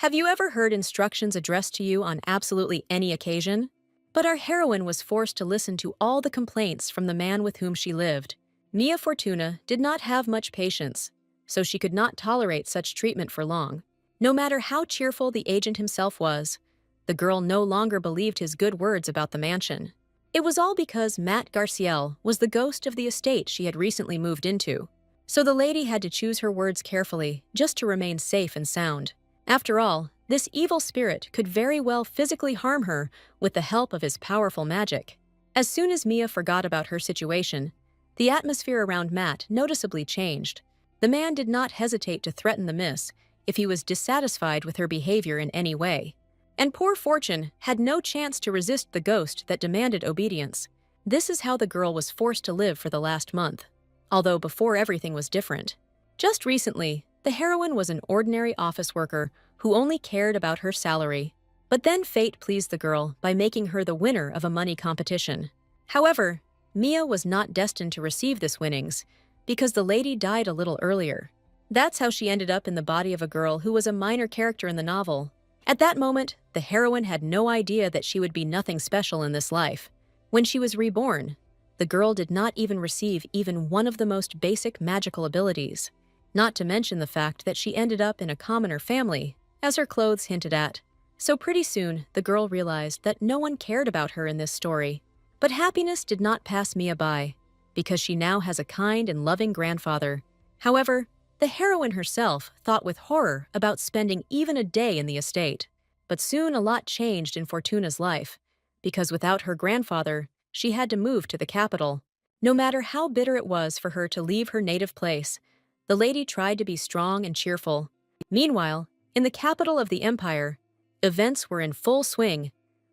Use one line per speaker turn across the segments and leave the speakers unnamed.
Have you ever heard instructions addressed to you on absolutely any occasion? But our heroine was forced to listen to all the complaints from the man with whom she lived. Mia Fortuna did not have much patience, so she could not tolerate such treatment for long. No matter how cheerful the agent himself was, the girl no longer believed his good words about the mansion. It was all because Matt Garciel was the ghost of the estate she had recently moved into. So the lady had to choose her words carefully just to remain safe and sound. After all, this evil spirit could very well physically harm her with the help of his powerful magic. As soon as Mia forgot about her situation, the atmosphere around Matt noticeably changed. The man did not hesitate to threaten the miss if he was dissatisfied with her behavior in any way. And poor Fortune had no chance to resist the ghost that demanded obedience. This is how the girl was forced to live for the last month, although before everything was different. Just recently, the heroine was an ordinary office worker who only cared about her salary. But then fate pleased the girl by making her the winner of a money competition. However, Mia was not destined to receive this winnings because the lady died a little earlier. That's how she ended up in the body of a girl who was a minor character in the novel. At that moment, the heroine had no idea that she would be nothing special in this life. When she was reborn, the girl did not even receive even one of the most basic magical abilities. Not to mention the fact that she ended up in a commoner family, as her clothes hinted at. So pretty soon, the girl realized that no one cared about her in this story. But happiness did not pass Mia by, because she now has a kind and loving grandfather. However, the heroine herself thought with horror about spending even a day in the estate. But soon a lot changed in Fortuna's life, because without her grandfather, she had to move to the capital. No matter how bitter it was for her to leave her native place, the lady tried to be strong and cheerful. Meanwhile, in the capital of the empire, events were in full swing,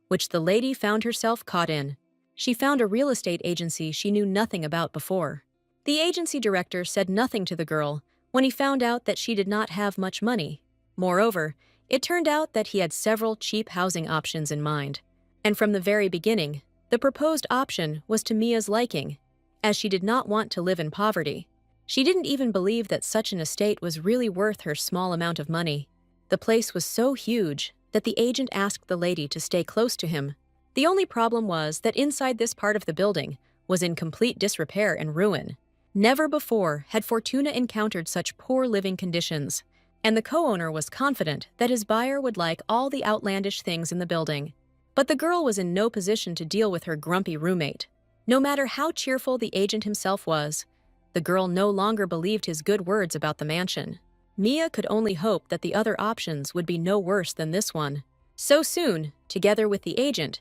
which the lady found herself caught in. She found a real estate agency she knew nothing about before. The agency director said nothing to the girl when he found out that she did not have much money. Moreover, it turned out that he had several cheap housing options in mind. And from the very beginning, the proposed option was to Mia's liking, as she did not want to live in poverty. She didn't even believe that such an estate was really worth her small amount of money. The place was so huge that the agent asked the lady to stay close to him. The only problem was that inside this part of the building was in complete disrepair and ruin. Never before had Fortuna encountered such poor living conditions, and the co-owner was confident that his buyer would like all the outlandish things in the building. But the girl was in no position to deal with her grumpy roommate. No matter how cheerful the agent himself was, the girl no longer believed his good words about the mansion. Mia could only hope that the other options would be no worse than this one. So soon, together with the agent,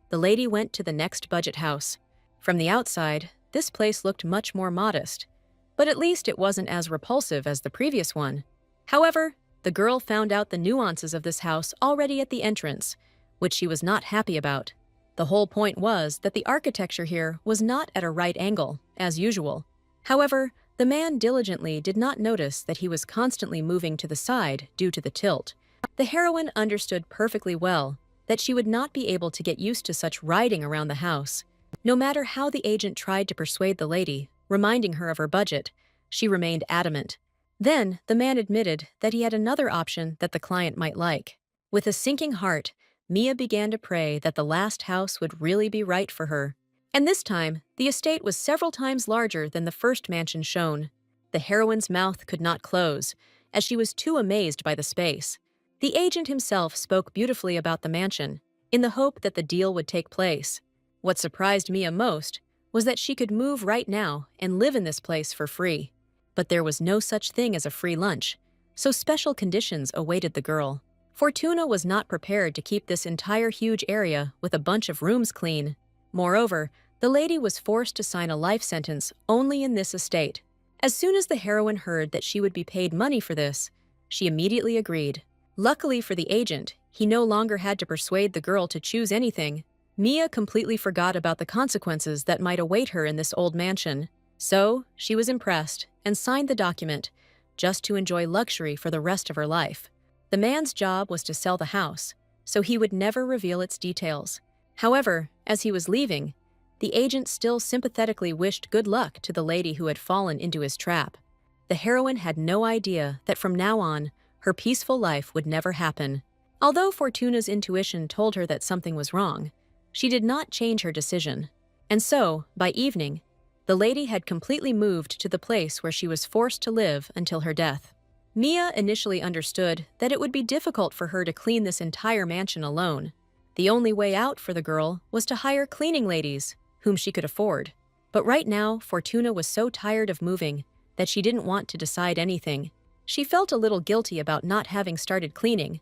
the lady went to the next budget house. From the outside, this place looked much more modest, but at least it wasn't as repulsive as the previous one. However, the girl found out the nuances of this house already at the entrance, which she was not happy about. The whole point was that the architecture here was not at a right angle, as usual. However, the man diligently did not notice that he was constantly moving to the side due to the tilt. The heroine understood perfectly well that she would not be able to get used to such riding around the house. No matter how the agent tried to persuade the lady, reminding her of her budget, she remained adamant. Then, the man admitted that he had another option that the client might like. With a sinking heart, Mia began to pray that the last house would really be right for her. And this time, the estate was several times larger than the first mansion shown. The heroine's mouth could not close, as she was too amazed by the space. The agent himself spoke beautifully about the mansion, in the hope that the deal would take place. What surprised Mia most was that she could move right now and live in this place for free. But there was no such thing as a free lunch, so special conditions awaited the girl. Fortuna was not prepared to keep this entire huge area with a bunch of rooms clean. Moreover, the lady was forced to sign a life sentence only in this estate. As soon as the heroine heard that she would be paid money for this, she immediately agreed. Luckily for the agent, he no longer had to persuade the girl to choose anything. Mia completely forgot about the consequences that might await her in this old mansion. So, she was impressed and signed the document, just to enjoy luxury for the rest of her life. The man's job was to sell the house, so he would never reveal its details. However, as he was leaving, the agent still sympathetically wished good luck to the lady who had fallen into his trap. The heroine had no idea that from now on, her peaceful life would never happen. Although Fortuna's intuition told her that something was wrong, she did not change her decision. And so, by evening, the lady had completely moved to the place where she was forced to live until her death. Mia initially understood that it would be difficult for her to clean this entire mansion alone. The only way out for the girl was to hire cleaning ladies, whom she could afford. But right now, Fortuna was so tired of moving that she didn't want to decide anything. She felt a little guilty about not having started cleaning,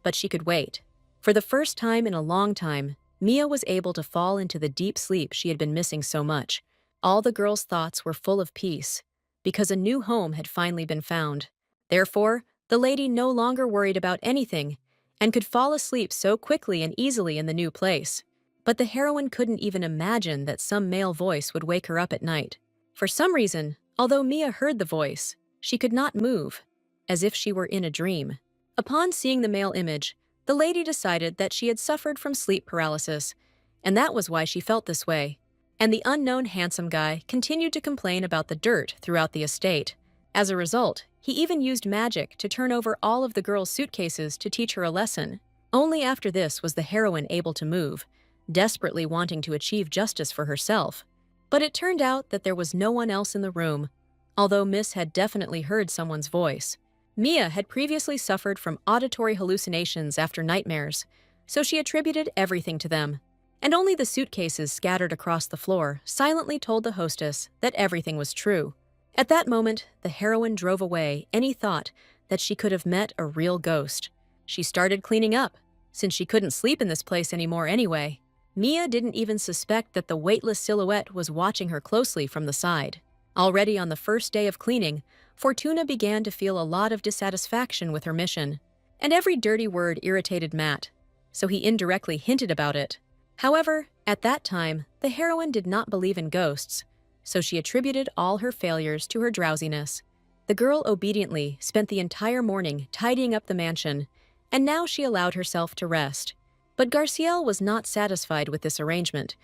but she could wait. For the first time in a long time, Mia was able to fall into the deep sleep she had been missing so much. All the girl's thoughts were full of peace, because a new home had finally been found. Therefore, the lady no longer worried about anything and could fall asleep so quickly and easily in the new place. But the heroine couldn't even imagine that some male voice would wake her up at night. For some reason, although Mia heard the voice, she could not move, as if she were in a dream. Upon seeing the male image, the lady decided that she had suffered from sleep paralysis, and that was why she felt this way. And the unknown handsome guy continued to complain about the dirt throughout the estate. As a result, he even used magic to turn over all of the girl's suitcases to teach her a lesson. Only after this was the heroine able to move, desperately wanting to achieve justice for herself. But it turned out that there was no one else in the room, although Miss had definitely heard someone's voice. Mia had previously suffered from auditory hallucinations after nightmares, so she attributed everything to them. And only the suitcases scattered across the floor silently told the hostess that everything was true. At that moment, the heroine drove away any thought that she could have met a real ghost. She started cleaning up, since she couldn't sleep in this place anymore anyway. Mia didn't even suspect that the weightless silhouette was watching her closely from the side. Already on the first day of cleaning, Fortuna began to feel a lot of dissatisfaction with her mission. And every dirty word irritated Matt, so he indirectly hinted about it. However, at that time, the heroine did not believe in ghosts, so she attributed all her failures to her drowsiness. The girl obediently spent the entire morning tidying up the mansion, and now she allowed herself to rest. But Garciel was not satisfied with this arrangement,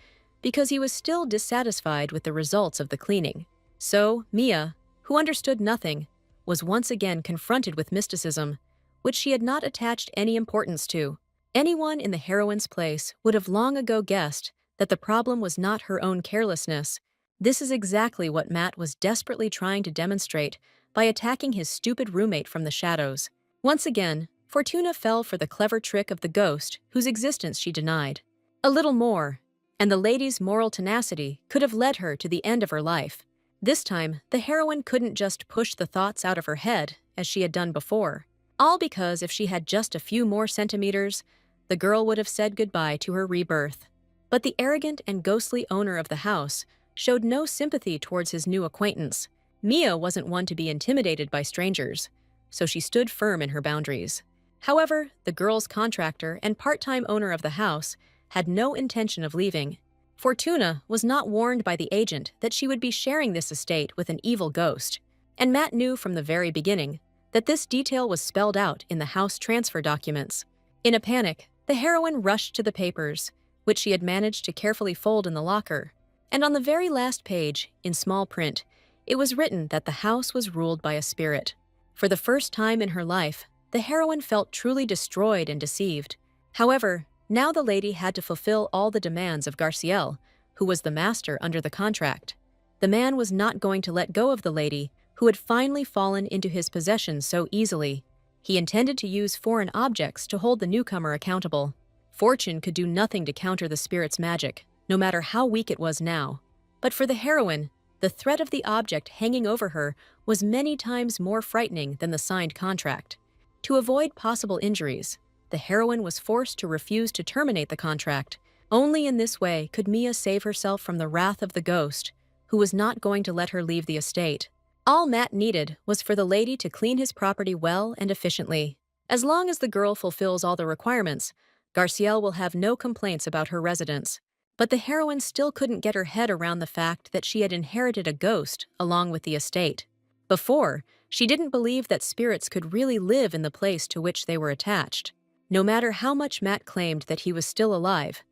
because he was still dissatisfied with the results of the cleaning. So, Mia, who understood nothing, was once again confronted with mysticism, which she had not attached any importance to. Anyone in the heroine's place would have long ago guessed that the problem was not her own carelessness. This is exactly what Matt was desperately trying to demonstrate by attacking his stupid roommate from the shadows. Once again, Fortuna fell for the clever trick of the ghost whose existence she denied. A little more, and the lady's moral tenacity could have led her to the end of her life. This time, the heroine couldn't just push the thoughts out of her head as she had done before. All because if she had just a few more centimeters, the girl would have said goodbye to her rebirth. But the arrogant and ghostly owner of the house showed no sympathy towards his new acquaintance. Mia wasn't one to be intimidated by strangers, so she stood firm in her boundaries. However, the girl's contractor and part-time owner of the house had no intention of leaving. Fortuna was not warned by the agent that she would be sharing this estate with an evil ghost, and Matt knew from the very beginning that this detail was spelled out in the house transfer documents. In a panic, the heroine rushed to the papers, which she had managed to carefully fold in the locker. And on the very last page, in small print, it was written that the house was ruled by a spirit. For the first time in her life, the heroine felt truly destroyed and deceived. However, now the lady had to fulfill all the demands of Garciel, who was the master under the contract. The man was not going to let go of the lady, who had finally fallen into his possession so easily. He intended to use foreign objects to hold the newcomer accountable. Fortune could do nothing to counter the spirit's magic, no matter how weak it was now. But for the heroine, the threat of the object hanging over her was many times more frightening than the signed contract. To avoid possible injuries, the heroine was forced to refuse to terminate the contract. Only in this way could Mia save herself from the wrath of the ghost, who was not going to let her leave the estate. All Matt needed was for the lady to clean his property well and efficiently. As long as the girl fulfills all the requirements, Garciel will have no complaints about her residence. But the heroine still couldn't get her head around the fact that she had inherited a ghost along with the estate. Before, she didn't believe that spirits could really live in the place to which they were attached. No matter how much Matt claimed that he was still alive,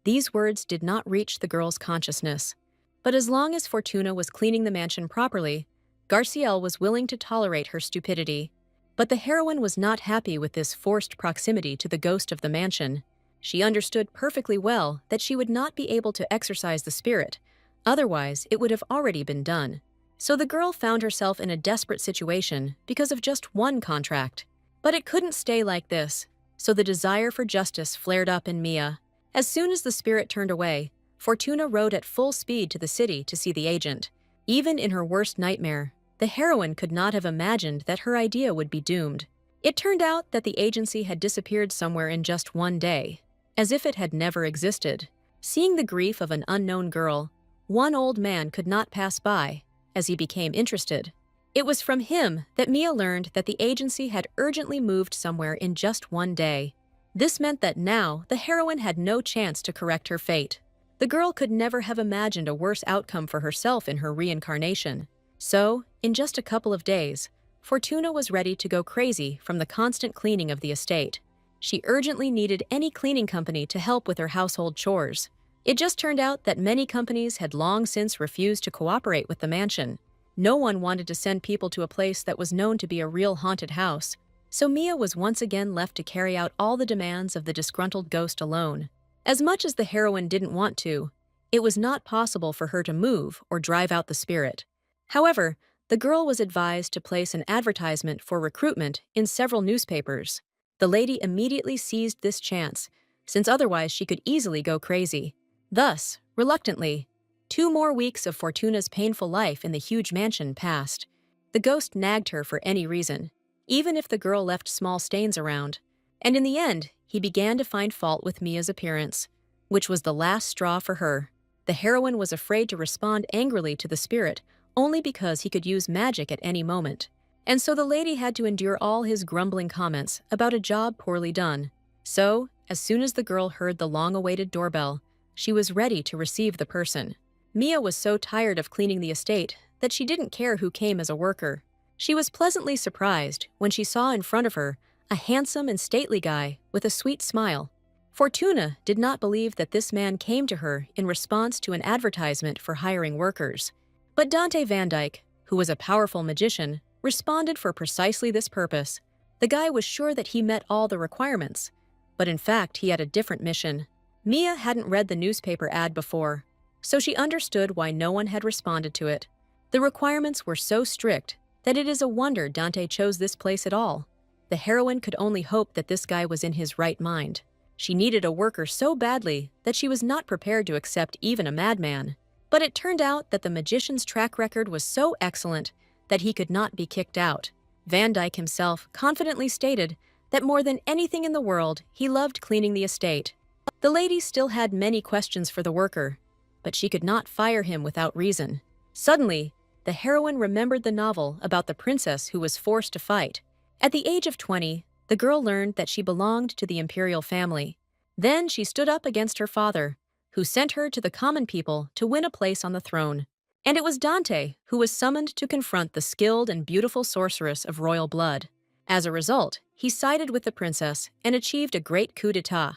these words did not reach the girl's consciousness. But as long as Fortuna was cleaning the mansion properly, Garciel was willing to tolerate her stupidity. But the heroine was not happy with this forced proximity to the ghost of the mansion. She understood perfectly well that she would not be able to exorcise the spirit, otherwise it would have already been done. So the girl found herself in a desperate situation because of just one contract. But it couldn't stay like this, so the desire for justice flared up in Mia. As soon as the spirit turned away, Fortuna rode at full speed to the city to see the agent. Even in her worst nightmare, the heroine could not have imagined that her idea would be doomed. It turned out that the agency had disappeared somewhere in just one day, as if it had never existed. Seeing the grief of an unknown girl, one old man could not pass by, as he became interested. It was from him that Mia learned that the agency had urgently moved somewhere in just one day. This meant that now the heroine had no chance to correct her fate. The girl could never have imagined a worse outcome for herself in her reincarnation. So, in just a couple of days, Fortuna was ready to go crazy from the constant cleaning of the estate. She urgently needed any cleaning company to help with her household chores. It just turned out that many companies had long since refused to cooperate with the mansion. No one wanted to send people to a place that was known to be a real haunted house, so Mia was once again left to carry out all the demands of the disgruntled ghost alone. As much as the heroine didn't want to, it was not possible for her to move or drive out the spirit. However, the girl was advised to place an advertisement for recruitment in several newspapers. The lady immediately seized this chance, since otherwise she could easily go crazy. Thus, reluctantly, 2 more weeks of Fortuna's painful life in the huge mansion passed. The ghost nagged her for any reason, even if the girl left small stains around. And in the end, he began to find fault with Mia's appearance, which was the last straw for her. The heroine was afraid to respond angrily to the spirit, only because he could use magic at any moment. And so the lady had to endure all his grumbling comments about a job poorly done. So, as soon as the girl heard the long-awaited doorbell, she was ready to receive the person. Mia was so tired of cleaning the estate that she didn't care who came as a worker. She was pleasantly surprised when she saw in front of her a handsome and stately guy with a sweet smile. Fortuna did not believe that this man came to her in response to an advertisement for hiring workers. But Dante Van Dyke, who was a powerful magician, responded for precisely this purpose. The guy was sure that he met all the requirements, but in fact he had a different mission. Mia hadn't read the newspaper ad before, so she understood why no one had responded to it. The requirements were so strict that it is a wonder Dante chose this place at all. The heroine could only hope that this guy was in his right mind. She needed a worker so badly that she was not prepared to accept even a madman. But it turned out that the magician's track record was so excellent that he could not be kicked out. Van Dyke himself confidently stated that more than anything in the world, he loved cleaning the estate. The lady still had many questions for the worker, but she could not fire him without reason. Suddenly, the heroine remembered the novel about the princess who was forced to fight. At the age of 20, the girl learned that she belonged to the imperial family. Then she stood up against her father, who sent her to the common people to win a place on the throne. And it was Dante who was summoned to confront the skilled and beautiful sorceress of royal blood. As a result, he sided with the princess and achieved a great coup d'etat.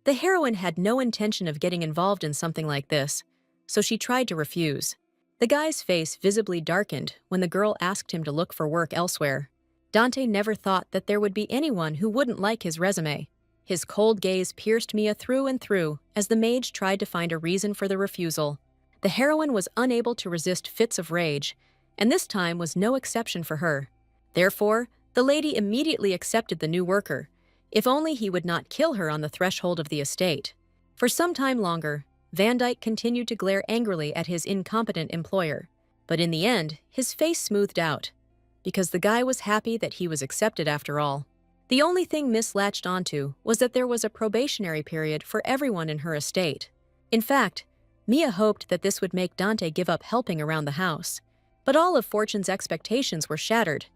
The heroine had no intention of getting involved in something like this, so she tried to refuse. The guy's face visibly darkened when the girl asked him to look for work elsewhere. Dante never thought that there would be anyone who wouldn't like his resume. His cold gaze pierced Mia through and through as the mage tried to find a reason for the refusal. The heroine was unable to resist fits of rage, and this time was no exception for her. Therefore, the lady immediately accepted the new worker, if only he would not kill her on the threshold of the estate. For some time longer, Van Dyke continued to glare angrily at his incompetent employer, but in the end, his face smoothed out, because the guy was happy that he was accepted after all. The only thing Miss latched onto was that there was a probationary period for everyone in her estate. In fact, Mia hoped that this would make Dante give up helping around the house. But all of Fortune's expectations were shattered,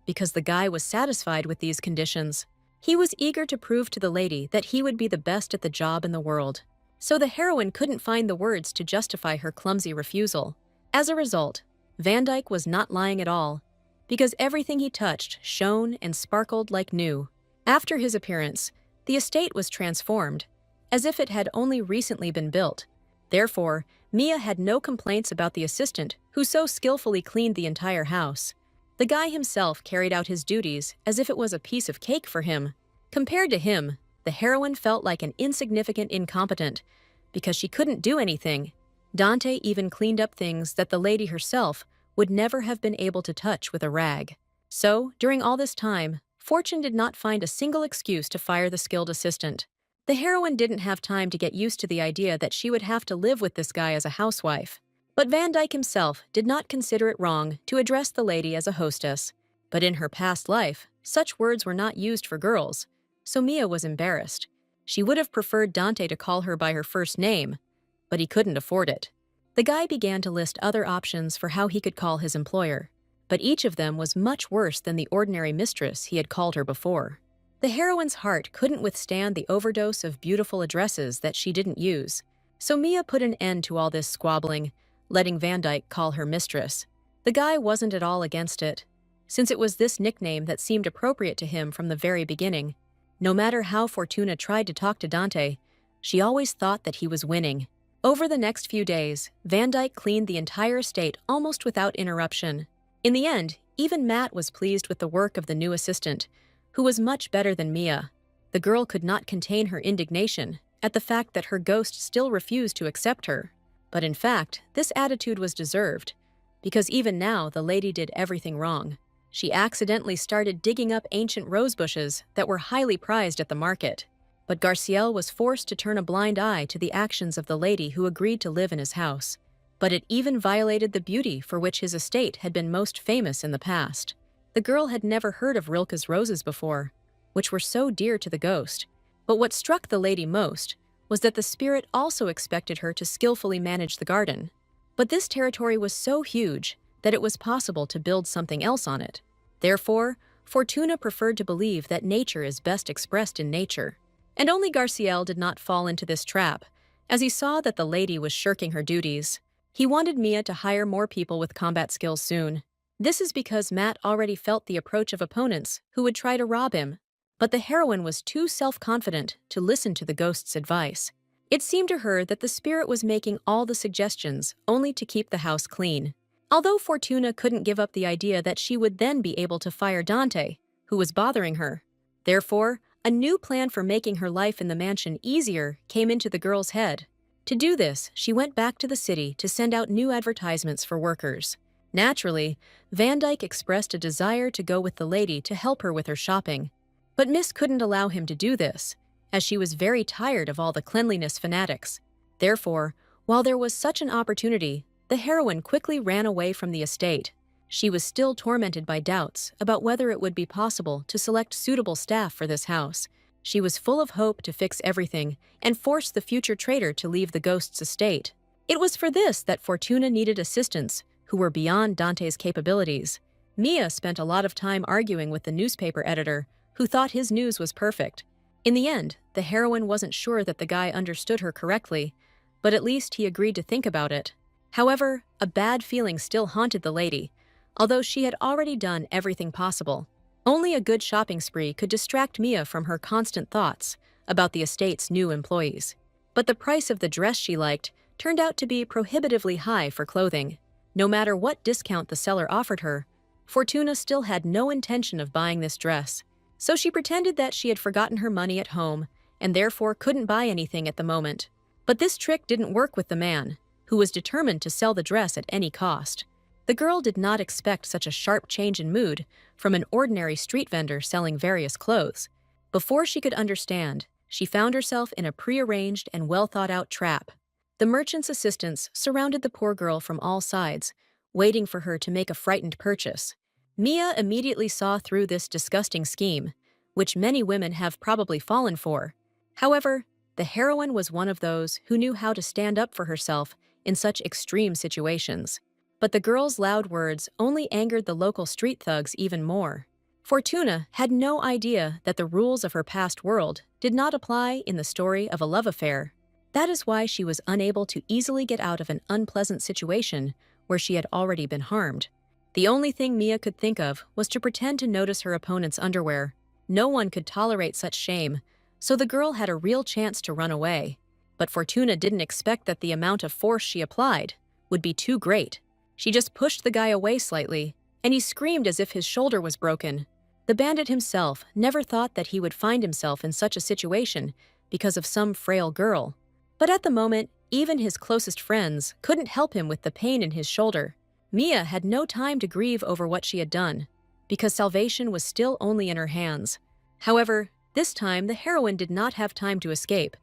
because the guy was satisfied with these conditions. He was eager to prove to the lady that he would be the best at the job in the world. So the heroine couldn't find the words to justify her clumsy refusal. As a result, Van Dyke was not lying at all, because everything he touched shone and sparkled like new. After his appearance, the estate was transformed, as if it had only recently been built. Therefore, Mia had no complaints about the assistant who so skillfully cleaned the entire house. The guy himself carried out his duties as if it was a piece of cake for him. Compared to him, the heroine felt like an insignificant incompetent because she couldn't do anything. Dante even cleaned up things that the lady herself would never have been able to touch with a rag. So, during all this time, Fortune did not find a single excuse to fire the skilled assistant. The heroine didn't have time to get used to the idea that she would have to live with this guy as a housewife. But Van Dyke himself did not consider it wrong to address the lady as a hostess. But in her past life, such words were not used for girls, so Mia was embarrassed. She would have preferred Dante to call her by her first name, but he couldn't afford it. The guy began to list other options for how he could call his employer, but each of them was much worse than the ordinary mistress he had called her before. The heroine's heart couldn't withstand the overdose of beautiful addresses that she didn't use, so Mia put an end to all this squabbling, letting Van Dyke call her mistress. The guy wasn't at all against it, since it was this nickname that seemed appropriate to him from the very beginning. No matter how Fortuna tried to talk to Dante, she always thought that he was winning. Over the next few days, Van Dyke cleaned the entire estate almost without interruption. In the end, even Matt was pleased with the work of the new assistant, who was much better than Mia. The girl could not contain her indignation at the fact that her ghost still refused to accept her. But in fact, this attitude was deserved, because even now the lady did everything wrong. She accidentally started digging up ancient rose bushes that were highly prized at the market. But Garciel was forced to turn a blind eye to the actions of the lady who agreed to live in his house. But it even violated the beauty for which his estate had been most famous in the past. The girl had never heard of Rilke's roses before, which were so dear to the ghost. But what struck the lady most was that the spirit also expected her to skillfully manage the garden. But this territory was so huge that it was possible to build something else on it. Therefore, Fortuna preferred to believe that nature is best expressed in nature. And only Garciel did not fall into this trap, as he saw that the lady was shirking her duties. He wanted Mia to hire more people with combat skills soon. This is because Matt already felt the approach of opponents who would try to rob him. But the heroine was too self-confident to listen to the ghost's advice. It seemed to her that the spirit was making all the suggestions only to keep the house clean. Although Fortuna couldn't give up the idea that she would then be able to fire Dante, who was bothering her. Therefore, a new plan for making her life in the mansion easier came into the girl's head. To do this, she went back to the city to send out new advertisements for workers. Naturally, Van Dyke expressed a desire to go with the lady to help her with her shopping. But Miss couldn't allow him to do this, as she was very tired of all the cleanliness fanatics. Therefore, while there was such an opportunity, the heroine quickly ran away from the estate. She was still tormented by doubts about whether it would be possible to select suitable staff for this house. She was full of hope to fix everything and force the future trader to leave the ghost's estate. It was for this that Fortuna needed assistants who were beyond Dante's capabilities. Mia spent a lot of time arguing with the newspaper editor, who thought his news was perfect. In the end, the heroine wasn't sure that the guy understood her correctly, but at least he agreed to think about it. However, a bad feeling still haunted the lady, although she had already done everything possible. Only a good shopping spree could distract Mia from her constant thoughts about the estate's new employees. But the price of the dress she liked turned out to be prohibitively high for clothing. No matter what discount the seller offered her, Fortuna still had no intention of buying this dress. So she pretended that she had forgotten her money at home and therefore couldn't buy anything at the moment. But this trick didn't work with the man, who was determined to sell the dress at any cost. The girl did not expect such a sharp change in mood from an ordinary street vendor selling various clothes. Before she could understand, she found herself in a prearranged and well-thought-out trap. The merchant's assistants surrounded the poor girl from all sides, waiting for her to make a frightened purchase. Mia immediately saw through this disgusting scheme, which many women have probably fallen for. However, the heroine was one of those who knew how to stand up for herself in such extreme situations. But the girl's loud words only angered the local street thugs even more. Fortuna had no idea that the rules of her past world did not apply in the story of a love affair. That is why she was unable to easily get out of an unpleasant situation where she had already been harmed. The only thing Mia could think of was to pretend to notice her opponent's underwear. No one could tolerate such shame, so the girl had a real chance to run away. But Fortuna didn't expect that the amount of force she applied would be too great. She just pushed the guy away slightly and he screamed as if his shoulder was broken. The bandit himself never thought that he would find himself in such a situation because of some frail girl. But at the moment, even his closest friends couldn't help him with the pain in his shoulder. Mia had no time to grieve over what she had done, because salvation was still only in her hands. However, this time the heroine did not have time to escape,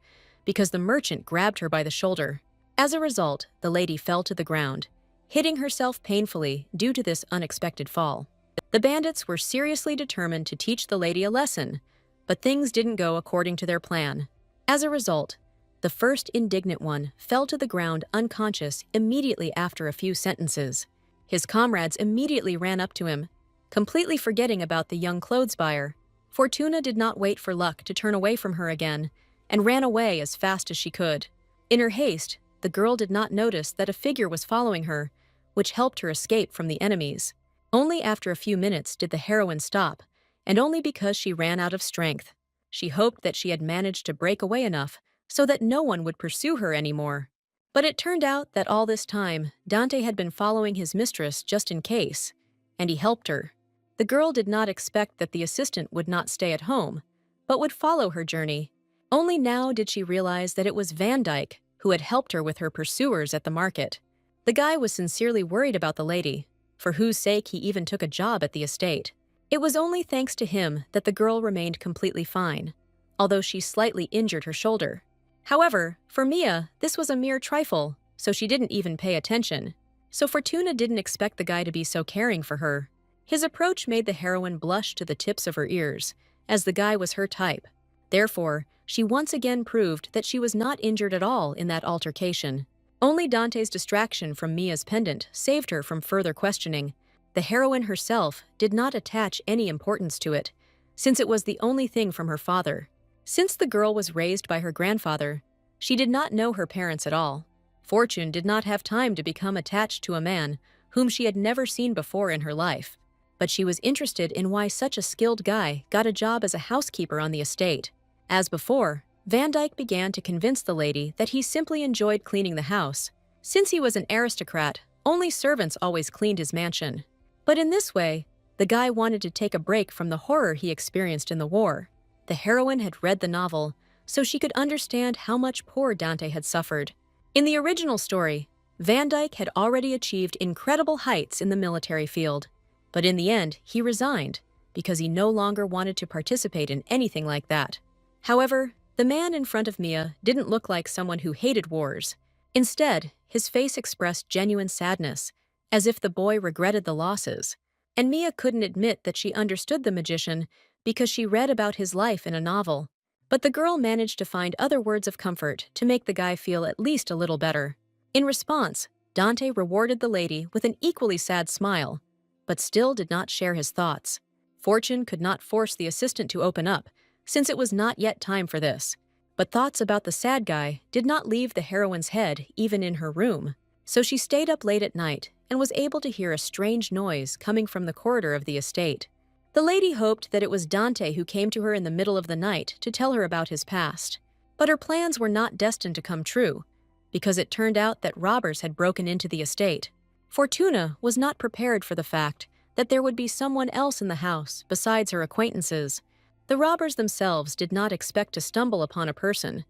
because the merchant grabbed her by the shoulder. As a result, the lady fell to the ground, hitting herself painfully due to this unexpected fall. The bandits were seriously determined to teach the lady a lesson, but things didn't go according to their plan. As a result, the first indignant one fell to the ground unconscious immediately after a few sentences. His comrades immediately ran up to him, completely forgetting about the young clothes buyer. Fortuna did not wait for luck to turn away from her again, and ran away as fast as she could. In her haste, the girl did not notice that a figure was following her, which helped her escape from the enemies. Only after a few minutes did the heroine stop, and only because she ran out of strength. She hoped that she had managed to break away enough so that no one would pursue her anymore. But it turned out that all this time, Dante had been following his mistress just in case, and he helped her. The girl did not expect that the assistant would not stay at home, but would follow her journey. Only now did she realize that it was Van Dyke who had helped her with her pursuers at the market. The guy was sincerely worried about the lady, for whose sake he even took a job at the estate. It was only thanks to him that the girl remained completely fine, although she slightly injured her shoulder. However, for Mia, this was a mere trifle, so she didn't even pay attention. So Fortuna didn't expect the guy to be so caring for her. His approach made the heroine blush to the tips of her ears, as the guy was her type. Therefore, she once again proved that she was not injured at all in that altercation. Only Dante's distraction from Mia's pendant saved her from further questioning. The heroine herself did not attach any importance to it, since it was the only thing from her father. Since the girl was raised by her grandfather, she did not know her parents at all. Fortune did not have time to become attached to a man whom she had never seen before in her life, but she was interested in why such a skilled guy got a job as a housekeeper on the estate. As before, Van Dyke began to convince the lady that he simply enjoyed cleaning the house. Since he was an aristocrat, only servants always cleaned his mansion. But in this way, the guy wanted to take a break from the horror he experienced in the war. The heroine had read the novel, so she could understand how much poor Dante had suffered. In the original story, Van Dyke had already achieved incredible heights in the military field, but in the end, he resigned because he no longer wanted to participate in anything like that. However, the man in front of Mia didn't look like someone who hated wars. Instead, his face expressed genuine sadness, as if the boy regretted the losses. And Mia couldn't admit that she understood the magician because she read about his life in a novel. But the girl managed to find other words of comfort to make the guy feel at least a little better. In response, Dante rewarded the lady with an equally sad smile, but still did not share his thoughts. Fortune could not force the assistant to open up, since it was not yet time for this. But thoughts about the sad guy did not leave the heroine's head even in her room, so she stayed up late at night and was able to hear a strange noise coming from the corridor of the estate. The lady hoped that it was Dante who came to her in the middle of the night to tell her about his past. But her plans were not destined to come true, because it turned out that robbers had broken into the estate. Fortuna was not prepared for the fact that there would be someone else in the house besides her acquaintances. The robbers themselves did not expect to stumble upon a person,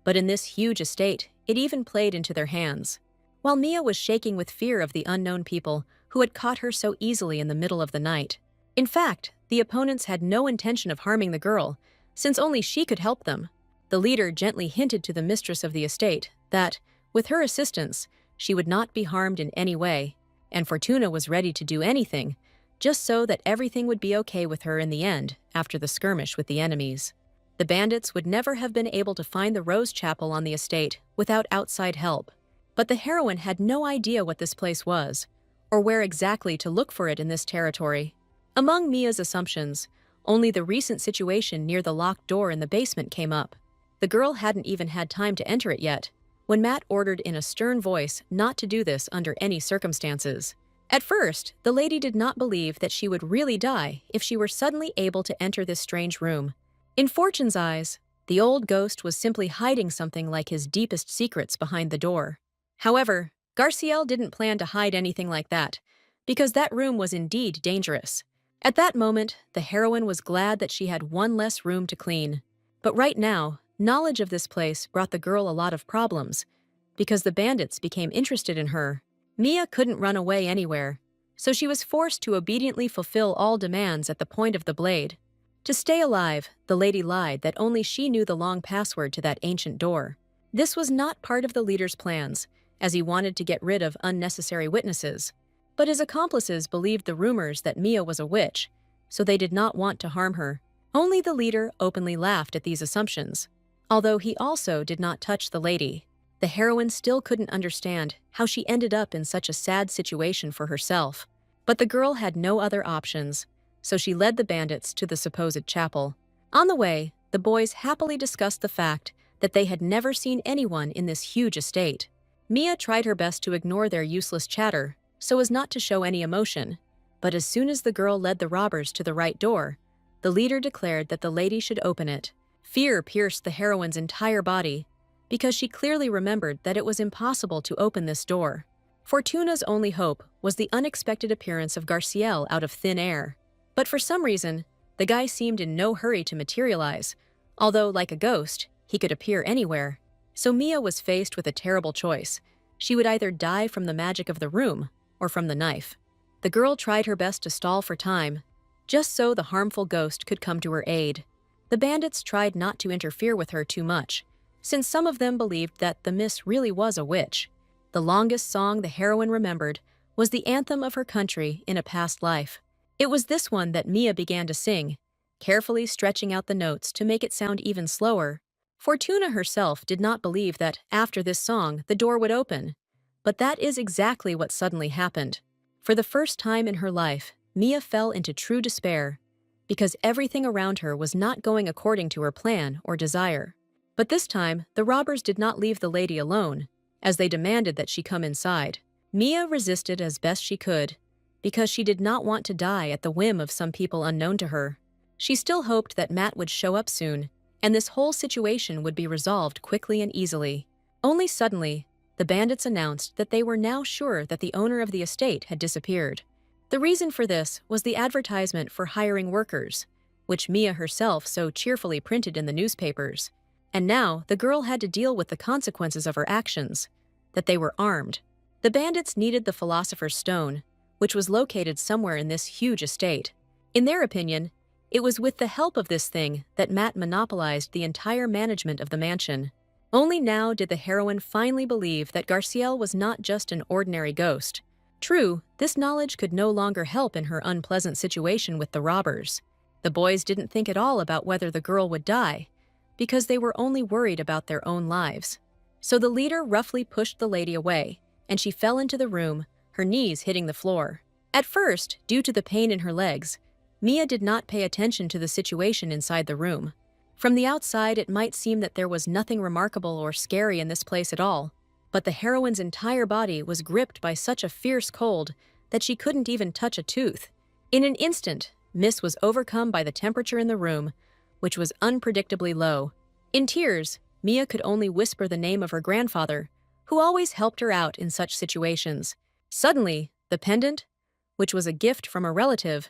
but in this huge estate, it even played into their hands. While Mia was shaking with fear of the unknown people who had caught her so easily in the middle of the night. In fact, the opponents had no intention of harming the girl, since only she could help them. The leader gently hinted to the mistress of the estate that, with her assistance, she would not be harmed in any way, and Fortuna was ready to do anything, just so that everything would be okay with her in the end after the skirmish with the enemies. The bandits would never have been able to find the Rose Chapel on the estate without outside help, but the heroine had no idea what this place was, or where exactly to look for it in this territory. Among Mia's assumptions, only the recent situation near the locked door in the basement came up. The girl hadn't even had time to enter it yet, when Matt ordered in a stern voice not to do this under any circumstances. At first, the lady did not believe that she would really die if she were suddenly able to enter this strange room. In Fortune's eyes, the old ghost was simply hiding something like his deepest secrets behind the door. However, Garciel didn't plan to hide anything like that, because that room was indeed dangerous. At that moment, the heroine was glad that she had one less room to clean. But right now, knowledge of this place brought the girl a lot of problems, because the bandits became interested in her. Mia couldn't run away anywhere, so she was forced to obediently fulfill all demands at the point of the blade. To stay alive, the lady lied that only she knew the long password to that ancient door. This was not part of the leader's plans, as he wanted to get rid of unnecessary witnesses. But his accomplices believed the rumors that Mia was a witch, so they did not want to harm her. Only the leader openly laughed at these assumptions. Although he also did not touch the lady, the heroine still couldn't understand how she ended up in such a sad situation for herself. But the girl had no other options, so she led the bandits to the supposed chapel. On the way, the boys happily discussed the fact that they had never seen anyone in this huge estate. Mia tried her best to ignore their useless chatter, so as not to show any emotion. But as soon as the girl led the robbers to the right door, the leader declared that the lady should open it. Fear pierced the heroine's entire body, because she clearly remembered that it was impossible to open this door. Fortuna's only hope was the unexpected appearance of Garciel out of thin air. But for some reason, the guy seemed in no hurry to materialize, although, like a ghost, he could appear anywhere. So Mia was faced with a terrible choice. She would either die from the magic of the room or from the knife. The girl tried her best to stall for time, just so the harmful ghost could come to her aid. The bandits tried not to interfere with her too much, since some of them believed that the miss really was a witch. The longest song the heroine remembered was the anthem of her country in a past life. It was this one that Mia began to sing, carefully stretching out the notes to make it sound even slower. Fortuna herself did not believe that after this song the door would open, but that is exactly what suddenly happened. For the first time in her life, Mia fell into true despair, because everything around her was not going according to her plan or desire. But this time, the robbers did not leave the lady alone, as they demanded that she come inside. Mia resisted as best she could, because she did not want to die at the whim of some people unknown to her. She still hoped that Matt would show up soon, and this whole situation would be resolved quickly and easily. Only suddenly, the bandits announced that they were now sure that the owner of the estate had disappeared. The reason for this was the advertisement for hiring workers, which Mia herself so cheerfully printed in the newspapers. And now the girl had to deal with the consequences of her actions, that they were armed. The bandits needed the Philosopher's Stone, which was located somewhere in this huge estate. In their opinion, it was with the help of this thing that Matt monopolized the entire management of the mansion. Only now did the heroine finally believe that Garciel was not just an ordinary ghost. True, this knowledge could no longer help in her unpleasant situation with the robbers. The boys didn't think at all about whether the girl would die, because they were only worried about their own lives. So the leader roughly pushed the lady away, and she fell into the room, her knees hitting the floor. At first, due to the pain in her legs, Mia did not pay attention to the situation inside the room. From the outside, it might seem that there was nothing remarkable or scary in this place at all, but the heroine's entire body was gripped by such a fierce cold that she couldn't even touch a tooth. In an instant, Miss was overcome by the temperature in the room, which was unpredictably low. In tears, Mia could only whisper the name of her grandfather, who always helped her out in such situations. Suddenly, the pendant, which was a gift from a relative,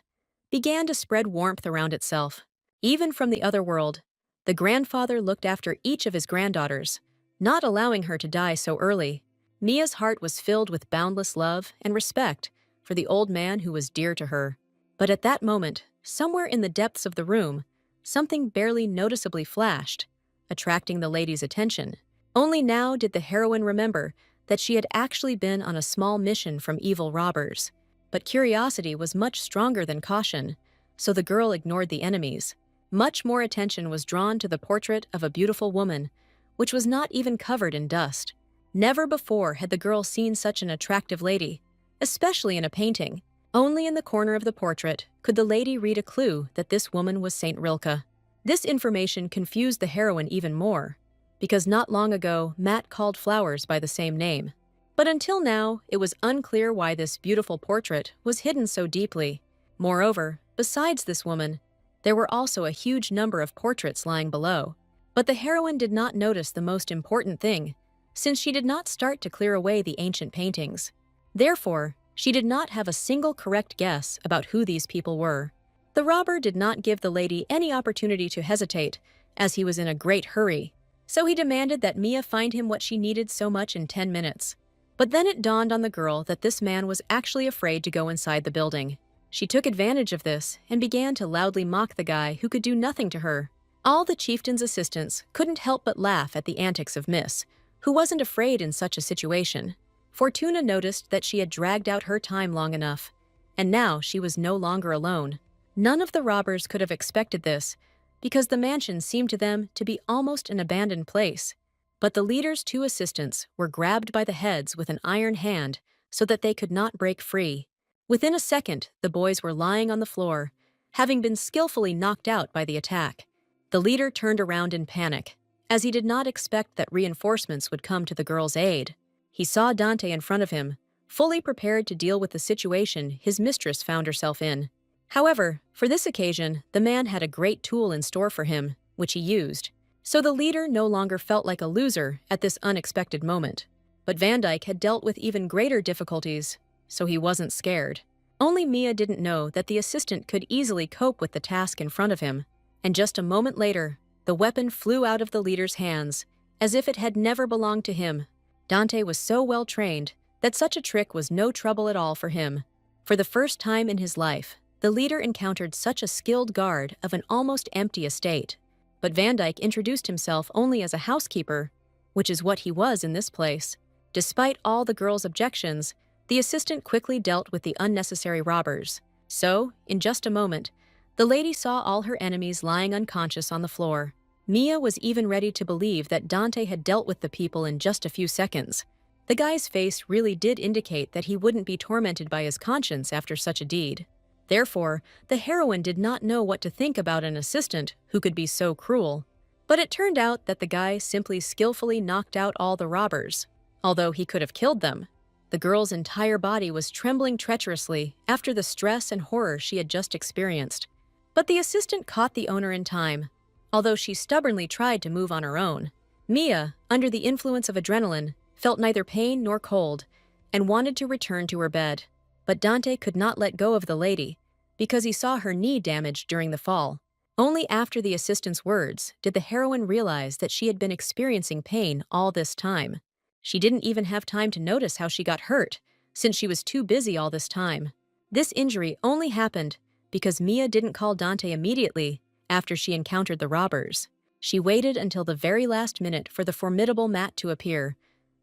began to spread warmth around itself. Even from the other world, the grandfather looked after each of his granddaughters, not allowing her to die so early. Mia's heart was filled with boundless love and respect for the old man who was dear to her. But at that moment, somewhere in the depths of the room, something barely noticeably flashed, attracting the lady's attention. Only now did the heroine remember that she had actually been on a small mission from evil robbers. But curiosity was much stronger than caution, so the girl ignored the enemies. Much more attention was drawn to the portrait of a beautiful woman, which was not even covered in dust. Never before had the girl seen such an attractive lady, especially in a painting. Only in the corner of the portrait could the lady read a clue that this woman was Saint Rilke. This information confused the heroine even more, because not long ago Matt called flowers by the same name. But until now, it was unclear why this beautiful portrait was hidden so deeply. Moreover, besides this woman, there were also a huge number of portraits lying below. But the heroine did not notice the most important thing, since she did not start to clear away the ancient paintings. Therefore, She did not have a single correct guess about who these people were. The robber did not give the lady any opportunity to hesitate, as he was in a great hurry, so he demanded that Mia find him what she needed so much in 10 minutes. But then it dawned on the girl that this man was actually afraid to go inside the building. She took advantage of this and began to loudly mock the guy who could do nothing to her. All the chieftain's assistants couldn't help but laugh at the antics of Miss, who wasn't afraid in such a situation. Fortuna noticed that she had dragged out her time long enough, and now she was no longer alone. None of the robbers could have expected this, because the mansion seemed to them to be almost an abandoned place. But the leader's two assistants were grabbed by the heads with an iron hand so that they could not break free. Within a second, the boys were lying on the floor, having been skillfully knocked out by the attack. The leader turned around in panic, as he did not expect that reinforcements would come to the girl's aid. He saw Dante in front of him, fully prepared to deal with the situation his mistress found herself in. However, for this occasion, the man had a great tool in store for him, which he used. So the leader no longer felt like a loser at this unexpected moment. But Van Dyke had dealt with even greater difficulties, so he wasn't scared. Only Mia didn't know that the assistant could easily cope with the task in front of him. And just a moment later, the weapon flew out of the leader's hands, as if it had never belonged to him. Dante was so well trained that such a trick was no trouble at all for him. For the first time in his life, the leader encountered such a skilled guard of an almost empty estate. But Van Dyke introduced himself only as a housekeeper, which is what he was in this place. Despite all the girl's objections, the assistant quickly dealt with the unnecessary robbers. So, in just a moment, the lady saw all her enemies lying unconscious on the floor. Mia was even ready to believe that Dante had dealt with the people in just a few seconds. The guy's face really did indicate that he wouldn't be tormented by his conscience after such a deed. Therefore, the heroine did not know what to think about an assistant who could be so cruel. But it turned out that the guy simply skillfully knocked out all the robbers, although he could have killed them. The girl's entire body was trembling treacherously after the stress and horror she had just experienced. But the assistant caught the owner in time, although she stubbornly tried to move on her own. Mia, under the influence of adrenaline, felt neither pain nor cold and wanted to return to her bed. But Dante could not let go of the lady because he saw her knee damaged during the fall. Only after the assistant's words did the heroine realize that she had been experiencing pain all this time. She didn't even have time to notice how she got hurt, since she was too busy all this time. This injury only happened because Mia didn't call Dante immediately after she encountered the robbers. She waited until the very last minute for the formidable Matt to appear,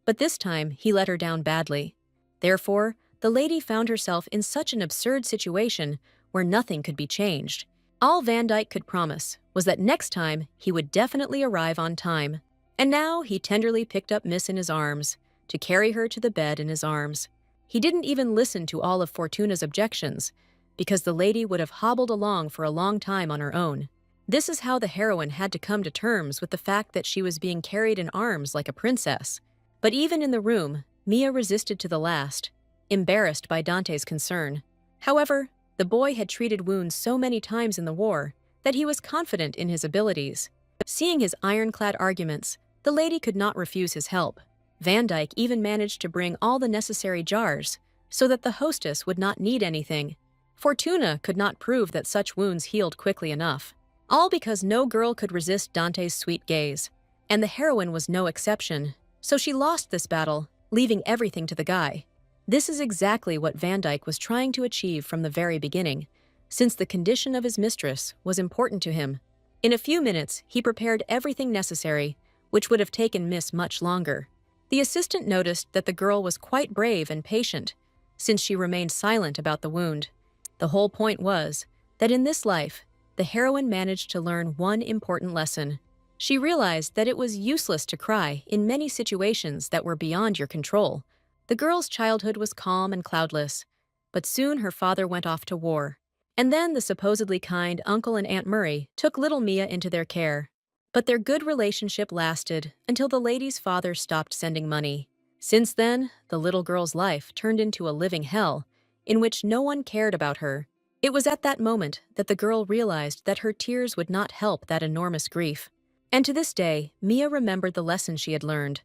but this time he let her down badly. Therefore, the lady found herself in such an absurd situation where nothing could be changed. All Van Dyke could promise was that next time he would definitely arrive on time. And now he tenderly picked up Miss in his arms to carry her to the bed in his arms. He didn't even listen to all of Fortuna's objections, because the lady would have hobbled along for a long time on her own. This is how the heroine had to come to terms with the fact that she was being carried in arms like a princess. But even in the room, Mia resisted to the last, embarrassed by Dante's concern. However, the boy had treated wounds so many times in the war that he was confident in his abilities. Seeing his ironclad arguments, the lady could not refuse his help. Van Dyke even managed to bring all the necessary jars so that the hostess would not need anything. Fortuna could not prove that such wounds healed quickly enough. All because no girl could resist Dante's sweet gaze. And the heroine was no exception, so she lost this battle, leaving everything to the guy. This is exactly what Van Dyke was trying to achieve from the very beginning, since the condition of his mistress was important to him. In a few minutes, he prepared everything necessary, which would have taken Miss much longer. The assistant noticed that the girl was quite brave and patient, since she remained silent about the wound. The whole point was that in this life, the heroine managed to learn one important lesson. She realized that it was useless to cry in many situations that were beyond your control. The girl's childhood was calm and cloudless, but soon her father went off to war. And then the supposedly kind Uncle and Aunt Murray took little Mia into their care. But their good relationship lasted until the lady's father stopped sending money. Since then, the little girl's life turned into a living hell, in which no one cared about her. It was at that moment that the girl realized that her tears would not help that enormous grief. And to this day, Mia remembered the lesson she had learned,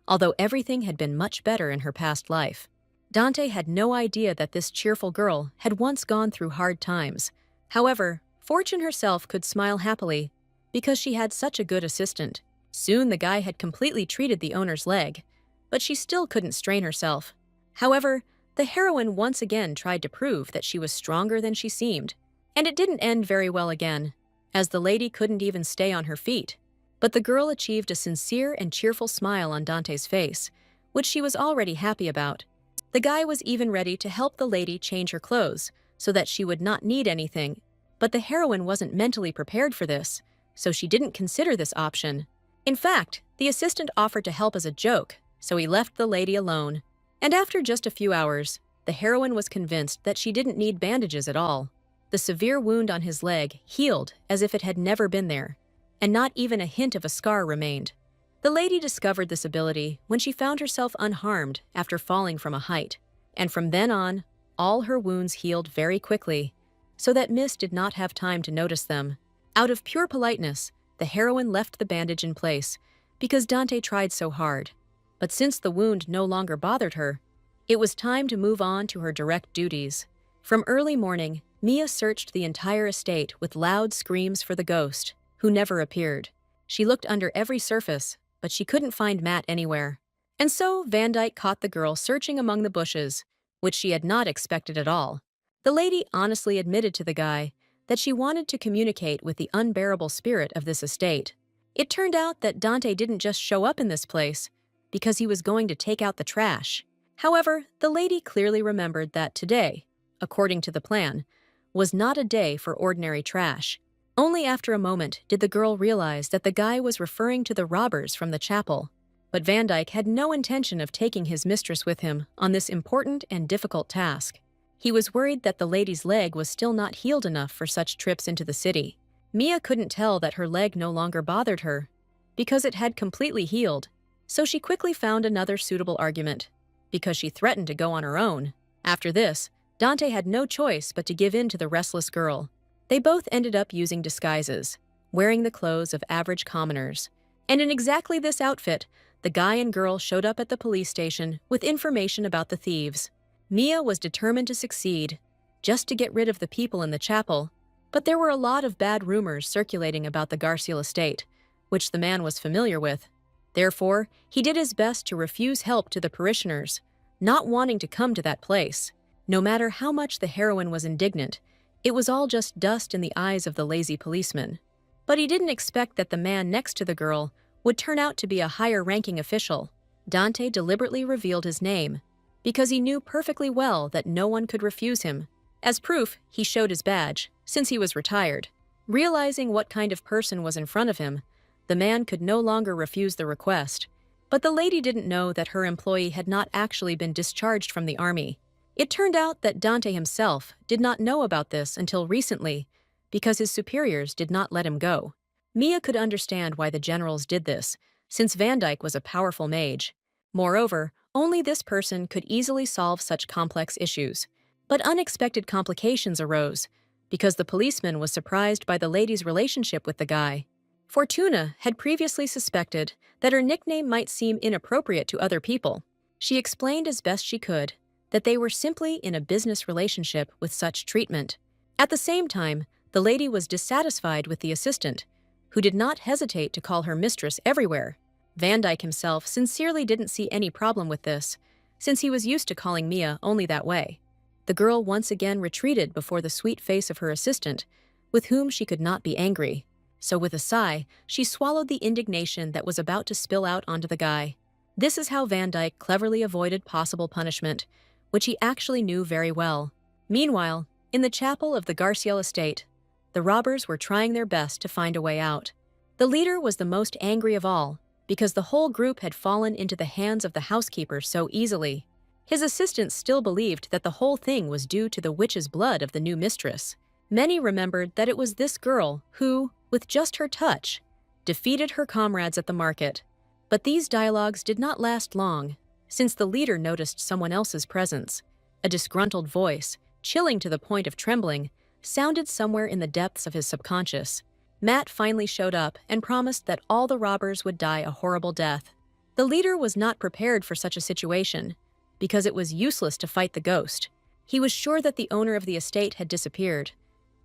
although everything had been much better in her past life. Dante had no idea that this cheerful girl had once gone through hard times. However, Fortune herself could smile happily because she had such a good assistant. Soon the guy had completely treated the owner's leg, but she still couldn't strain herself. However, the heroine once again tried to prove that she was stronger than she seemed, and it didn't end very well again, as the lady couldn't even stay on her feet. But the girl achieved a sincere and cheerful smile on Dante's face, which she was already happy about. The guy was even ready to help the lady change her clothes so that she would not need anything, but the heroine wasn't mentally prepared for this, so she didn't consider this option. In fact, the assistant offered to help as a joke, so he left the lady alone. And after just a few hours, the heroine was convinced that she didn't need bandages at all. The severe wound on his leg healed as if it had never been there, and not even a hint of a scar remained. The lady discovered this ability when she found herself unharmed after falling from a height, and from then on, all her wounds healed very quickly, so that Miss did not have time to notice them. Out of pure politeness, the heroine left the bandage in place because Dante tried so hard. But since the wound no longer bothered her, it was time to move on to her direct duties. From early morning, Mia searched the entire estate with loud screams for the ghost, who never appeared. She looked under every surface, but she couldn't find Matt anywhere. And so Van Dyke caught the girl searching among the bushes, which she had not expected at all. The lady honestly admitted to the guy that she wanted to communicate with the unbearable spirit of this estate. It turned out that Dante didn't just show up in this place because he was going to take out the trash. However, the lady clearly remembered that today, according to the plan, was not a day for ordinary trash. Only after a moment did the girl realize that the guy was referring to the robbers from the chapel. But Van Dyke had no intention of taking his mistress with him on this important and difficult task. He was worried that the lady's leg was still not healed enough for such trips into the city. Mia couldn't tell that her leg no longer bothered her, because it had completely healed, so she quickly found another suitable argument, because she threatened to go on her own. After this, Dante had no choice but to give in to the restless girl. They both ended up using disguises, wearing the clothes of average commoners. And in exactly this outfit, the guy and girl showed up at the police station with information about the thieves. Mia was determined to succeed, just to get rid of the people in the chapel, but there were a lot of bad rumors circulating about the Garcial estate, which the man was familiar with. Therefore, he did his best to refuse help to the parishioners, not wanting to come to that place. No matter how much the heroine was indignant, it was all just dust in the eyes of the lazy policeman. But he didn't expect that the man next to the girl would turn out to be a higher-ranking official. Dante deliberately revealed his name, because he knew perfectly well that no one could refuse him. As proof, he showed his badge, since he was retired. Realizing what kind of person was in front of him, the man could no longer refuse the request. But the lady didn't know that her employee had not actually been discharged from the army. It turned out that Dante himself did not know about this until recently, because his superiors did not let him go. Mia could understand why the generals did this, since Van Dyke was a powerful mage. Moreover, only this person could easily solve such complex issues. But unexpected complications arose, because the policeman was surprised by the lady's relationship with the guy. Fortuna had previously suspected that her nickname might seem inappropriate to other people. She explained as best she could that they were simply in a business relationship with such treatment. At the same time, the lady was dissatisfied with the assistant, who did not hesitate to call her mistress everywhere. Van Dyke himself sincerely didn't see any problem with this, since he was used to calling Mia only that way. The girl once again retreated before the sweet face of her assistant, with whom she could not be angry. So with a sigh, she swallowed the indignation that was about to spill out onto the guy. This is how Van Dyke cleverly avoided possible punishment, which he actually knew very well. Meanwhile, in the chapel of the Garcial estate, the robbers were trying their best to find a way out. The leader was the most angry of all, because the whole group had fallen into the hands of the housekeeper so easily. His assistants still believed that the whole thing was due to the witch's blood of the new mistress. Many remembered that it was this girl who, with just her touch, defeated her comrades at the market. But these dialogues did not last long, since the leader noticed someone else's presence. A disgruntled voice, chilling to the point of trembling, sounded somewhere in the depths of his subconscious. Matt finally showed up and promised that all the robbers would die a horrible death. The leader was not prepared for such a situation, because it was useless to fight the ghost. He was sure that the owner of the estate had disappeared,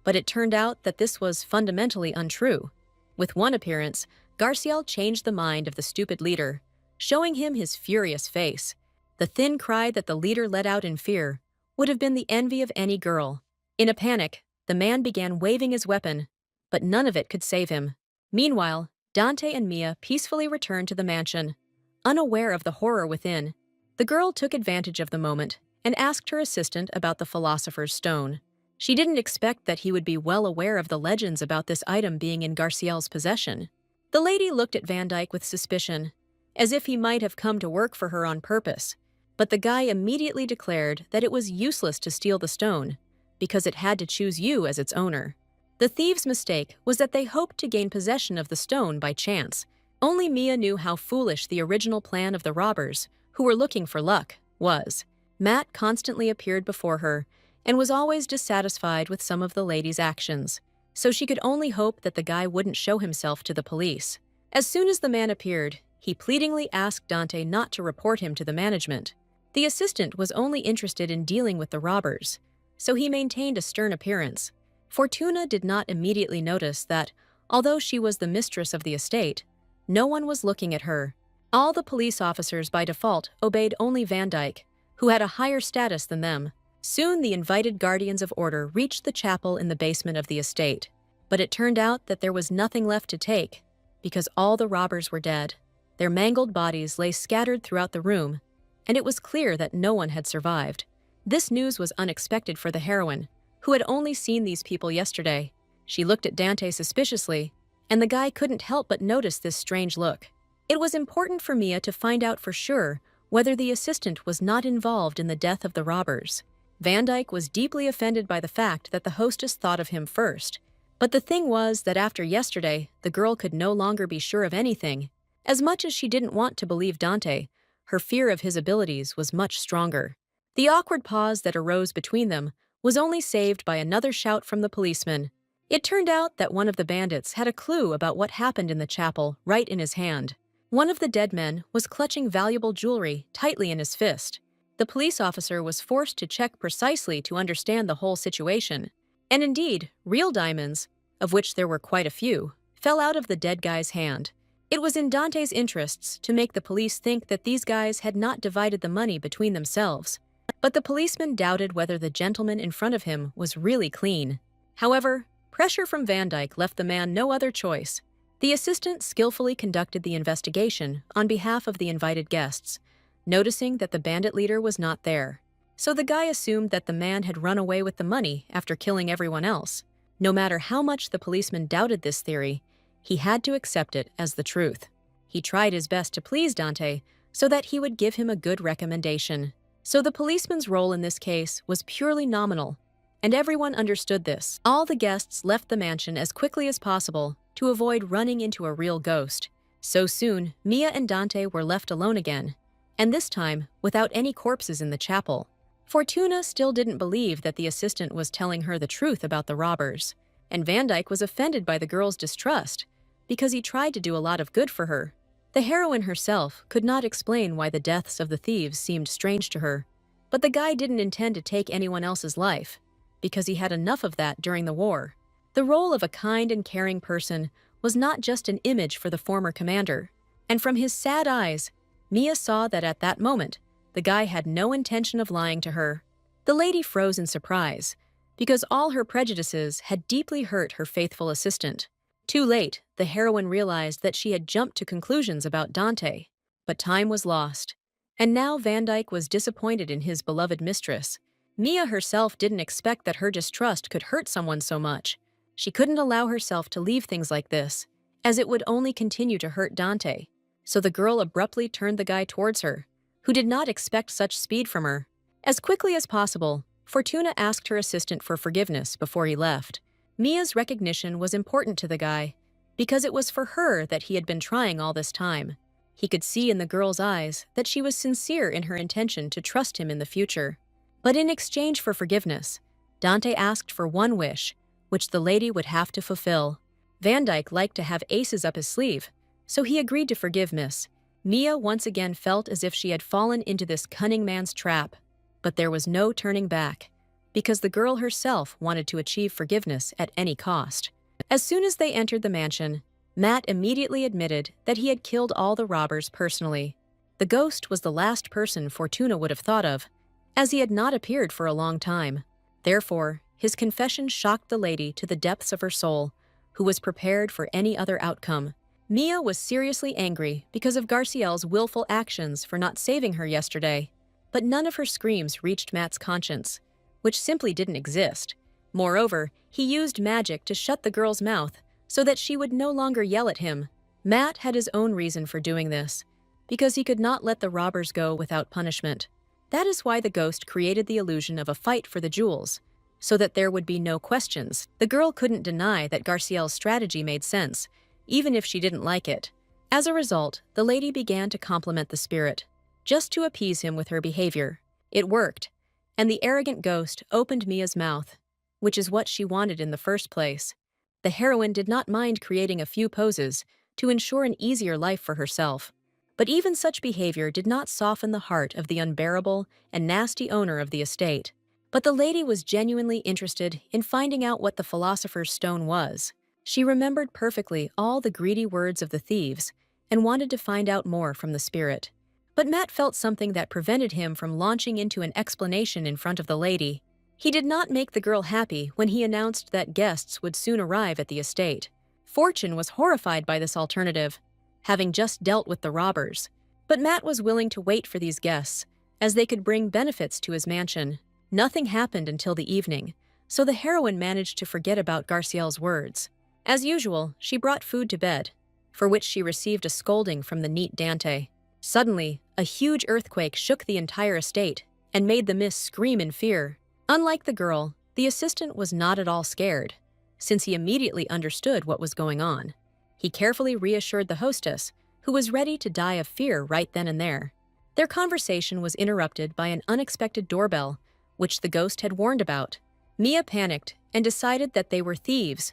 but it turned out that this was fundamentally untrue. With one appearance, Garciel changed the mind of the stupid leader, showing him his furious face. The thin cry that the leader let out in fear would have been the envy of any girl. In a panic, the man began waving his weapon, but none of it could save him. Meanwhile, Dante and Mia peacefully returned to the mansion, unaware of the horror within. The girl took advantage of the moment and asked her assistant about the philosopher's stone. She didn't expect that he would be well aware of the legends about this item being in Garciel's possession. The lady looked at Van Dyke with suspicion, as if he might have come to work for her on purpose, but the guy immediately declared that it was useless to steal the stone, because it had to choose you as its owner. The thieves' mistake was that they hoped to gain possession of the stone by chance. Only Mia knew how foolish the original plan of the robbers, who were looking for luck, was. Matt constantly appeared before her and was always dissatisfied with some of the lady's actions, so she could only hope that the guy wouldn't show himself to the police. As soon as the man appeared, he pleadingly asked Dante not to report him to the management. The assistant was only interested in dealing with the robbers, so he maintained a stern appearance. Fortuna did not immediately notice that, although she was the mistress of the estate, no one was looking at her. All the police officers by default obeyed only Van Dyke, who had a higher status than them. Soon the invited guardians of order reached the chapel in the basement of the estate, but it turned out that there was nothing left to take, because all the robbers were dead. Their mangled bodies lay scattered throughout the room, and it was clear that no one had survived. This news was unexpected for the heroine, who had only seen these people yesterday. She looked at Dante suspiciously, and the guy couldn't help but notice this strange look. It was important for Mia to find out for sure whether the assistant was not involved in the death of the robbers. Van Dyke was deeply offended by the fact that the hostess thought of him first. But the thing was that after yesterday, the girl could no longer be sure of anything. As much as she didn't want to believe Dante, her fear of his abilities was much stronger. The awkward pause that arose between them was only saved by another shout from the policeman. It turned out that one of the bandits had a clue about what happened in the chapel right in his hand. One of the dead men was clutching valuable jewelry tightly in his fist. The police officer was forced to check precisely to understand the whole situation. And indeed, real diamonds, of which there were quite a few, fell out of the dead guy's hand. It was in Dante's interests to make the police think that these guys had not divided the money between themselves. But the policeman doubted whether the gentleman in front of him was really clean. However, pressure from Van Dyke left the man no other choice. The assistant skillfully conducted the investigation on behalf of the invited guests, noticing that the bandit leader was not there. So the guy assumed that the man had run away with the money after killing everyone else. No matter how much the policeman doubted this theory, he had to accept it as the truth. He tried his best to please Dante so that he would give him a good recommendation. So the policeman's role in this case was purely nominal, and everyone understood this. All the guests left the mansion as quickly as possible to avoid running into a real ghost. So soon, Mia and Dante were left alone again, and this time without any corpses in the chapel. Fortuna still didn't believe that the assistant was telling her the truth about the robbers, and Van Dyke was offended by the girl's distrust because he tried to do a lot of good for her. The heroine herself could not explain why the deaths of the thieves seemed strange to her, but the guy didn't intend to take anyone else's life because he had enough of that during the war. The role of a kind and caring person was not just an image for the former commander, and from his sad eyes, Mia saw that at that moment, the guy had no intention of lying to her. The lady froze in surprise, because all her prejudices had deeply hurt her faithful assistant. Too late, the heroine realized that she had jumped to conclusions about Dante, but time was lost. And now Van Dyke was disappointed in his beloved mistress. Mia herself didn't expect that her distrust could hurt someone so much. She couldn't allow herself to leave things like this, as it would only continue to hurt Dante. So the girl abruptly turned the guy towards her, who did not expect such speed from her. As quickly as possible, Fortuna asked her assistant for forgiveness before he left. Mia's recognition was important to the guy, because it was for her that he had been trying all this time. He could see in the girl's eyes that she was sincere in her intention to trust him in the future. But in exchange for forgiveness, Dante asked for one wish, which the lady would have to fulfill. Van Dyke liked to have aces up his sleeve, so he agreed to forgive Miss, Mia once again felt as if she had fallen into this cunning man's trap, but there was no turning back, because the girl herself wanted to achieve forgiveness at any cost. As soon as they entered the mansion, Matt immediately admitted that he had killed all the robbers personally. The ghost was the last person Fortuna would have thought of, as he had not appeared for a long time. Therefore, his confession shocked the lady to the depths of her soul, who was prepared for any other outcome. Mia was seriously angry because of Garciel's willful actions for not saving her yesterday, but none of her screams reached Matt's conscience, which simply didn't exist. Moreover, he used magic to shut the girl's mouth so that she would no longer yell at him. Matt had his own reason for doing this, because he could not let the robbers go without punishment. That is why the ghost created the illusion of a fight for the jewels, so that there would be no questions. The girl couldn't deny that Garciel's strategy made sense, even if she didn't like it. As a result, the lady began to compliment the spirit, just to appease him with her behavior. It worked, and the arrogant ghost opened Mia's mouth, which is what she wanted in the first place. The heroine did not mind creating a few poses to ensure an easier life for herself. But even such behavior did not soften the heart of the unbearable and nasty owner of the estate. But the lady was genuinely interested in finding out what the philosopher's stone was. She remembered perfectly all the greedy words of the thieves and wanted to find out more from the spirit. But Matt felt something that prevented him from launching into an explanation in front of the lady. He did not make the girl happy when he announced that guests would soon arrive at the estate. Fortune was horrified by this alternative, having just dealt with the robbers. But Matt was willing to wait for these guests, as they could bring benefits to his mansion. Nothing happened until the evening, so the heroine managed to forget about Garciel's words. As usual, she brought food to bed, for which she received a scolding from the neat Dante. Suddenly, a huge earthquake shook the entire estate and made the miss scream in fear. Unlike the girl, the assistant was not at all scared, since he immediately understood what was going on. He carefully reassured the hostess, who was ready to die of fear right then and there. Their conversation was interrupted by an unexpected doorbell, which the ghost had warned about. Mia panicked and decided that they were thieves,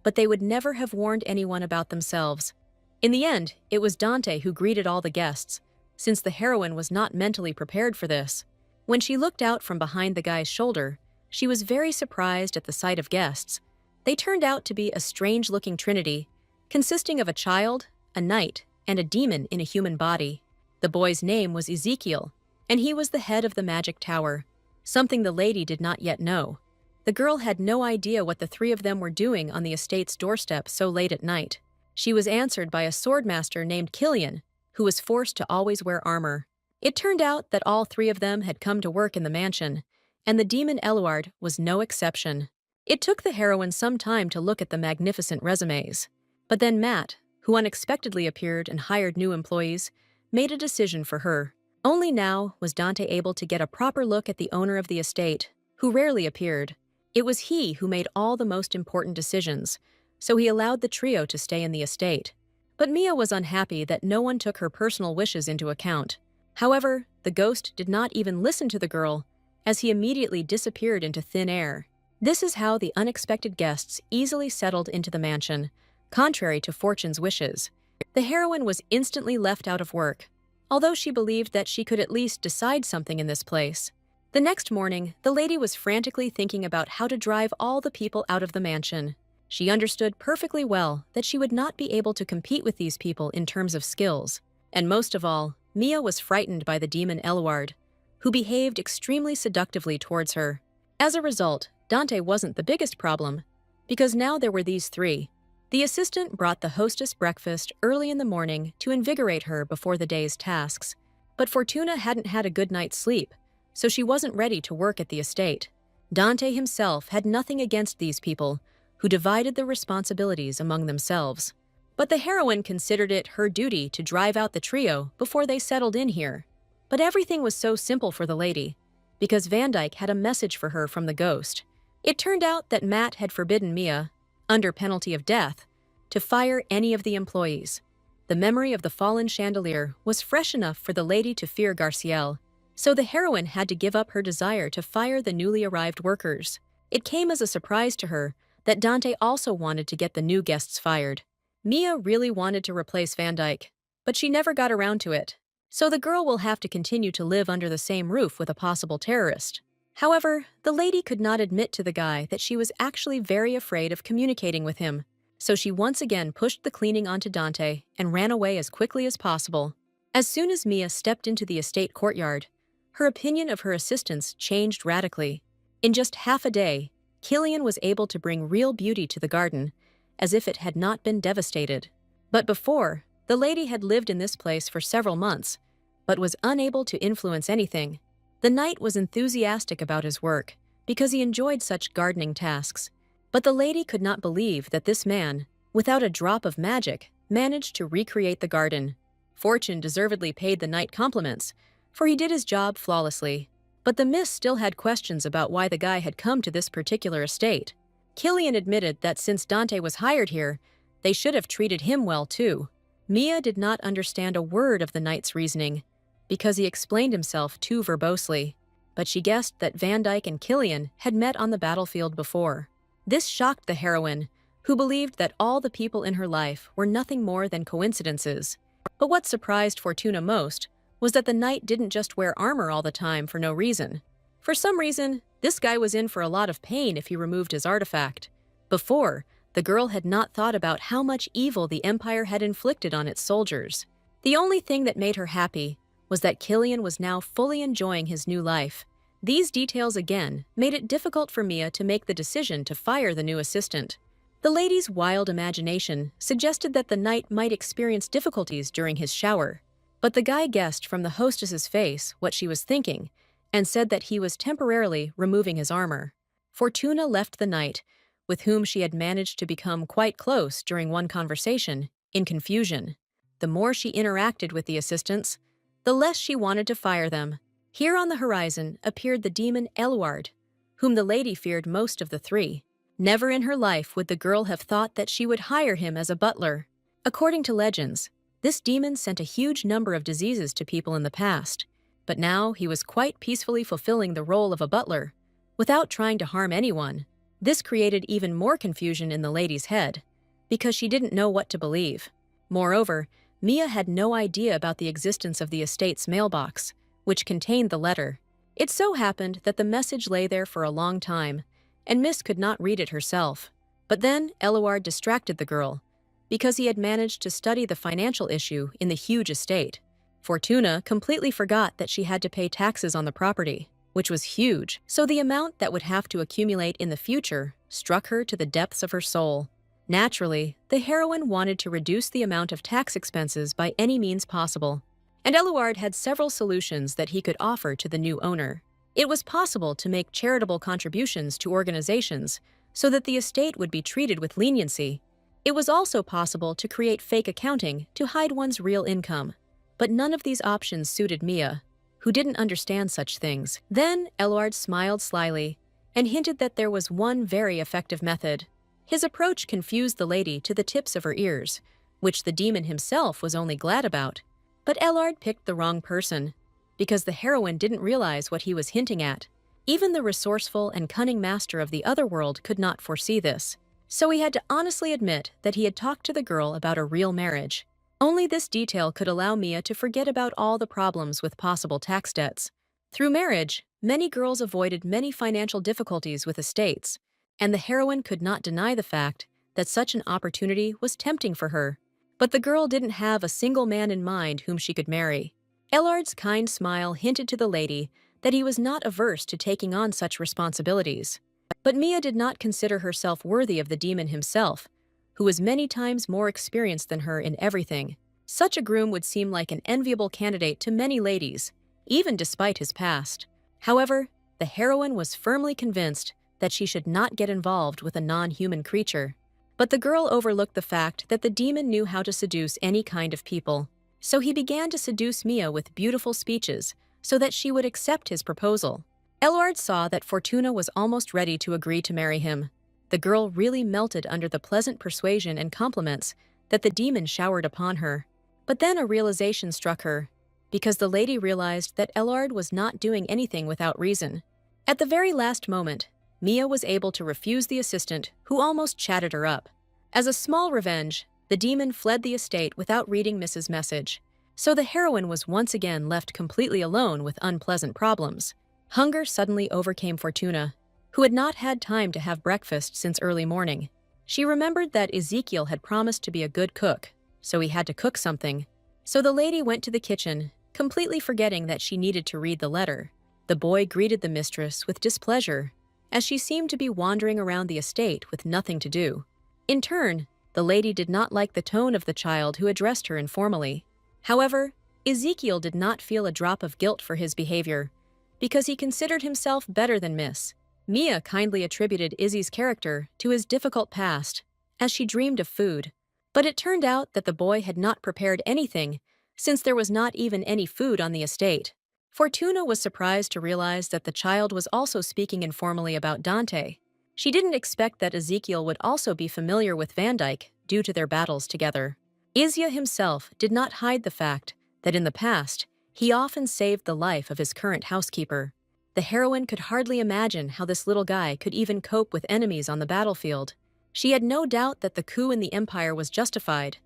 but they would never have warned anyone about themselves. In the end, it was Dante who greeted all the guests, since the heroine was not mentally prepared for this. When she looked out from behind the guy's shoulder, she was very surprised at the sight of guests. They turned out to be a strange-looking trinity, consisting of a child, a knight, and a demon in a human body. The boy's name was Ezekiel, and he was the head of the magic tower, something the lady did not yet know. The girl had no idea what the three of them were doing on the estate's doorstep so late at night. She was answered by a swordmaster named Killian, who was forced to always wear armor. It turned out that all three of them had come to work in the mansion, and the demon Eluard was no exception. It took the heroine some time to look at the magnificent resumes. But then Matt, who unexpectedly appeared and hired new employees, made a decision for her. Only now was Dante able to get a proper look at the owner of the estate, who rarely appeared. It was he who made all the most important decisions, so he allowed the trio to stay in the estate. But Mia was unhappy that no one took her personal wishes into account. However, the ghost did not even listen to the girl, as he immediately disappeared into thin air. This is how the unexpected guests easily settled into the mansion, contrary to Fortune's wishes. The heroine was instantly left out of work, although she believed that she could at least decide something in this place. The next morning, the lady was frantically thinking about how to drive all the people out of the mansion. She understood perfectly well that she would not be able to compete with these people in terms of skills. And most of all, Mia was frightened by the demon Eluard, who behaved extremely seductively towards her. As a result, Dante wasn't the biggest problem, because now there were these three. The assistant brought the hostess breakfast early in the morning to invigorate her before the day's tasks. But Fortuna hadn't had a good night's sleep, so she wasn't ready to work at the estate. Dante himself had nothing against these people, who divided the responsibilities among themselves. But the heroine considered it her duty to drive out the trio before they settled in here. But everything was so simple for the lady, because Van Dyke had a message for her from the ghost. It turned out that Matt had forbidden Mia, under penalty of death, to fire any of the employees. The memory of the fallen chandelier was fresh enough for the lady to fear Garciel, so the heroine had to give up her desire to fire the newly arrived workers. It came as a surprise to her that Dante also wanted to get the new guests fired. Mia really wanted to replace Van Dyke, but she never got around to it. So the girl will have to continue to live under the same roof with a possible terrorist. However, the lady could not admit to the guy that she was actually very afraid of communicating with him. So she once again pushed the cleaning onto Dante and ran away as quickly as possible. As soon as Mia stepped into the estate courtyard, her opinion of her assistants changed radically. In just half a day, Killian was able to bring real beauty to the garden, as if it had not been devastated. But before, the lady had lived in this place for several months, but was unable to influence anything. The knight was enthusiastic about his work, because he enjoyed such gardening tasks. But the lady could not believe that this man, without a drop of magic, managed to recreate the garden. Fortune deservedly paid the knight compliments, for he did his job flawlessly. But the miss still had questions about why the guy had come to this particular estate. Killian admitted that since Dante was hired here, they should have treated him well too. Mia did not understand a word of the knight's reasoning, because he explained himself too verbosely. But she guessed that Van Dyke and Killian had met on the battlefield before. This shocked the heroine, who believed that all the people in her life were nothing more than coincidences. But what surprised Fortuna most was that the knight didn't just wear armor all the time for no reason. For some reason, this guy was in for a lot of pain if he removed his artifact. Before, the girl had not thought about how much evil the Empire had inflicted on its soldiers. The only thing that made her happy was that Killian was now fully enjoying his new life. These details again made it difficult for Mia to make the decision to fire the new assistant. The lady's wild imagination suggested that the knight might experience difficulties during his shower, but the guy guessed from the hostess's face what she was thinking and said that he was temporarily removing his armor. Fortuna left the knight, with whom she had managed to become quite close during one conversation, in confusion. The more she interacted with the assistants, the less she wanted to fire them. Here on the horizon appeared the demon Eluard, whom the lady feared most of the three. Never in her life would the girl have thought that she would hire him as a butler. According to legends, this demon sent a huge number of diseases to people in the past, but now he was quite peacefully fulfilling the role of a butler, without trying to harm anyone. This created even more confusion in the lady's head, because she didn't know what to believe. Moreover, Mia had no idea about the existence of the estate's mailbox, which contained the letter. It so happened that the message lay there for a long time, and Miss could not read it herself. But then Eluard distracted the girl, because he had managed to study the financial issue in the huge estate. Fortuna completely forgot that she had to pay taxes on the property, which was huge, so the amount that would have to accumulate in the future struck her to the depths of her soul. Naturally, the heroine wanted to reduce the amount of tax expenses by any means possible, and Eluard had several solutions that he could offer to the new owner. It was possible to make charitable contributions to organizations so that the estate would be treated with leniency. It was also possible to create fake accounting to hide one's real income. But none of these options suited Mia, who didn't understand such things. Then Eluard smiled slyly and hinted that there was one very effective method. His approach confused the lady to the tips of her ears, which the demon himself was only glad about. But Eluard picked the wrong person, because the heroine didn't realize what he was hinting at. Even the resourceful and cunning master of the other world could not foresee this. So he had to honestly admit that he had talked to the girl about a real marriage. Only this detail could allow Mia to forget about all the problems with possible tax debts. Through marriage, many girls avoided many financial difficulties with estates, and the heroine could not deny the fact that such an opportunity was tempting for her. But the girl didn't have a single man in mind whom she could marry. Eluard's kind smile hinted to the lady that he was not averse to taking on such responsibilities. But Mia did not consider herself worthy of the demon himself, who was many times more experienced than her in everything. Such a groom would seem like an enviable candidate to many ladies, even despite his past. However, the heroine was firmly convinced that she should not get involved with a non-human creature. But the girl overlooked the fact that the demon knew how to seduce any kind of people. So he began to seduce Mia with beautiful speeches so that she would accept his proposal. Eluard saw that Fortuna was almost ready to agree to marry him. The girl really melted under the pleasant persuasion and compliments that the demon showered upon her. But then a realization struck her, because the lady realized that Eluard was not doing anything without reason. At the very last moment, Mia was able to refuse the assistant who almost chatted her up. As a small revenge, The demon fled the estate without reading Mrs. Message. So the heroine was once again left completely alone with unpleasant problems. Hunger suddenly overcame Fortuna, who had not had time to have breakfast since early morning. She remembered that Ezekiel had promised to be a good cook, so he had to cook something. So the lady went to the kitchen, completely forgetting that she needed to read the letter. The boy greeted the mistress with displeasure, as she seemed to be wandering around the estate with nothing to do. In turn, the lady did not like the tone of the child who addressed her informally. However, Ezekiel did not feel a drop of guilt for his behavior, because he considered himself better than Miss. Mia kindly attributed Izzy's character to his difficult past, as she dreamed of food. But it turned out that the boy had not prepared anything, since there was not even any food on the estate. Fortuna was surprised to realize that the child was also speaking informally about Dante. She didn't expect that Ezekiel would also be familiar with Van Dyke due to their battles together. Izzy himself did not hide the fact that in the past, he often saved the life of his current housekeeper. The heroine could hardly imagine how this little guy could even cope with enemies on the battlefield. She had no doubt that the coup in the Empire was justified,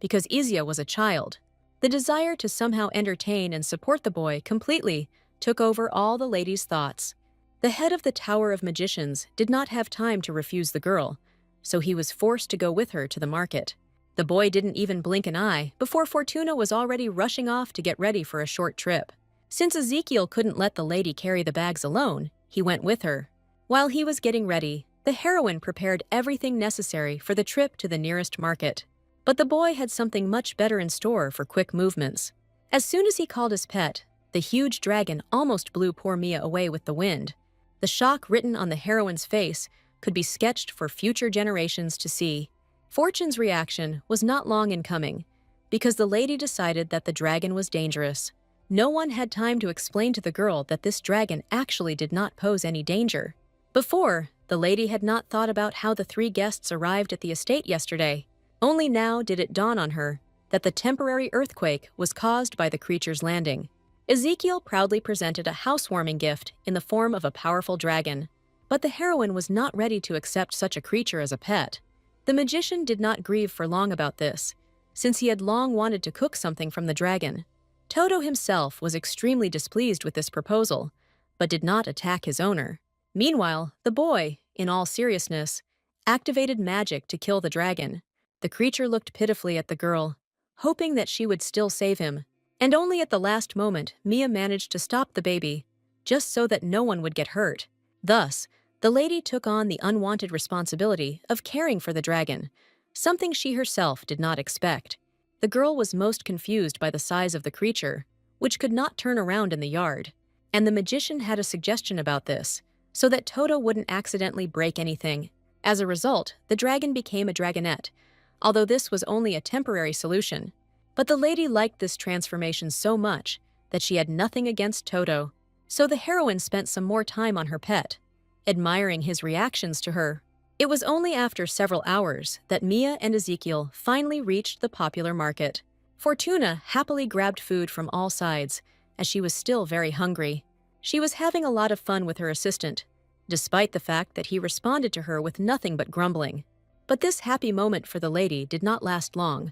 because Izzy was a child. The desire to somehow entertain and support the boy completely took over all the lady's thoughts. The head of the Tower of Magicians did not have time to refuse the girl, so he was forced to go with her to the market. The boy didn't even blink an eye before Fortuna was already rushing off to get ready for a short trip. Since Ezekiel couldn't let the lady carry the bags alone, he went with her. While he was getting ready, the heroine prepared everything necessary for the trip to the nearest market. But the boy had something much better in store for quick movements. As soon as he called his pet, the huge dragon almost blew poor Mia away with the wind. The shock written on the heroine's face could be sketched for future generations to see. Fortune's reaction was not long in coming, because the lady decided that the dragon was dangerous. No one had time to explain to the girl that this dragon actually did not pose any danger. Before, the lady had not thought about how the 3 guests arrived at the estate yesterday. Only now did it dawn on her that the temporary earthquake was caused by the creature's landing. Ezekiel proudly presented a housewarming gift in the form of a powerful dragon, but the heroine was not ready to accept such a creature as a pet. The magician did not grieve for long about this, since he had long wanted to cook something from the dragon. Toto himself was extremely displeased with this proposal, but did not attack his owner. Meanwhile, the boy, in all seriousness, activated magic to kill the dragon. The creature looked pitifully at the girl, hoping that she would still save him, and only at the last moment Mia managed to stop the baby, just so that no one would get hurt. Thus, the lady took on the unwanted responsibility of caring for the dragon, something she herself did not expect. The girl was most confused by the size of the creature, which could not turn around in the yard, and the magician had a suggestion about this, so that Toto wouldn't accidentally break anything. As a result, the dragon became a dragonette, although this was only a temporary solution. But the lady liked this transformation so much that she had nothing against Toto, so the heroine spent some more time on her pet, admiring his reactions to her. It was only after several hours that Mia and Ezekiel finally reached the popular market. Fortuna happily grabbed food from all sides, as she was still very hungry. She was having a lot of fun with her assistant, despite the fact that he responded to her with nothing but grumbling. But this happy moment for the lady did not last long,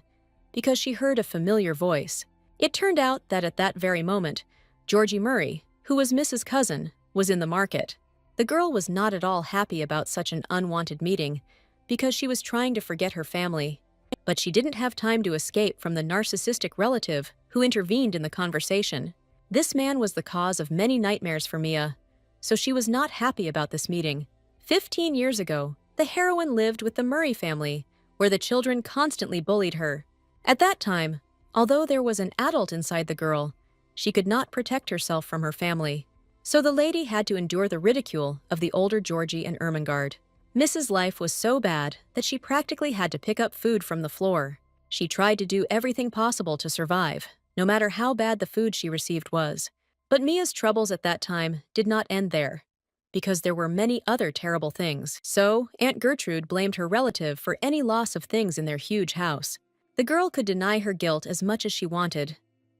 because she heard a familiar voice. It turned out that at that very moment, Georgie Murray, who was Mrs. Cousin, was in the market. The girl was not at all happy about such an unwanted meeting, because she was trying to forget her family. But she didn't have time to escape from the narcissistic relative who intervened in the conversation. This man was the cause of many nightmares for Mia, so she was not happy about this meeting. 15 years ago, the heroine lived with the Murray family, where the children constantly bullied her. At that time, although there was an adult inside the girl, she could not protect herself from her family. So the lady had to endure the ridicule of the older Georgie and Ermengarde. Mrs. Life was so bad that she practically had to pick up food from the floor. She tried to do everything possible to survive, no matter how bad the food she received was. But Mia's troubles at that time did not end there, because there were many other terrible things. So, Aunt Gertrude blamed her relative for any loss of things in their huge house. The girl could deny her guilt as much as she wanted,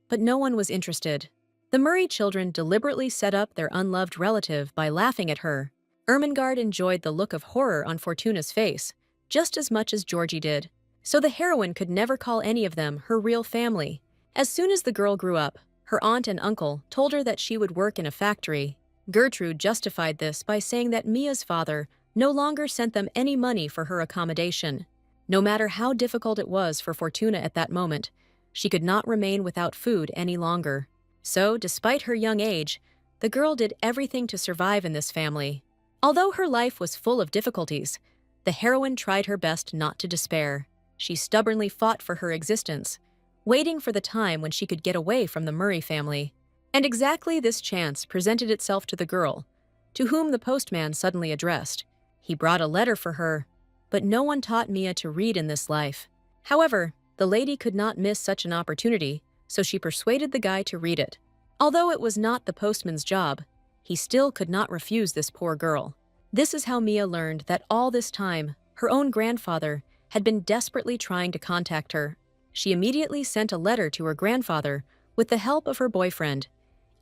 but no one was interested. The Murray children deliberately set up their unloved relative by laughing at her. Ermengarde enjoyed the look of horror on Fortuna's face, just as much as Georgie did. so the heroine could never call any of them her real family. As soon as the girl grew up, her aunt and uncle told her that she would work in a factory. Gertrude justified this by saying that Mia's father no longer sent them any money for her accommodation. No matter how difficult it was for Fortuna at that moment, she could not remain without food any longer. So, despite her young age, the girl did everything to survive in this family. Although her life was full of difficulties, the heroine tried her best not to despair. She stubbornly fought for her existence, waiting for the time when she could get away from the Murray family. And exactly this chance presented itself to the girl, to whom the postman suddenly addressed. He brought a letter for her, but no one taught Mia to read in this life. However, the lady could not miss such an opportunity, so she persuaded the guy to read it. Although it was not the postman's job, he still could not refuse this poor girl. This is how Mia learned that all this time, her own grandfather had been desperately trying to contact her. She immediately sent a letter to her grandfather with the help of her boyfriend,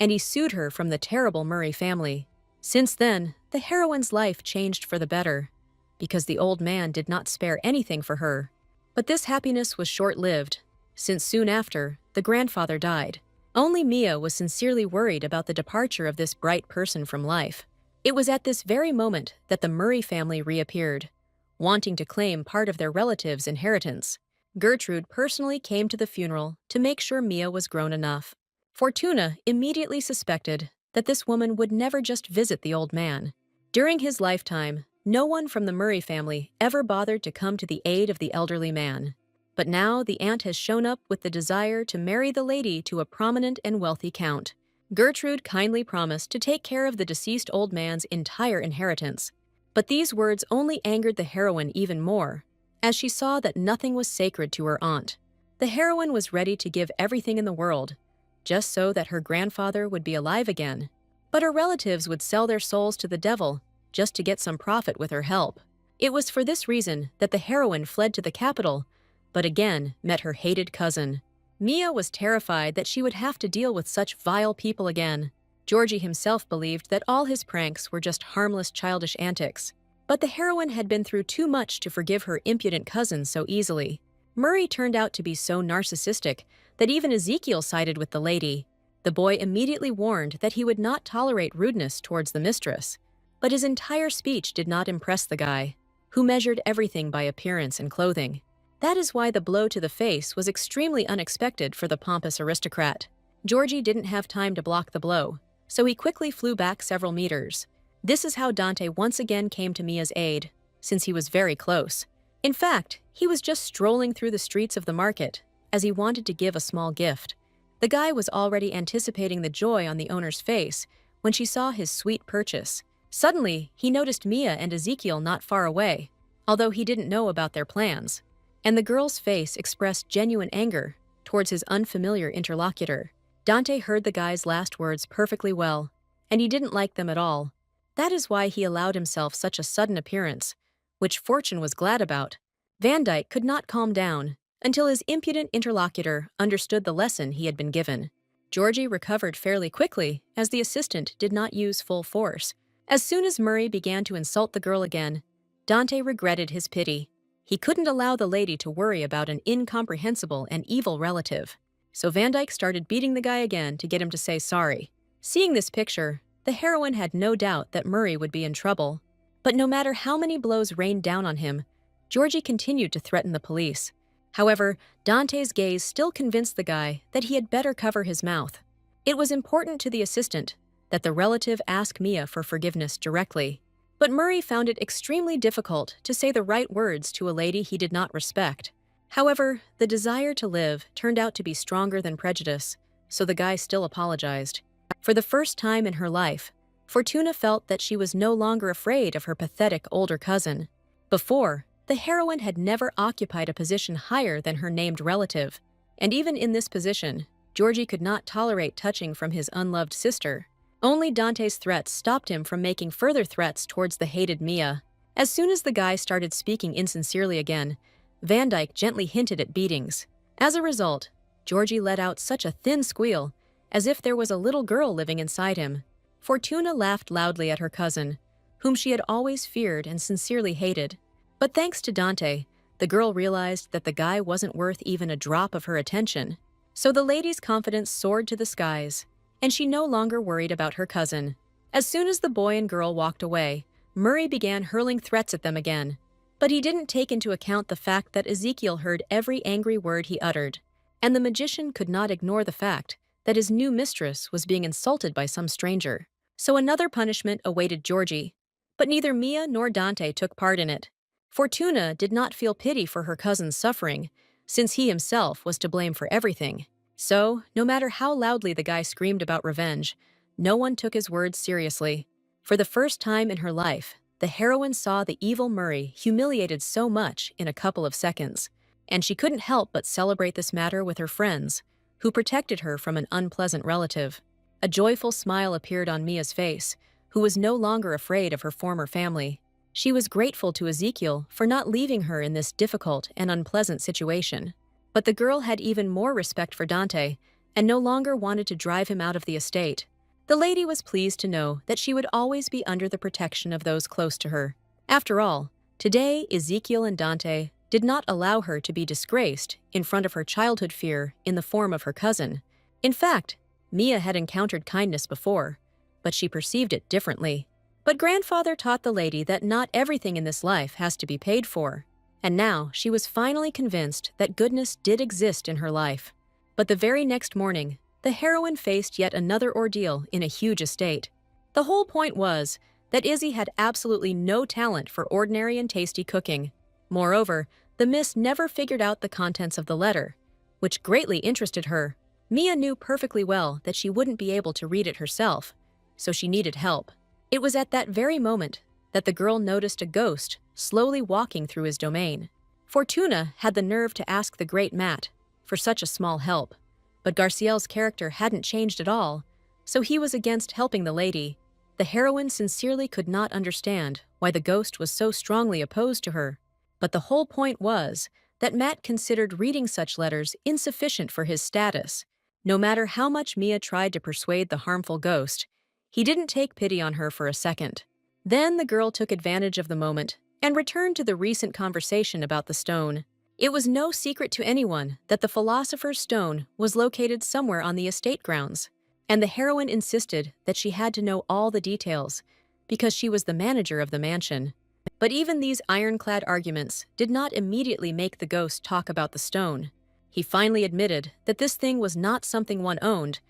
and he sued her from the terrible Murray family. Since then, the heroine's life changed for the better, because the old man did not spare anything for her. But this happiness was short-lived, since soon after, the grandfather died. Only Mia was sincerely worried about the departure of this bright person from life. It was at this very moment that the Murray family reappeared, wanting to claim part of their relatives' inheritance. Gertrude personally came to the funeral to make sure Mia was grown enough. Fortuna immediately suspected that this woman would never just visit the old man. During his lifetime, no one from the Murray family ever bothered to come to the aid of the elderly man. But now the aunt has shown up with the desire to marry the lady to a prominent and wealthy count. Gertrude kindly promised to take care of the deceased old man's entire inheritance. But these words only angered the heroine even more, as she saw that nothing was sacred to her aunt. The heroine was ready to give everything in the world, just so that her grandfather would be alive again. But her relatives would sell their souls to the devil just to get some profit with her help. It was for this reason that the heroine fled to the capital, but again met her hated cousin. Mia was terrified that she would have to deal with such vile people again. Georgie himself believed that all his pranks were just harmless childish antics. But the heroine had been through too much to forgive her impudent cousin so easily. Murray turned out to be so narcissistic that even Ezekiel sided with the lady. The boy immediately warned that he would not tolerate rudeness towards the mistress. But his entire speech did not impress the guy, who measured everything by appearance and clothing. That is why the blow to the face was extremely unexpected for the pompous aristocrat. Georgie didn't have time to block the blow, so he quickly flew back several meters. This is how Dante once again came to Mia's aid, since he was very close. In fact, he was just strolling through the streets of the market, as he wanted to give a small gift. The guy was already anticipating the joy on the owner's face when she saw his sweet purchase. Suddenly, he noticed Mia and Ezekiel not far away, although he didn't know about their plans. And the girl's face expressed genuine anger towards his unfamiliar interlocutor. Dante heard the guy's last words perfectly well, and he didn't like them at all. That is why he allowed himself such a sudden appearance, which Fortune was glad about. Van Dyke could not calm down until his impudent interlocutor understood the lesson he had been given. Georgie recovered fairly quickly, as the assistant did not use full force. As soon as Murray began to insult the girl again, Dante regretted his pity. He couldn't allow the lady to worry about an incomprehensible and evil relative. So Van Dyke started beating the guy again to get him to say sorry. Seeing this picture, the heroine had no doubt that Murray would be in trouble. But no matter how many blows rained down on him, Georgie continued to threaten the police. However, Dante's gaze still convinced the guy that he had better cover his mouth. It was important to the assistant that the relative ask Mia for forgiveness directly. But Murray found it extremely difficult to say the right words to a lady he did not respect. However, the desire to live turned out to be stronger than prejudice, so the guy still apologized. For the first time in her life, Fortuna felt that she was no longer afraid of her pathetic older cousin. Before, the heroine had never occupied a position higher than her named relative, and even in this position, Georgie could not tolerate touching from his unloved sister. Only Dante's threats stopped him from making further threats towards the hated Mia. As soon as the guy started speaking insincerely again, Van Dyke gently hinted at beatings. As a result, Georgie let out such a thin squeal, as if there was a little girl living inside him. Fortuna laughed loudly at her cousin, whom she had always feared and sincerely hated. But thanks to Dante, The girl realized that the guy wasn't worth even a drop of her attention. So the lady's confidence soared to the skies, and she no longer worried about her cousin. As soon as the boy and girl walked away, Murray began hurling threats at them again. But he didn't take into account the fact that Ezekiel heard every angry word he uttered, and the magician could not ignore the fact that his new mistress was being insulted by some stranger. So another punishment awaited Georgie, but neither Mia nor Dante took part in it. Fortuna did not feel pity for her cousin's suffering, since he himself was to blame for everything. So, no matter how loudly the guy screamed about revenge, no one took his words seriously. For the first time in her life, the heroine saw the evil Murray humiliated so much in a couple of seconds, and she couldn't help but celebrate this matter with her friends, who protected her from an unpleasant relative. A joyful smile appeared on Mia's face, who was no longer afraid of her former family. She was grateful to Ezekiel for not leaving her in this difficult and unpleasant situation. But the girl had even more respect for Dante and no longer wanted to drive him out of the estate. The lady was pleased to know that she would always be under the protection of those close to her. After all, today Ezekiel and Dante did not allow her to be disgraced in front of her childhood fear in the form of her cousin. In fact, Mia had encountered kindness before, but she perceived it differently. But grandfather taught the lady that not everything in this life has to be paid for, and now she was finally convinced that goodness did exist in her life. But the very next morning, the heroine faced yet another ordeal in a huge estate. The whole point was that Izzy had absolutely no talent for ordinary and tasty cooking. Moreover, the miss never figured out the contents of the letter, which greatly interested her. Mia knew perfectly well that she wouldn't be able to read it herself, so she needed help. It was at that very moment that the girl noticed a ghost slowly walking through his domain. Fortuna had the nerve to ask the great Matt for such a small help, but Garciel's character hadn't changed at all, so he was against helping the lady. The heroine sincerely could not understand why the ghost was so strongly opposed to her, but the whole point was that Matt considered reading such letters insufficient for his status. No matter how much Mia tried to persuade the harmful ghost, he didn't take pity on her for a second. Then the girl took advantage of the moment and returned to the recent conversation about the stone. It was no secret to anyone that the philosopher's stone was located somewhere on the estate grounds, and the heroine insisted that she had to know all the details because she was the manager of the mansion. But even these ironclad arguments did not immediately make the ghost talk about the stone. He finally admitted that this thing was not something one owned,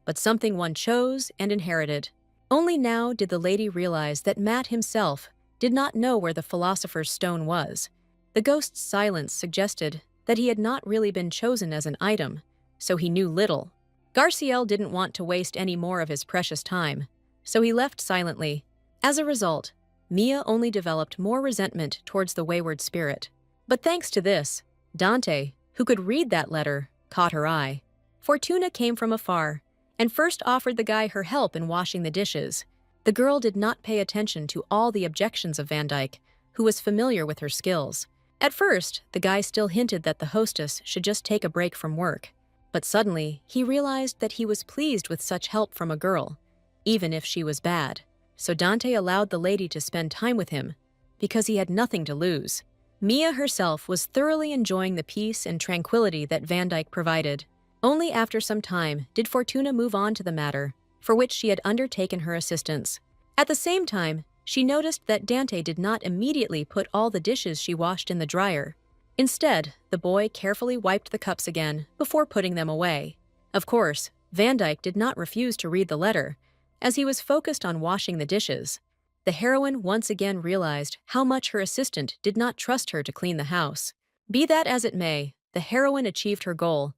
but something one chose and inherited. Only now did the lady realize that Matt himself did not know where the philosopher's stone was. The ghost's silence suggested that he had not really been chosen as an item, so he knew little. Garciel didn't want to waste any more of his precious time, so he left silently. As a result, Mia only developed more resentment towards the wayward spirit. But thanks to this, Dante, who could read that letter, caught her eye. Fortuna came from afar and first offered the guy her help in washing the dishes. The girl did not pay attention to all the objections of Van Dyke, who was familiar with her skills. At first, the guy still hinted that the hostess should just take a break from work, but suddenly he realized that he was pleased with such help from a girl, even if she was bad. So Dante allowed the lady to spend time with him, because he had nothing to lose. Mia herself was thoroughly enjoying the peace and tranquility that Van Dyke provided. Only after some time did Fortuna move on to the matter, for which she had undertaken her assistance. At the same time, she noticed that Dante did not immediately put all the dishes she washed in the dryer. Instead, the boy carefully wiped the cups again before putting them away. Of course, Van Dyke did not refuse to read the letter, as he was focused on washing the dishes. The heroine once again realized how much her assistant did not trust her to clean the house. Be that as it may, the heroine achieved her goal,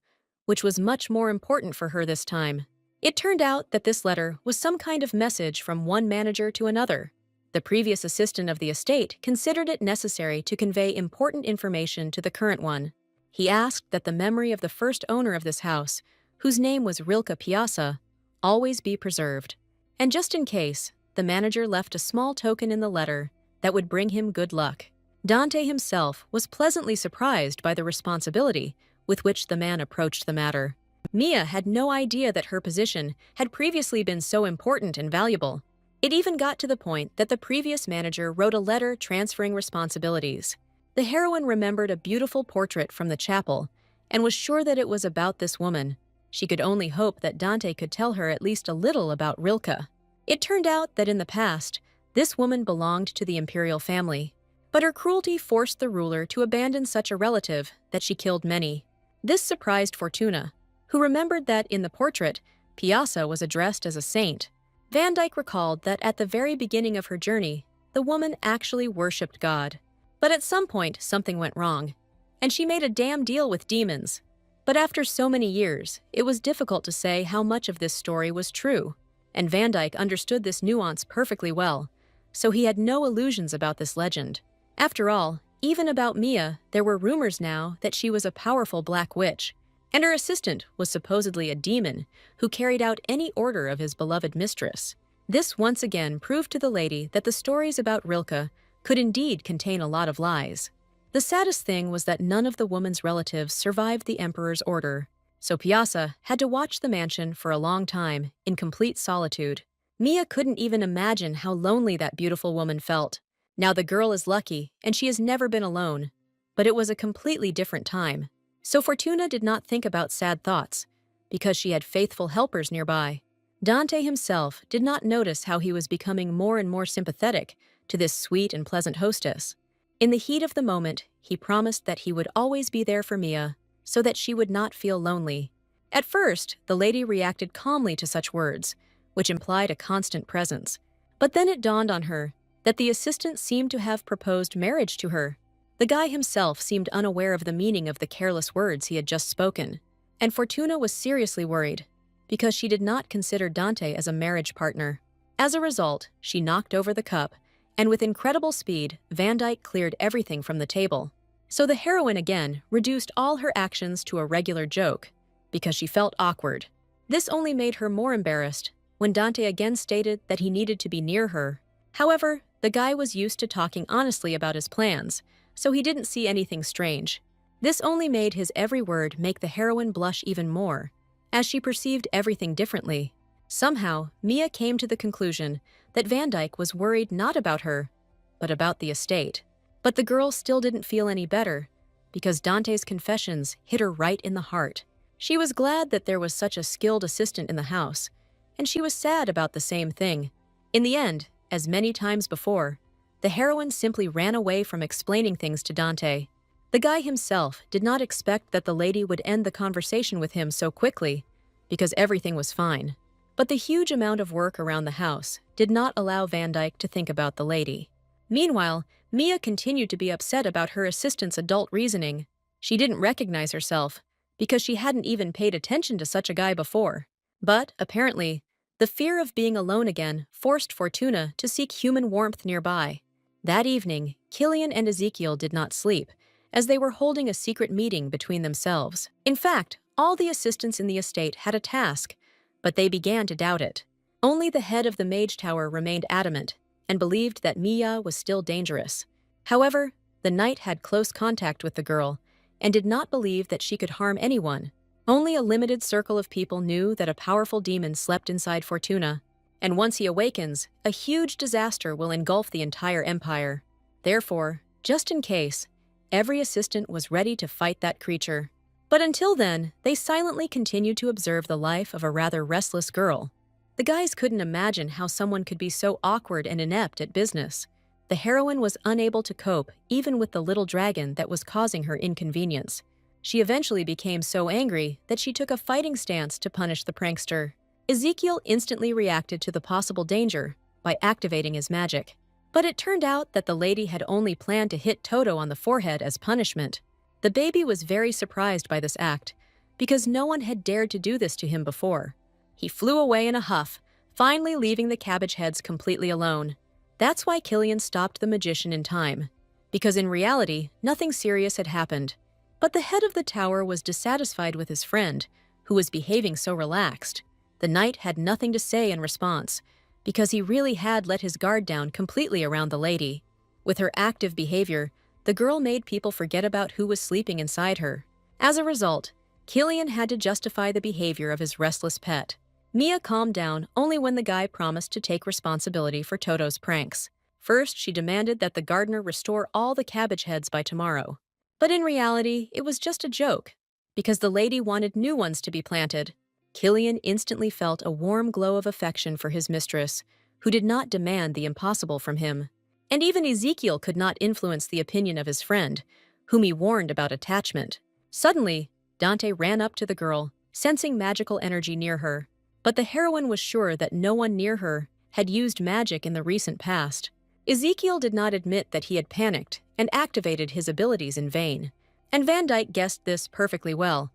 which was much more important for her this time. It turned out that this letter was some kind of message from one manager to another. The previous assistant of the estate considered it necessary to convey important information to the current one. He asked that the memory of the first owner of this house, whose name was Rilke Piazza, always be preserved. And just in case, the manager left a small token in the letter that would bring him good luck. Dante himself was pleasantly surprised by the responsibility with which the man approached the matter. Mia had no idea that her position had previously been so important and valuable. It even got to the point that the previous manager wrote a letter transferring responsibilities. The heroine remembered a beautiful portrait from the chapel and was sure that it was about this woman. She could only hope that Dante could tell her at least a little about Rilke. It turned out that in the past, this woman belonged to the imperial family, but her cruelty forced the ruler to abandon such a relative that she killed many. This surprised Fortuna, who remembered that in the portrait, Piazza was addressed as a saint. Van Dyck recalled that at the very beginning of her journey, the woman actually worshipped God. But at some point, something went wrong, and she made a damn deal with demons. But after so many years, it was difficult to say how much of this story was true, and Van Dyck understood this nuance perfectly well, so he had no illusions about this legend. After all, even about Mia, there were rumors now that she was a powerful black witch, and her assistant was supposedly a demon who carried out any order of his beloved mistress. This once again proved to the lady that the stories about Rilke could indeed contain a lot of lies. The saddest thing was that none of the woman's relatives survived the emperor's order, so Piazza had to watch the mansion for a long time in complete solitude. Mia couldn't even imagine how lonely that beautiful woman felt. Now the girl is lucky, and she has never been alone. But it was a completely different time. So Fortuna did not think about sad thoughts, because she had faithful helpers nearby. Dante himself did not notice how he was becoming more and more sympathetic to this sweet and pleasant hostess. In the heat of the moment, he promised that he would always be there for Mia, so that she would not feel lonely. At first, the lady reacted calmly to such words, which implied a constant presence. But then it dawned on her that the assistant seemed to have proposed marriage to her. The guy himself seemed unaware of the meaning of the careless words he had just spoken, and Fortuna was seriously worried, because she did not consider Dante as a marriage partner. As a result, she knocked over the cup, and with incredible speed, Van Dyck cleared everything from the table. So the heroine again reduced all her actions to a regular joke, because she felt awkward. This only made her more embarrassed when Dante again stated that he needed to be near her. However, the guy was used to talking honestly about his plans, so he didn't see anything strange. This only made his every word make the heroine blush even more, as she perceived everything differently. Somehow, Mia came to the conclusion that Van Dyck was worried not about her, but about the estate. But the girl still didn't feel any better, because Dante's confessions hit her right in the heart. She was glad that there was such a skilled assistant in the house, and she was sad about the same thing. In the end, as many times before, the heroine simply ran away from explaining things to Dante. The guy himself did not expect that the lady would end the conversation with him so quickly, because everything was fine. But the huge amount of work around the house did not allow Van Dyck to think about the lady. Meanwhile, Mia continued to be upset about her assistant's adult reasoning. She didn't recognize herself, because she hadn't even paid attention to such a guy before. But, apparently, the fear of being alone again forced Fortuna to seek human warmth nearby. That evening, Killian and Ezekiel did not sleep, as they were holding a secret meeting between themselves. In fact, all the assistants in the estate had a task, but they began to doubt it. Only the head of the Mage Tower remained adamant, and believed that Mia was still dangerous. However, the knight had close contact with the girl, and did not believe that she could harm anyone. Only a limited circle of people knew that a powerful demon slept inside Fortuna, and once he awakens, a huge disaster will engulf the entire empire. Therefore, just in case, every assistant was ready to fight that creature. But until then, they silently continued to observe the life of a rather restless girl. The guys couldn't imagine how someone could be so awkward and inept at business. The heroine was unable to cope even with the little dragon that was causing her inconvenience. She eventually became so angry that she took a fighting stance to punish the prankster. Ezekiel instantly reacted to the possible danger by activating his magic. But it turned out that the lady had only planned to hit Toto on the forehead as punishment. The baby was very surprised by this act, because no one had dared to do this to him before. He flew away in a huff, finally leaving the cabbage heads completely alone. That's why Killian stopped the magician in time, because in reality, nothing serious had happened. But the head of the tower was dissatisfied with his friend, who was behaving so relaxed. The knight had nothing to say in response, because he really had let his guard down completely around the lady. With her active behavior, the girl made people forget about who was sleeping inside her. As a result, Killian had to justify the behavior of his restless pet. Mia calmed down only when the guy promised to take responsibility for Toto's pranks. First, she demanded that the gardener restore all the cabbage heads by tomorrow. But in reality, it was just a joke, because the lady wanted new ones to be planted. Killian instantly felt a warm glow of affection for his mistress, who did not demand the impossible from him. And even Ezekiel could not influence the opinion of his friend, whom he warned about attachment. Suddenly, Dante ran up to the girl, sensing magical energy near her. But the heroine was sure that no one near her had used magic in the recent past. Ezekiel did not admit that he had panicked and activated his abilities in vain, and Van Dyke guessed this perfectly well.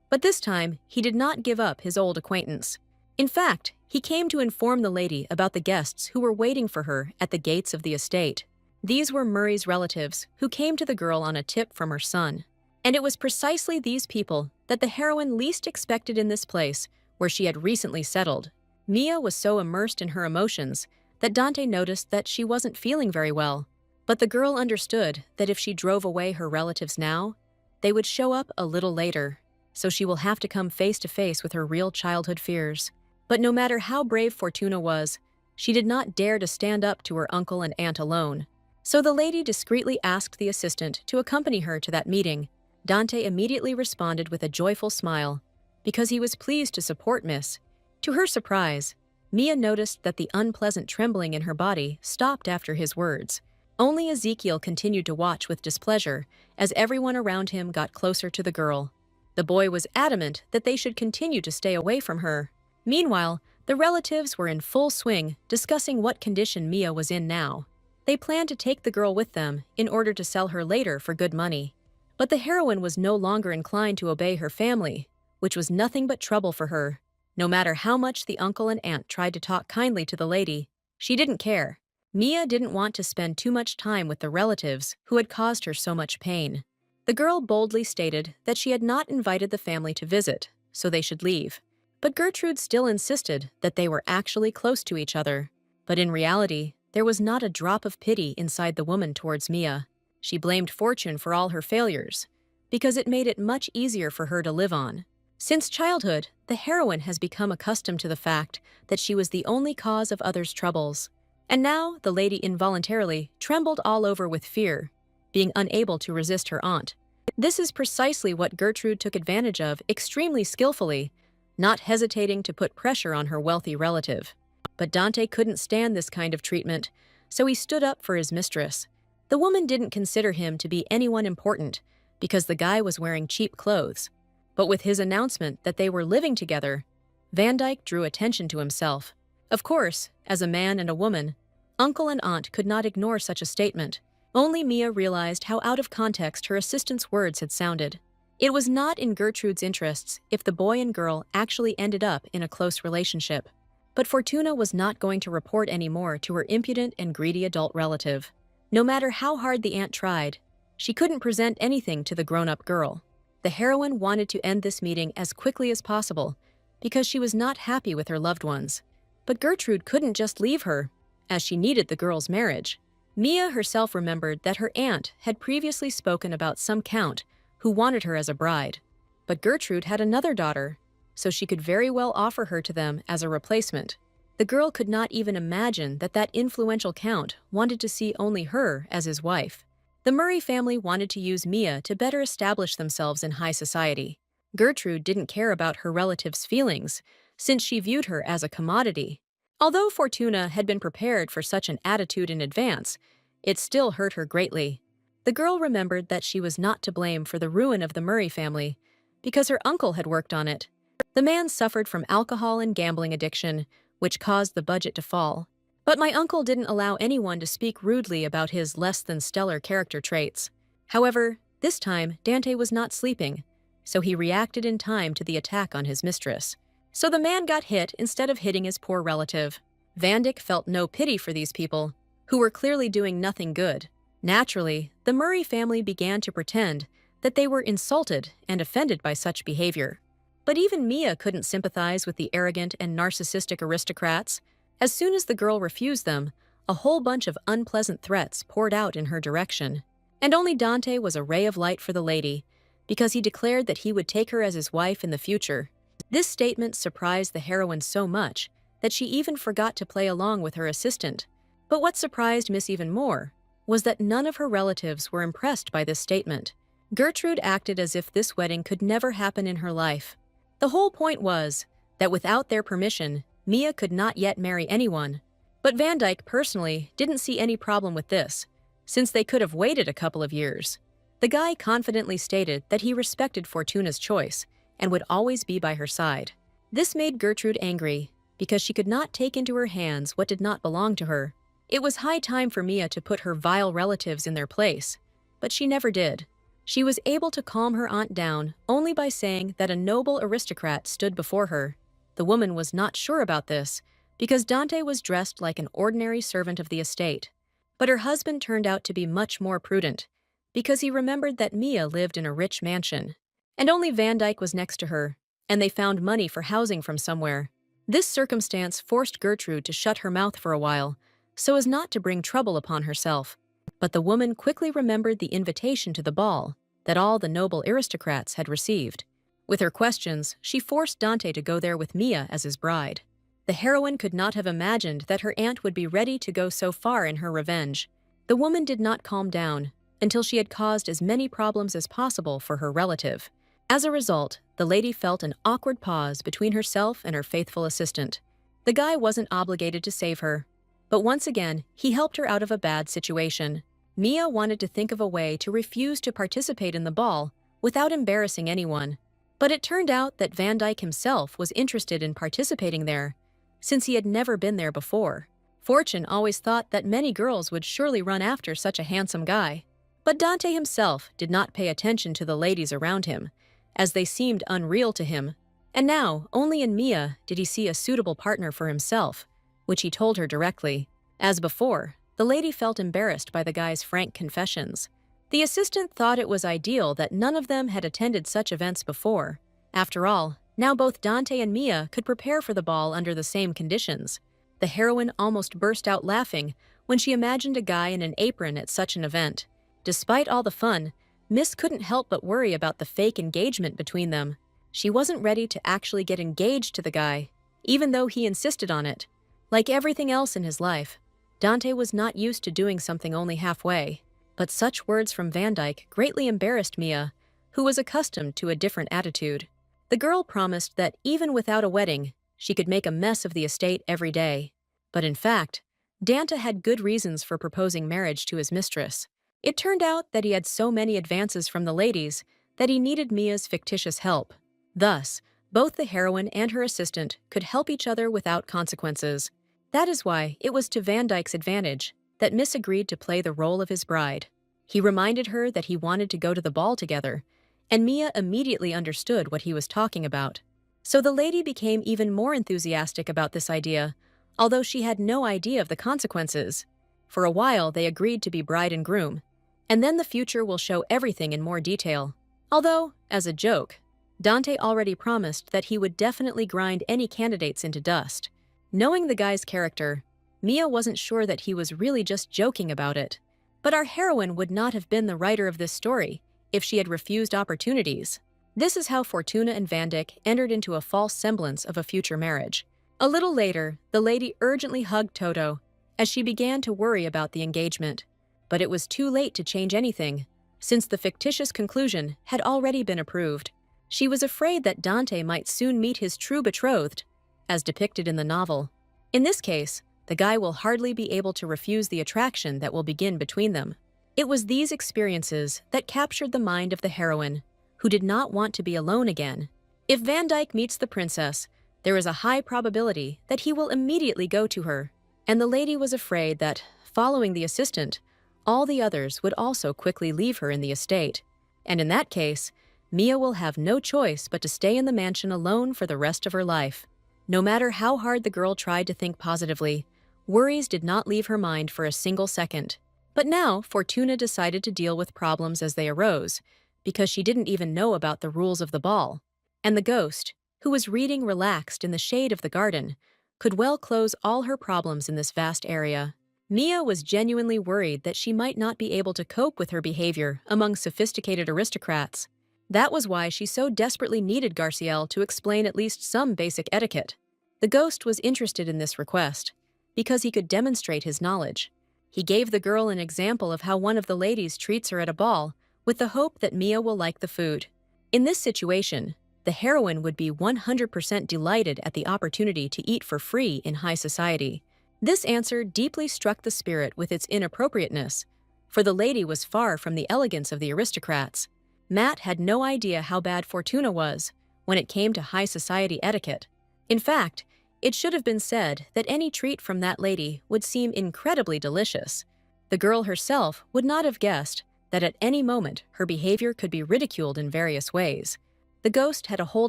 But this time, he did not give up his old acquaintance. In fact, he came to inform the lady about the guests who were waiting for her at the gates of the estate. These were Murray's relatives, who came to the girl on a tip from her son. And it was precisely these people that the heroine least expected in this place where she had recently settled. Mia was so immersed in her emotions that Dante noticed that she wasn't feeling very well. But the girl understood that if she drove away her relatives now, they would show up a little later, so she will have to come face to face with her real childhood fears. But no matter how brave Fortuna was, she did not dare to stand up to her uncle and aunt alone. So the lady discreetly asked the assistant to accompany her to that meeting. Dante immediately responded with a joyful smile, because he was pleased to support Miss. To her surprise, Mia noticed that the unpleasant trembling in her body stopped after his words. Only Ezekiel continued to watch with displeasure as everyone around him got closer to the girl. The boy was adamant that they should continue to stay away from her. Meanwhile, the relatives were in full swing discussing what condition Mia was in now. They planned to take the girl with them in order to sell her later for good money. But the heroine was no longer inclined to obey her family, which was nothing but trouble for her. No matter how much the uncle and aunt tried to talk kindly to the lady, she didn't care. Mia didn't want to spend too much time with the relatives who had caused her so much pain. The girl boldly stated that she had not invited the family to visit, so they should leave. But Gertrude still insisted that they were actually close to each other. But in reality, there was not a drop of pity inside the woman towards Mia. She blamed fortune for all her failures, because it made it much easier for her to live on. Since childhood, the heroine has become accustomed to the fact that she was the only cause of others' troubles. And now the lady involuntarily trembled all over with fear, being unable to resist her aunt. This is precisely what Gertrude took advantage of extremely skillfully, not hesitating to put pressure on her wealthy relative. But Dante couldn't stand this kind of treatment, so he stood up for his mistress. The woman didn't consider him to be anyone important, because the guy was wearing cheap clothes. But with his announcement that they were living together, Van Dyke drew attention to himself. Of course, as a man and a woman, uncle and aunt could not ignore such a statement. Only Mia realized how out of context her assistant's words had sounded. It was not in Gertrude's interests if the boy and girl actually ended up in a close relationship. But Fortuna was not going to report any more to her impudent and greedy adult relative. No matter how hard the aunt tried, she couldn't present anything to the grown-up girl. The heroine wanted to end this meeting as quickly as possible because she was not happy with her loved ones. But Gertrude couldn't just leave her, as she needed the girl's marriage. Mia herself remembered that her aunt had previously spoken about some count who wanted her as a bride. But Gertrude had another daughter, so she could very well offer her to them as a replacement. The girl could not even imagine that that influential count wanted to see only her as his wife. The Murray family wanted to use Mia to better establish themselves in high society. Gertrude didn't care about her relatives' feelings, since she viewed her as a commodity. Although Fortuna had been prepared for such an attitude in advance, it still hurt her greatly. The girl remembered that she was not to blame for the ruin of the Murray family, because her uncle had worked on it. The man suffered from alcohol and gambling addiction, which caused the budget to fall. But my uncle didn't allow anyone to speak rudely about his less-than-stellar character traits. However, this time Dante was not sleeping, so he reacted in time to the attack on his mistress. So the man got hit instead of hitting his poor relative. Van Dyck felt no pity for these people, who were clearly doing nothing good. Naturally, the Murray family began to pretend that they were insulted and offended by such behavior. But even Mia couldn't sympathize with the arrogant and narcissistic aristocrats. As soon as the girl refused them, a whole bunch of unpleasant threats poured out in her direction. And only Dante was a ray of light for the lady, because he declared that he would take her as his wife in the future. This statement surprised the heroine so much that she even forgot to play along with her assistant. But what surprised Miss even more was that none of her relatives were impressed by this statement. Gertrude acted as if this wedding could never happen in her life. The whole point was that without their permission, Mia could not yet marry anyone. But Van Dyke personally didn't see any problem with this, since they could have waited a couple of years. The guy confidently stated that he respected Fortuna's choice and would always be by her side. This made Gertrude angry because she could not take into her hands what did not belong to her. It was high time for Mia to put her vile relatives in their place, but she never did. She was able to calm her aunt down only by saying that a noble aristocrat stood before her. The woman was not sure about this because Dante was dressed like an ordinary servant of the estate. But her husband turned out to be much more prudent because he remembered that Mia lived in a rich mansion. And only Van Dyke was next to her, and they found money for housing from somewhere. This circumstance forced Gertrude to shut her mouth for a while, so as not to bring trouble upon herself. But the woman quickly remembered the invitation to the ball that all the noble aristocrats had received. With her questions, she forced Dante to go there with Mia as his bride. The heroine could not have imagined that her aunt would be ready to go so far in her revenge. The woman did not calm down until she had caused as many problems as possible for her relative. As a result, the lady felt an awkward pause between herself and her faithful assistant. The guy wasn't obligated to save her, but once again, he helped her out of a bad situation. Mia wanted to think of a way to refuse to participate in the ball without embarrassing anyone. But it turned out that Van Dyke himself was interested in participating there, since he had never been there before. Fortune always thought that many girls would surely run after such a handsome guy. But Dante himself did not pay attention to the ladies around him, as they seemed unreal to him. And now, only in Mia did he see a suitable partner for himself, which he told her directly. As before, the lady felt embarrassed by the guy's frank confessions. The assistant thought it was ideal that none of them had attended such events before. After all, now both Dante and Mia could prepare for the ball under the same conditions. The heroine almost burst out laughing when she imagined a guy in an apron at such an event. Despite all the fun, Miss couldn't help but worry about the fake engagement between them. She wasn't ready to actually get engaged to the guy, even though he insisted on it. Like everything else in his life, Dante was not used to doing something only halfway. But such words from Van Dyke greatly embarrassed Mia, who was accustomed to a different attitude. The girl promised that even without a wedding, she could make a mess of the estate every day. But in fact, Dante had good reasons for proposing marriage to his mistress. It turned out that he had so many advances from the ladies that he needed Mia's fictitious help. Thus, both the heroine and her assistant could help each other without consequences. That is why it was to Van Dyke's advantage that Miss agreed to play the role of his bride. He reminded her that he wanted to go to the ball together, and Mia immediately understood what he was talking about. So the lady became even more enthusiastic about this idea, although she had no idea of the consequences. For a while, they agreed to be bride and groom, and then the future will show everything in more detail. Although, as a joke, Dante already promised that he would definitely grind any candidates into dust. Knowing the guy's character, Mia wasn't sure that he was really just joking about it. But our heroine would not have been the writer of this story if she had refused opportunities. This is how Fortuna and Van Dyck entered into a false semblance of a future marriage. A little later, the lady urgently hugged Toto as she began to worry about the engagement. But it was too late to change anything, since the fictitious conclusion had already been approved. She was afraid that Dante might soon meet his true betrothed, as depicted in the novel. In this case, the guy will hardly be able to refuse the attraction that will begin between them. It was these experiences that captured the mind of the heroine, who did not want to be alone again. If Van Dyke meets the princess, there is a high probability that he will immediately go to her, and the lady was afraid that, following the assistant, all the others would also quickly leave her in the estate. And in that case, Mia will have no choice but to stay in the mansion alone for the rest of her life. No matter how hard the girl tried to think positively, worries did not leave her mind for a single second. But now, Fortuna decided to deal with problems as they arose, because she didn't even know about the rules of the ball. And the ghost, who was reading relaxed in the shade of the garden, could well close all her problems in this vast area. Mia was genuinely worried that she might not be able to cope with her behavior among sophisticated aristocrats. That was why she so desperately needed Garciel to explain at least some basic etiquette. The ghost was interested in this request, because he could demonstrate his knowledge. He gave the girl an example of how one of the ladies treats her at a ball, with the hope that Mia will like the food. In this situation, the heroine would be 100% delighted at the opportunity to eat for free in high society. This answer deeply struck the spirit with its inappropriateness, for the lady was far from the elegance of the aristocrats. Matt had no idea how bad Fortuna was when it came to high society etiquette. In fact, it should have been said that any treat from that lady would seem incredibly delicious. The girl herself would not have guessed that at any moment her behavior could be ridiculed in various ways. The ghost had a whole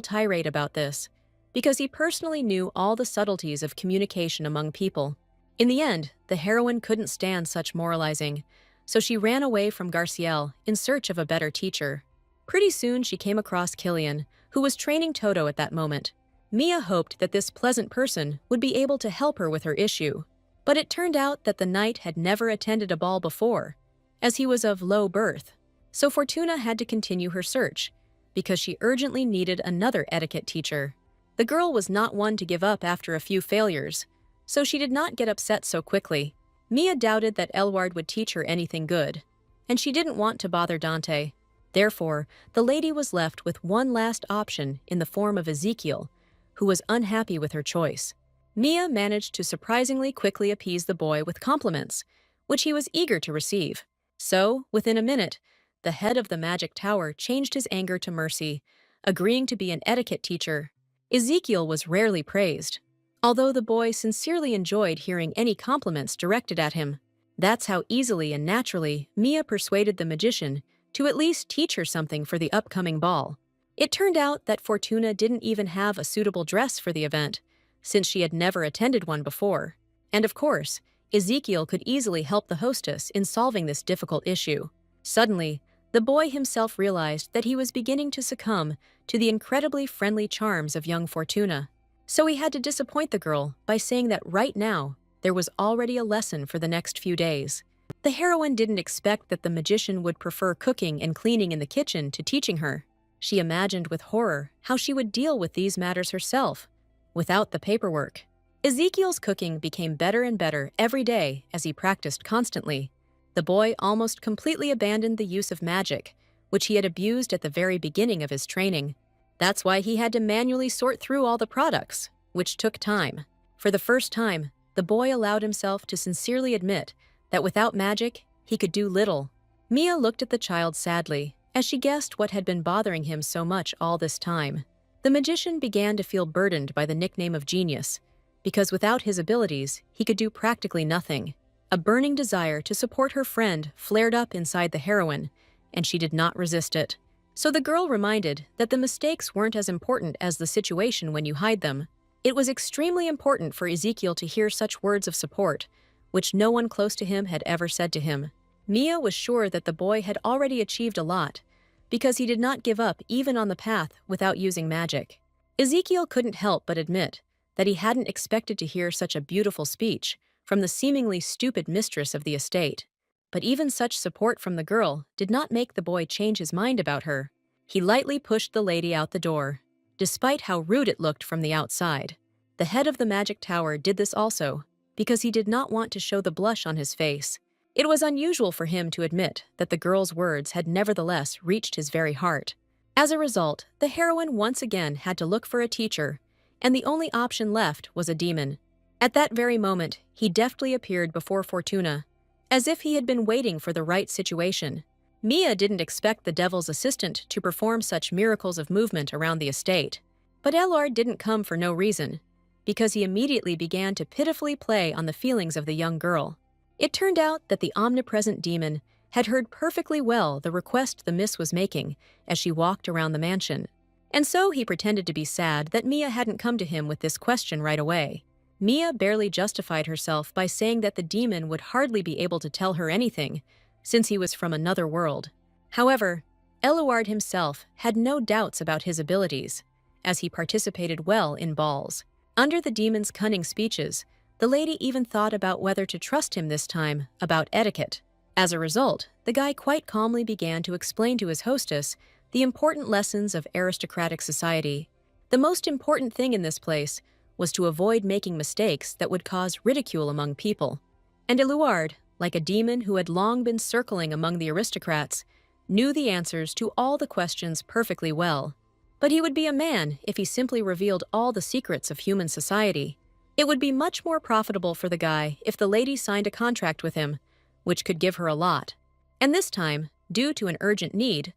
tirade about this, because he personally knew all the subtleties of communication among people. In the end, the heroine couldn't stand such moralizing, so she ran away from Garciel in search of a better teacher. Pretty soon she came across Killian, who was training Toto at that moment. Mia hoped that this pleasant person would be able to help her with her issue, but it turned out that the knight had never attended a ball before, as he was of low birth. So Fortuna had to continue her search, because she urgently needed another etiquette teacher. The girl was not one to give up after a few failures, so she did not get upset so quickly. Mia doubted that Elward would teach her anything good, and she didn't want to bother Dante. Therefore, the lady was left with one last option in the form of Ezekiel, who was unhappy with her choice. Mia managed to surprisingly quickly appease the boy with compliments, which he was eager to receive. So, within a minute, the head of the magic tower changed his anger to mercy, agreeing to be an etiquette teacher. Ezekiel was rarely praised, although the boy sincerely enjoyed hearing any compliments directed at him. That's how easily and naturally Mia persuaded the magician to at least teach her something for the upcoming ball. It turned out that Fortuna didn't even have a suitable dress for the event, since she had never attended one before. And of course, Ezekiel could easily help the hostess in solving this difficult issue. Suddenly, the boy himself realized that he was beginning to succumb to the incredibly friendly charms of young Fortuna. So he had to disappoint the girl by saying that right now, there was already a lesson for the next few days. The heroine didn't expect that the magician would prefer cooking and cleaning in the kitchen to teaching her. She imagined with horror how she would deal with these matters herself, without the paperwork. Ezekiel's cooking became better and better every day as he practiced constantly. The boy almost completely abandoned the use of magic, which he had abused at the very beginning of his training. That's why he had to manually sort through all the products, which took time. For the first time, the boy allowed himself to sincerely admit that without magic, he could do little. Mia looked at the child sadly, as she guessed what had been bothering him so much all this time. The magician began to feel burdened by the nickname of genius, because without his abilities, he could do practically nothing. A burning desire to support her friend flared up inside the heroine, and she did not resist it. So the girl reminded that the mistakes weren't as important as the situation when you hide them. It was extremely important for Ezekiel to hear such words of support, which no one close to him had ever said to him. Mia was sure that the boy had already achieved a lot, because he did not give up even on the path without using magic. Ezekiel couldn't help but admit that he hadn't expected to hear such a beautiful speech from the seemingly stupid mistress of the estate. But even such support from the girl did not make the boy change his mind about her. He lightly pushed the lady out the door, despite how rude it looked from the outside. The head of the magic tower did this also, because he did not want to show the blush on his face. It was unusual for him to admit that the girl's words had nevertheless reached his very heart. As a result, the heroine once again had to look for a teacher, and the only option left was a demon. At that very moment, he deftly appeared before Fortuna, as if he had been waiting for the right situation. Mia didn't expect the devil's assistant to perform such miracles of movement around the estate. But Elard didn't come for no reason, because he immediately began to pitifully play on the feelings of the young girl. It turned out that the omnipresent demon had heard perfectly well the request the miss was making as she walked around the mansion. And so he pretended to be sad that Mia hadn't come to him with this question right away. Mia barely justified herself by saying that the demon would hardly be able to tell her anything, since he was from another world. However, Eluard himself had no doubts about his abilities, as he participated well in balls. Under the demon's cunning speeches, the lady even thought about whether to trust him this time about etiquette. As a result, the guy quite calmly began to explain to his hostess the important lessons of aristocratic society. The most important thing in this place was to avoid making mistakes that would cause ridicule among people. And Eluard, like a demon who had long been circling among the aristocrats, knew the answers to all the questions perfectly well. But he would be a man if he simply revealed all the secrets of human society. It would be much more profitable for the guy if the lady signed a contract with him, which could give her a lot. And this time, due to an urgent need,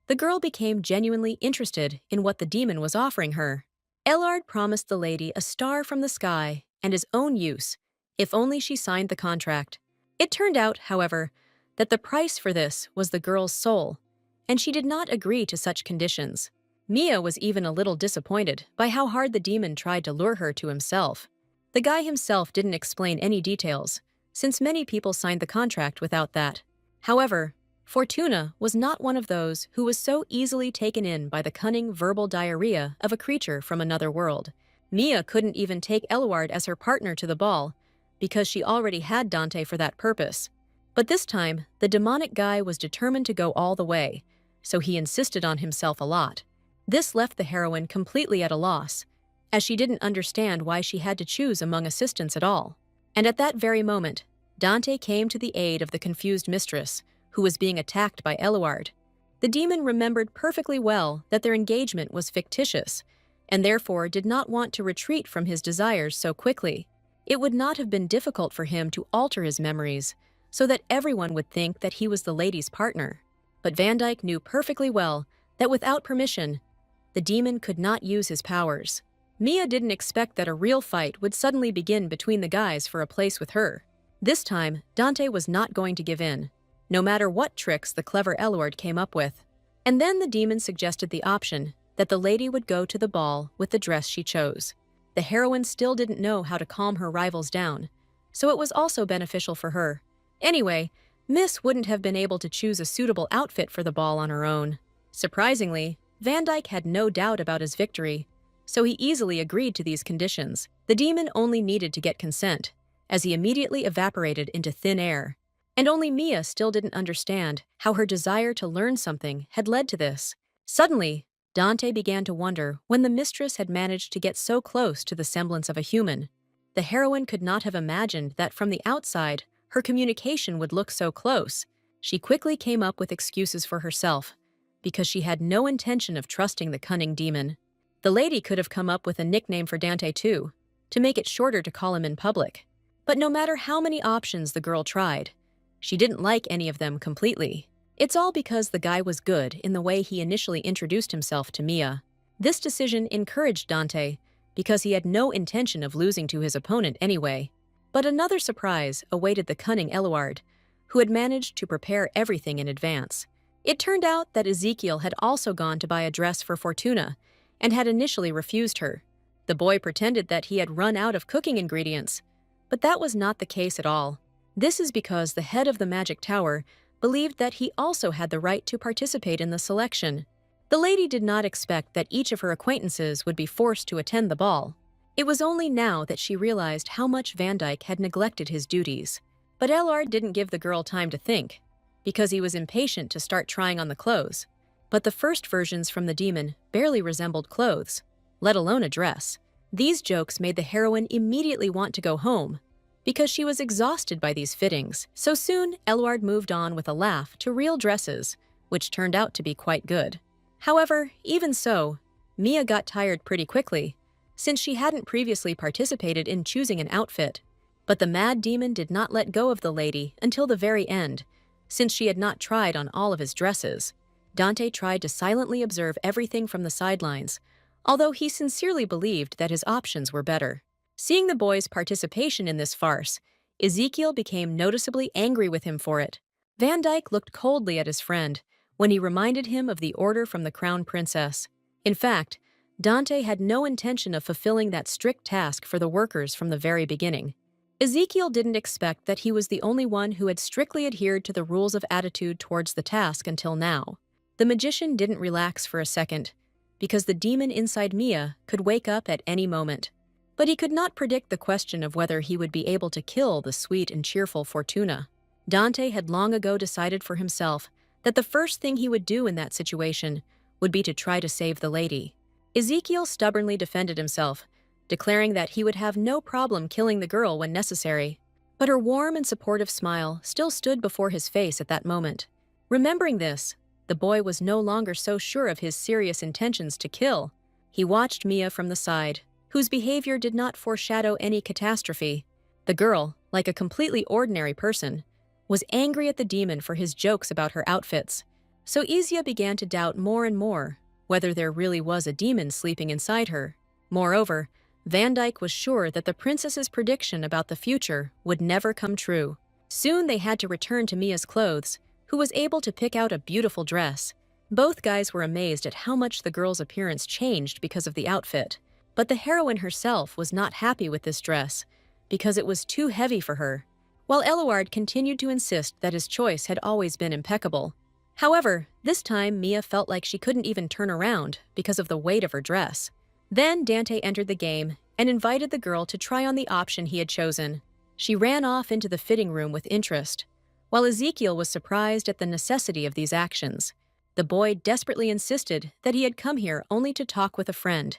the girl became genuinely interested in what the demon was offering her. Eluard promised the lady a star from the sky and his own use, if only she signed the contract. It turned out, however, that the price for this was the girl's soul, and she did not agree to such conditions. Mia was even a little disappointed by how hard the demon tried to lure her to himself. The guy himself didn't explain any details, since many people signed the contract without that. However, Fortuna was not one of those who was so easily taken in by the cunning verbal diarrhea of a creature from another world. Mia couldn't even take Eluard as her partner to the ball, because she already had Dante for that purpose. But this time, the demonic guy was determined to go all the way, so he insisted on himself a lot. This left the heroine completely at a loss, as she didn't understand why she had to choose among assistants at all. And at that very moment, Dante came to the aid of the confused mistress, who was being attacked by Eluard. The demon remembered perfectly well that their engagement was fictitious, and therefore did not want to retreat from his desires so quickly. It would not have been difficult for him to alter his memories, so that everyone would think that he was the lady's partner. But Van Dyke knew perfectly well that without permission, the demon could not use his powers. Mia didn't expect that a real fight would suddenly begin between the guys for a place with her. This time, Dante was not going to give in, no matter what tricks the clever Eluard came up with. And then the demon suggested the option that the lady would go to the ball with the dress she chose. The heroine still didn't know how to calm her rivals down, so it was also beneficial for her. Anyway, Miss wouldn't have been able to choose a suitable outfit for the ball on her own. Surprisingly, Van Dyke had no doubt about his victory, so he easily agreed to these conditions. The demon only needed to get consent, as he immediately evaporated into thin air. And only Mia still didn't understand how her desire to learn something had led to this. Suddenly, Dante began to wonder when the mistress had managed to get so close to the semblance of a human. The heroine could not have imagined that from the outside, her communication would look so close. She quickly came up with excuses for herself, because she had no intention of trusting the cunning demon. The lady could have come up with a nickname for Dante too, to make it shorter to call him in public. But no matter how many options the girl tried, she didn't like any of them completely. It's all because the guy was good in the way he initially introduced himself to Mia. This decision encouraged Dante, because he had no intention of losing to his opponent anyway. But another surprise awaited the cunning Eluard, who had managed to prepare everything in advance. It turned out that Ezekiel had also gone to buy a dress for Fortuna, and had initially refused her. The boy pretended that he had run out of cooking ingredients, but that was not the case at all. This is because the head of the magic tower believed that he also had the right to participate in the selection. The lady did not expect that each of her acquaintances would be forced to attend the ball. It was only now that she realized how much Van Dyke had neglected his duties. But Eluard didn't give the girl time to think, because he was impatient to start trying on the clothes. But the first versions from the demon barely resembled clothes, let alone a dress. These jokes made the heroine immediately want to go home, because she was exhausted by these fittings. So soon, Eluard moved on with a laugh to real dresses, which turned out to be quite good. However, even so, Mia got tired pretty quickly, since she hadn't previously participated in choosing an outfit. But the mad demon did not let go of the lady until the very end, since she had not tried on all of his dresses. Dante tried to silently observe everything from the sidelines, although he sincerely believed that his options were better. Seeing the boy's participation in this farce, Ezekiel became noticeably angry with him for it. Van Dyke looked coldly at his friend when he reminded him of the order from the crown princess. In fact, Dante had no intention of fulfilling that strict task for the workers from the very beginning. Ezekiel didn't expect that he was the only one who had strictly adhered to the rules of attitude towards the task until now. The magician didn't relax for a second, because the demon inside Mia could wake up at any moment. But he could not predict the question of whether he would be able to kill the sweet and cheerful Fortuna. Dante had long ago decided for himself that the first thing he would do in that situation would be to try to save the lady. Ezekiel stubbornly defended himself, declaring that he would have no problem killing the girl when necessary. But her warm and supportive smile still stood before his face at that moment. Remembering this, the boy was no longer so sure of his serious intentions to kill. He watched Mia from the side, whose behavior did not foreshadow any catastrophe. The girl, like a completely ordinary person, was angry at the demon for his jokes about her outfits. So Izia began to doubt more and more whether there really was a demon sleeping inside her. Moreover, Van Dyke was sure that the princess's prediction about the future would never come true. Soon they had to return to Mia's clothes, who was able to pick out a beautiful dress. Both guys were amazed at how much the girl's appearance changed because of the outfit. But the heroine herself was not happy with this dress, because it was too heavy for her, while Eluard continued to insist that his choice had always been impeccable. However, this time Mia felt like she couldn't even turn around because of the weight of her dress. Then Dante entered the game and invited the girl to try on the option he had chosen. She ran off into the fitting room with interest, while Ezekiel was surprised at the necessity of these actions. The boy desperately insisted that he had come here only to talk with a friend,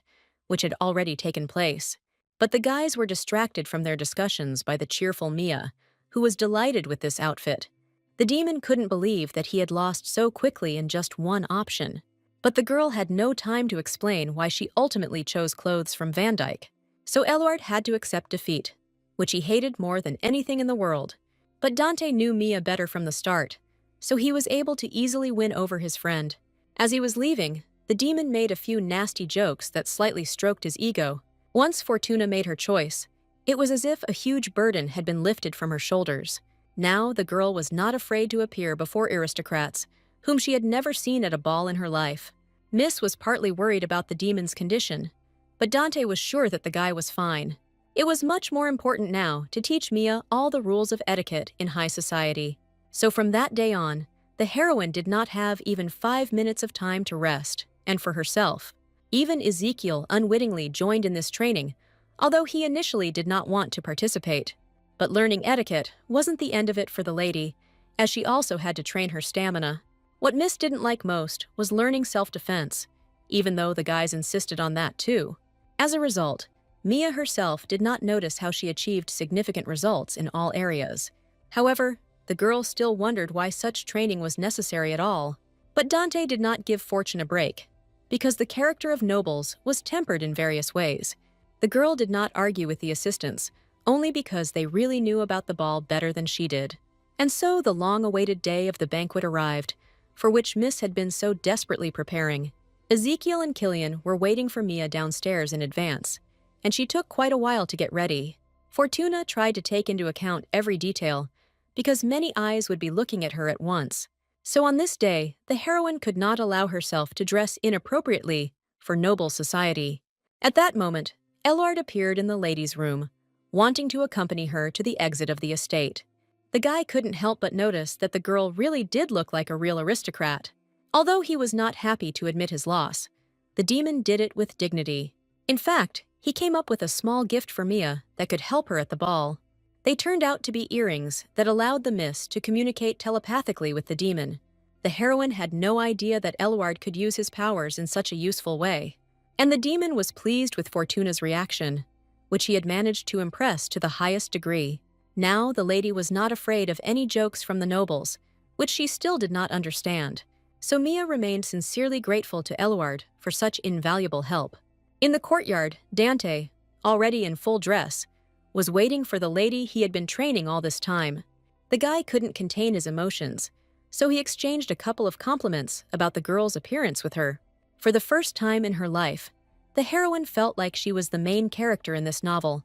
which had already taken place. But the guys were distracted from their discussions by the cheerful Mia, who was delighted with this outfit. The demon couldn't believe that he had lost so quickly in just one option. But the girl had no time to explain why she ultimately chose clothes from Van Dyke. So Eluard had to accept defeat, which he hated more than anything in the world. But Dante knew Mia better from the start, so he was able to easily win over his friend. As he was leaving, the demon made a few nasty jokes that slightly stroked his ego. Once Fortuna made her choice, it was as if a huge burden had been lifted from her shoulders. Now the girl was not afraid to appear before aristocrats, whom she had never seen at a ball in her life. Miss was partly worried about the demon's condition, but Dante was sure that the guy was fine. It was much more important now to teach Mia all the rules of etiquette in high society. So from that day on, the heroine did not have even 5 minutes of time to rest, and for herself. Even Ezekiel unwittingly joined in this training, although he initially did not want to participate. But learning etiquette wasn't the end of it for the lady, as she also had to train her stamina. What Miss didn't like most was learning self-defense, even though the guys insisted on that too. As a result, Mia herself did not notice how she achieved significant results in all areas. However, the girl still wondered why such training was necessary at all. But Dante did not give Fortune a break, because the character of nobles was tempered in various ways. The girl did not argue with the assistants, only because they really knew about the ball better than she did. And so the long-awaited day of the banquet arrived, for which Miss had been so desperately preparing. Ezekiel and Killian were waiting for Mia downstairs in advance, and she took quite a while to get ready. Fortuna tried to take into account every detail, because many eyes would be looking at her at once. So on this day, the heroine could not allow herself to dress inappropriately for noble society. At that moment, Eluard appeared in the ladies' room, wanting to accompany her to the exit of the estate. The guy couldn't help but notice that the girl really did look like a real aristocrat. Although he was not happy to admit his loss, the demon did it with dignity. In fact, he came up with a small gift for Mia that could help her at the ball. They turned out to be earrings that allowed the miss to communicate telepathically with the demon. The heroine had no idea that Eluard could use his powers in such a useful way. And the demon was pleased with Fortuna's reaction, which he had managed to impress to the highest degree. Now the lady was not afraid of any jokes from the nobles, which she still did not understand. So Mia remained sincerely grateful to Eluard for such invaluable help. In the courtyard, Dante, already in full dress, was waiting for the lady he had been training all this time. The guy couldn't contain his emotions, so he exchanged a couple of compliments about the girl's appearance with her. For the first time in her life, the heroine felt like she was the main character in this novel,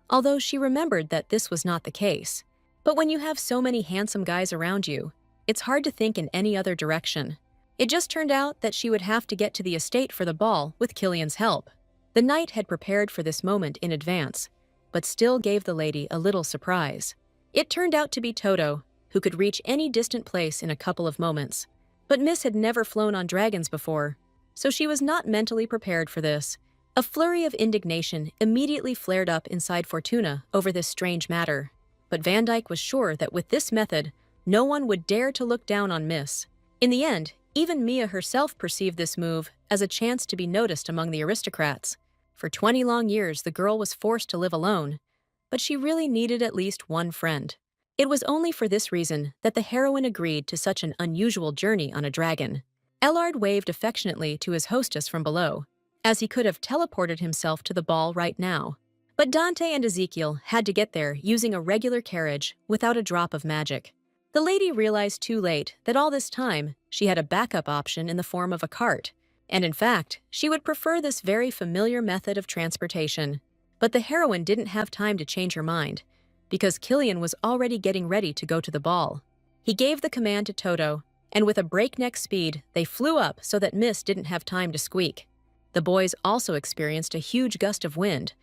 although she remembered that this was not the case. But when you have so many handsome guys around you, it's hard to think in any other direction. It just turned out that she would have to get to the estate for the ball with Killian's help. The knight had prepared for this moment in advance, but still gave the lady a little surprise. It turned out to be Toto, who could reach any distant place in a couple of moments. But Miss had never flown on dragons before, so she was not mentally prepared for this. A flurry of indignation immediately flared up inside Fortuna over this strange matter. But Van Dyke was sure that with this method, no one would dare to look down on Miss. In the end, even Mia herself perceived this move as a chance to be noticed among the aristocrats. For 20 long years, the girl was forced to live alone, but she really needed at least one friend. It was only for this reason that the heroine agreed to such an unusual journey on a dragon. Ellard waved affectionately to his hostess from below, as he could have teleported himself to the ball right now. But Dante and Ezekiel had to get there using a regular carriage without a drop of magic. The lady realized too late that all this time she had a backup option in the form of a cart, and in fact, she would prefer this very familiar method of transportation. But the heroine didn't have time to change her mind, because Killian was already getting ready to go to the ball. He gave the command to Toto, and with a breakneck speed, they flew up so that Miss didn't have time to squeak. The boys also experienced a huge gust of wind,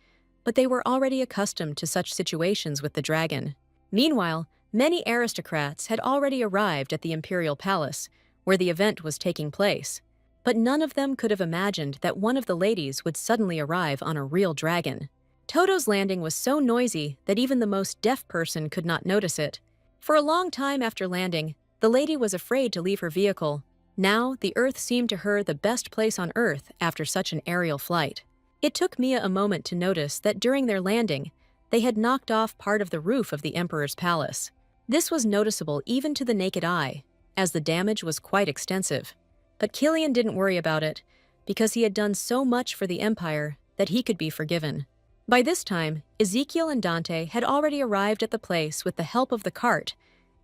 but they were already accustomed to such situations with the dragon. Meanwhile, many aristocrats had already arrived at the imperial palace, where the event was taking place. But none of them could have imagined that one of the ladies would suddenly arrive on a real dragon. Toto's landing was so noisy that even the most deaf person could not notice it. For a long time after landing, the lady was afraid to leave her vehicle. Now, the Earth seemed to her the best place on Earth after such an aerial flight. It took Mia a moment to notice that during their landing, they had knocked off part of the roof of the Emperor's palace. This was noticeable even to the naked eye, as the damage was quite extensive. But Killian didn't worry about it, because he had done so much for the Empire that he could be forgiven. By this time, Ezekiel and Dante had already arrived at the place with the help of the cart,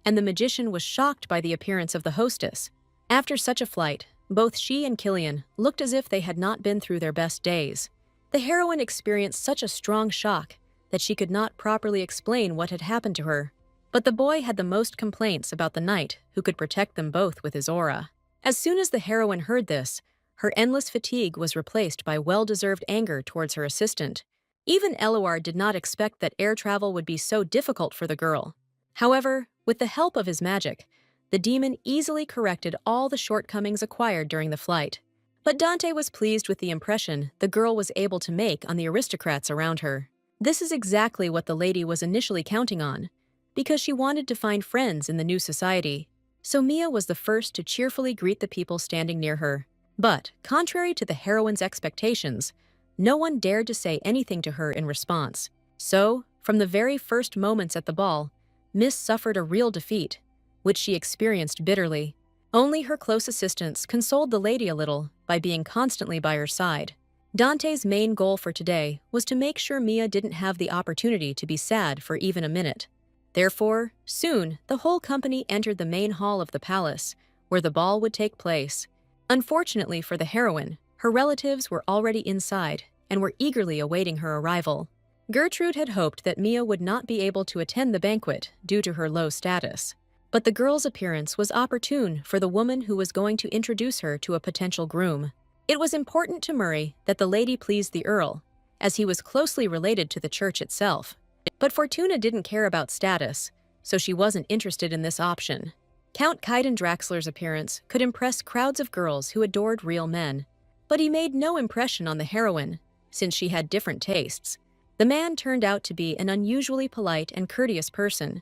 and the magician was shocked by the appearance of the hostess. After such a flight, both she and Killian looked as if they had not been through their best days. The heroine experienced such a strong shock that she could not properly explain what had happened to her. But the boy had the most complaints about the knight who could protect them both with his aura. As soon as the heroine heard this, her endless fatigue was replaced by well-deserved anger towards her assistant. Even Eluard did not expect that air travel would be so difficult for the girl. However, with the help of his magic, the demon easily corrected all the shortcomings acquired during the flight. But Dante was pleased with the impression the girl was able to make on the aristocrats around her. This is exactly what the lady was initially counting on, because she wanted to find friends in the new society. So Mia was the first to cheerfully greet the people standing near her. But, contrary to the heroine's expectations, no one dared to say anything to her in response. So, from the very first moments at the ball, Miss suffered a real defeat, which she experienced bitterly. Only her close assistants consoled the lady a little by being constantly by her side. Dante's main goal for today was to make sure Mia didn't have the opportunity to be sad for even a minute. Therefore, soon, the whole company entered the main hall of the palace, where the ball would take place. Unfortunately for the heroine, her relatives were already inside and were eagerly awaiting her arrival. Gertrude had hoped that Mia would not be able to attend the banquet due to her low status. But the girl's appearance was opportune for the woman who was going to introduce her to a potential groom. It was important to Murray that the lady pleased the Earl, as he was closely related to the church itself. But Fortuna didn't care about status, so she wasn't interested in this option. Count Kaiden Draxler's appearance could impress crowds of girls who adored real men, but he made no impression on the heroine, since she had different tastes. The man turned out to be an unusually polite and courteous person,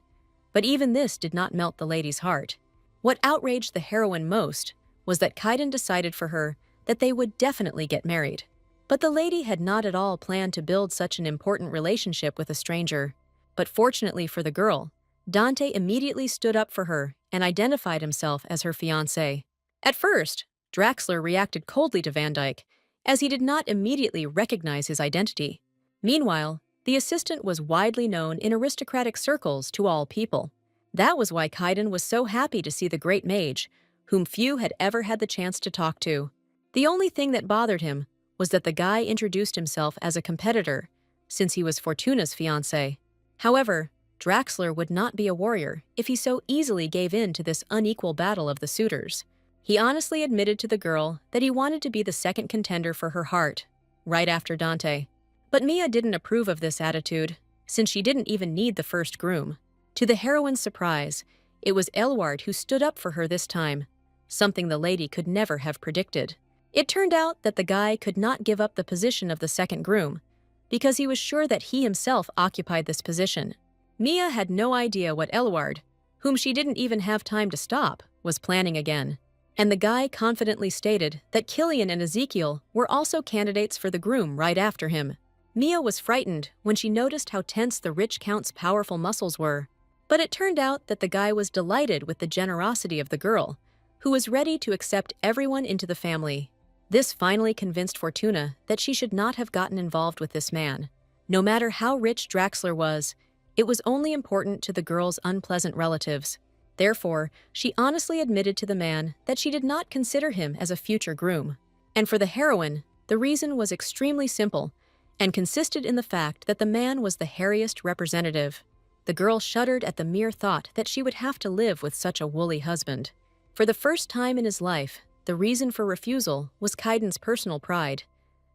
but even this did not melt the lady's heart. What outraged the heroine most was that Kaiden decided for her that they would definitely get married. But the lady had not at all planned to build such an important relationship with a stranger. But fortunately for the girl, Dante immediately stood up for her and identified himself as her fiancé. At first, Draxler reacted coldly to Van Dyke, as he did not immediately recognize his identity. Meanwhile, the assistant was widely known in aristocratic circles to all people. That was why Kaiden was so happy to see the great mage, whom few had ever had the chance to talk to. The only thing that bothered him was that the guy introduced himself as a competitor, since he was Fortuna's fiancé. However, Draxler would not be a warrior if he so easily gave in to this unequal battle of the suitors. He honestly admitted to the girl that he wanted to be the second contender for her heart, right after Dante. But Mia didn't approve of this attitude, since she didn't even need the first groom. To the heroine's surprise, it was Eluard who stood up for her this time, something the lady could never have predicted. It turned out that the guy could not give up the position of the second groom, because he was sure that he himself occupied this position. Mia had no idea what Eluard, whom she didn't even have time to stop, was planning again. And the guy confidently stated that Killian and Ezekiel were also candidates for the groom right after him. Mia was frightened when she noticed how tense the rich count's powerful muscles were. But it turned out that the guy was delighted with the generosity of the girl, who was ready to accept everyone into the family. This finally convinced Fortuna that she should not have gotten involved with this man. No matter how rich Draxler was, it was only important to the girl's unpleasant relatives. Therefore, she honestly admitted to the man that she did not consider him as a future groom. And for the heroine, the reason was extremely simple and consisted in the fact that the man was the hairiest representative. The girl shuddered at the mere thought that she would have to live with such a woolly husband. For the first time in his life, the reason for refusal was Kaiden's personal pride,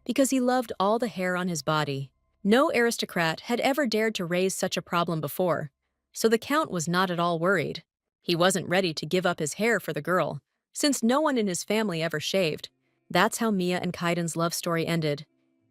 because he loved all the hair on his body. No aristocrat had ever dared to raise such a problem before, so the Count was not at all worried. He wasn't ready to give up his hair for the girl, since no one in his family ever shaved. That's how Mia and Kaiden's love story ended,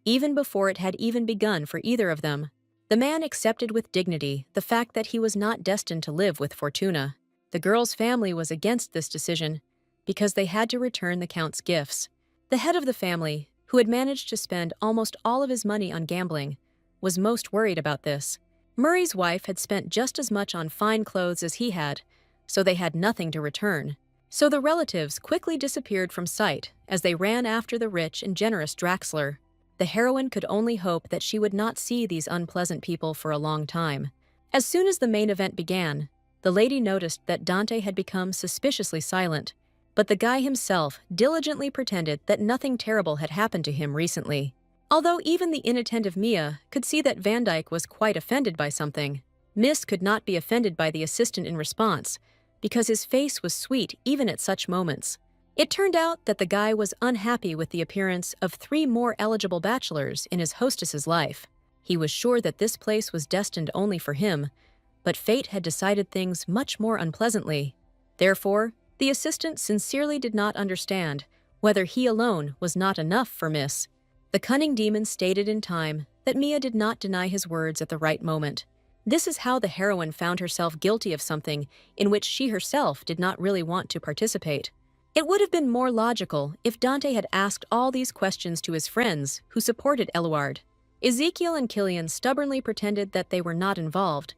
even before it had even begun for either of them. The man accepted with dignity the fact that he was not destined to live with Fortuna. The girl's family was against this decision because they had to return the Count's gifts. The head of the family, who had managed to spend almost all of his money on gambling, was most worried about this. Murray's wife had spent just as much on fine clothes as he had, so they had nothing to return. So the relatives quickly disappeared from sight as they ran after the rich and generous Draxler. The heroine could only hope that she would not see these unpleasant people for a long time. As soon as the main event began, the lady noticed that Dante had become suspiciously silent, but the guy himself diligently pretended that nothing terrible had happened to him recently. Although even the inattentive Mia could see that Van Dyke was quite offended by something, Miss could not be offended by the assistant in response, because his face was sweet even at such moments. It turned out that the guy was unhappy with the appearance of 3 more eligible bachelors in his hostess's life. He was sure that this place was destined only for him, but fate had decided things much more unpleasantly. Therefore, the assistant sincerely did not understand whether he alone was not enough for Miss. The cunning demon stated in time that Mia did not deny his words at the right moment. This is how the heroine found herself guilty of something in which she herself did not really want to participate. It would have been more logical if Dante had asked all these questions to his friends who supported Eluard. Ezekiel and Killian stubbornly pretended that they were not involved,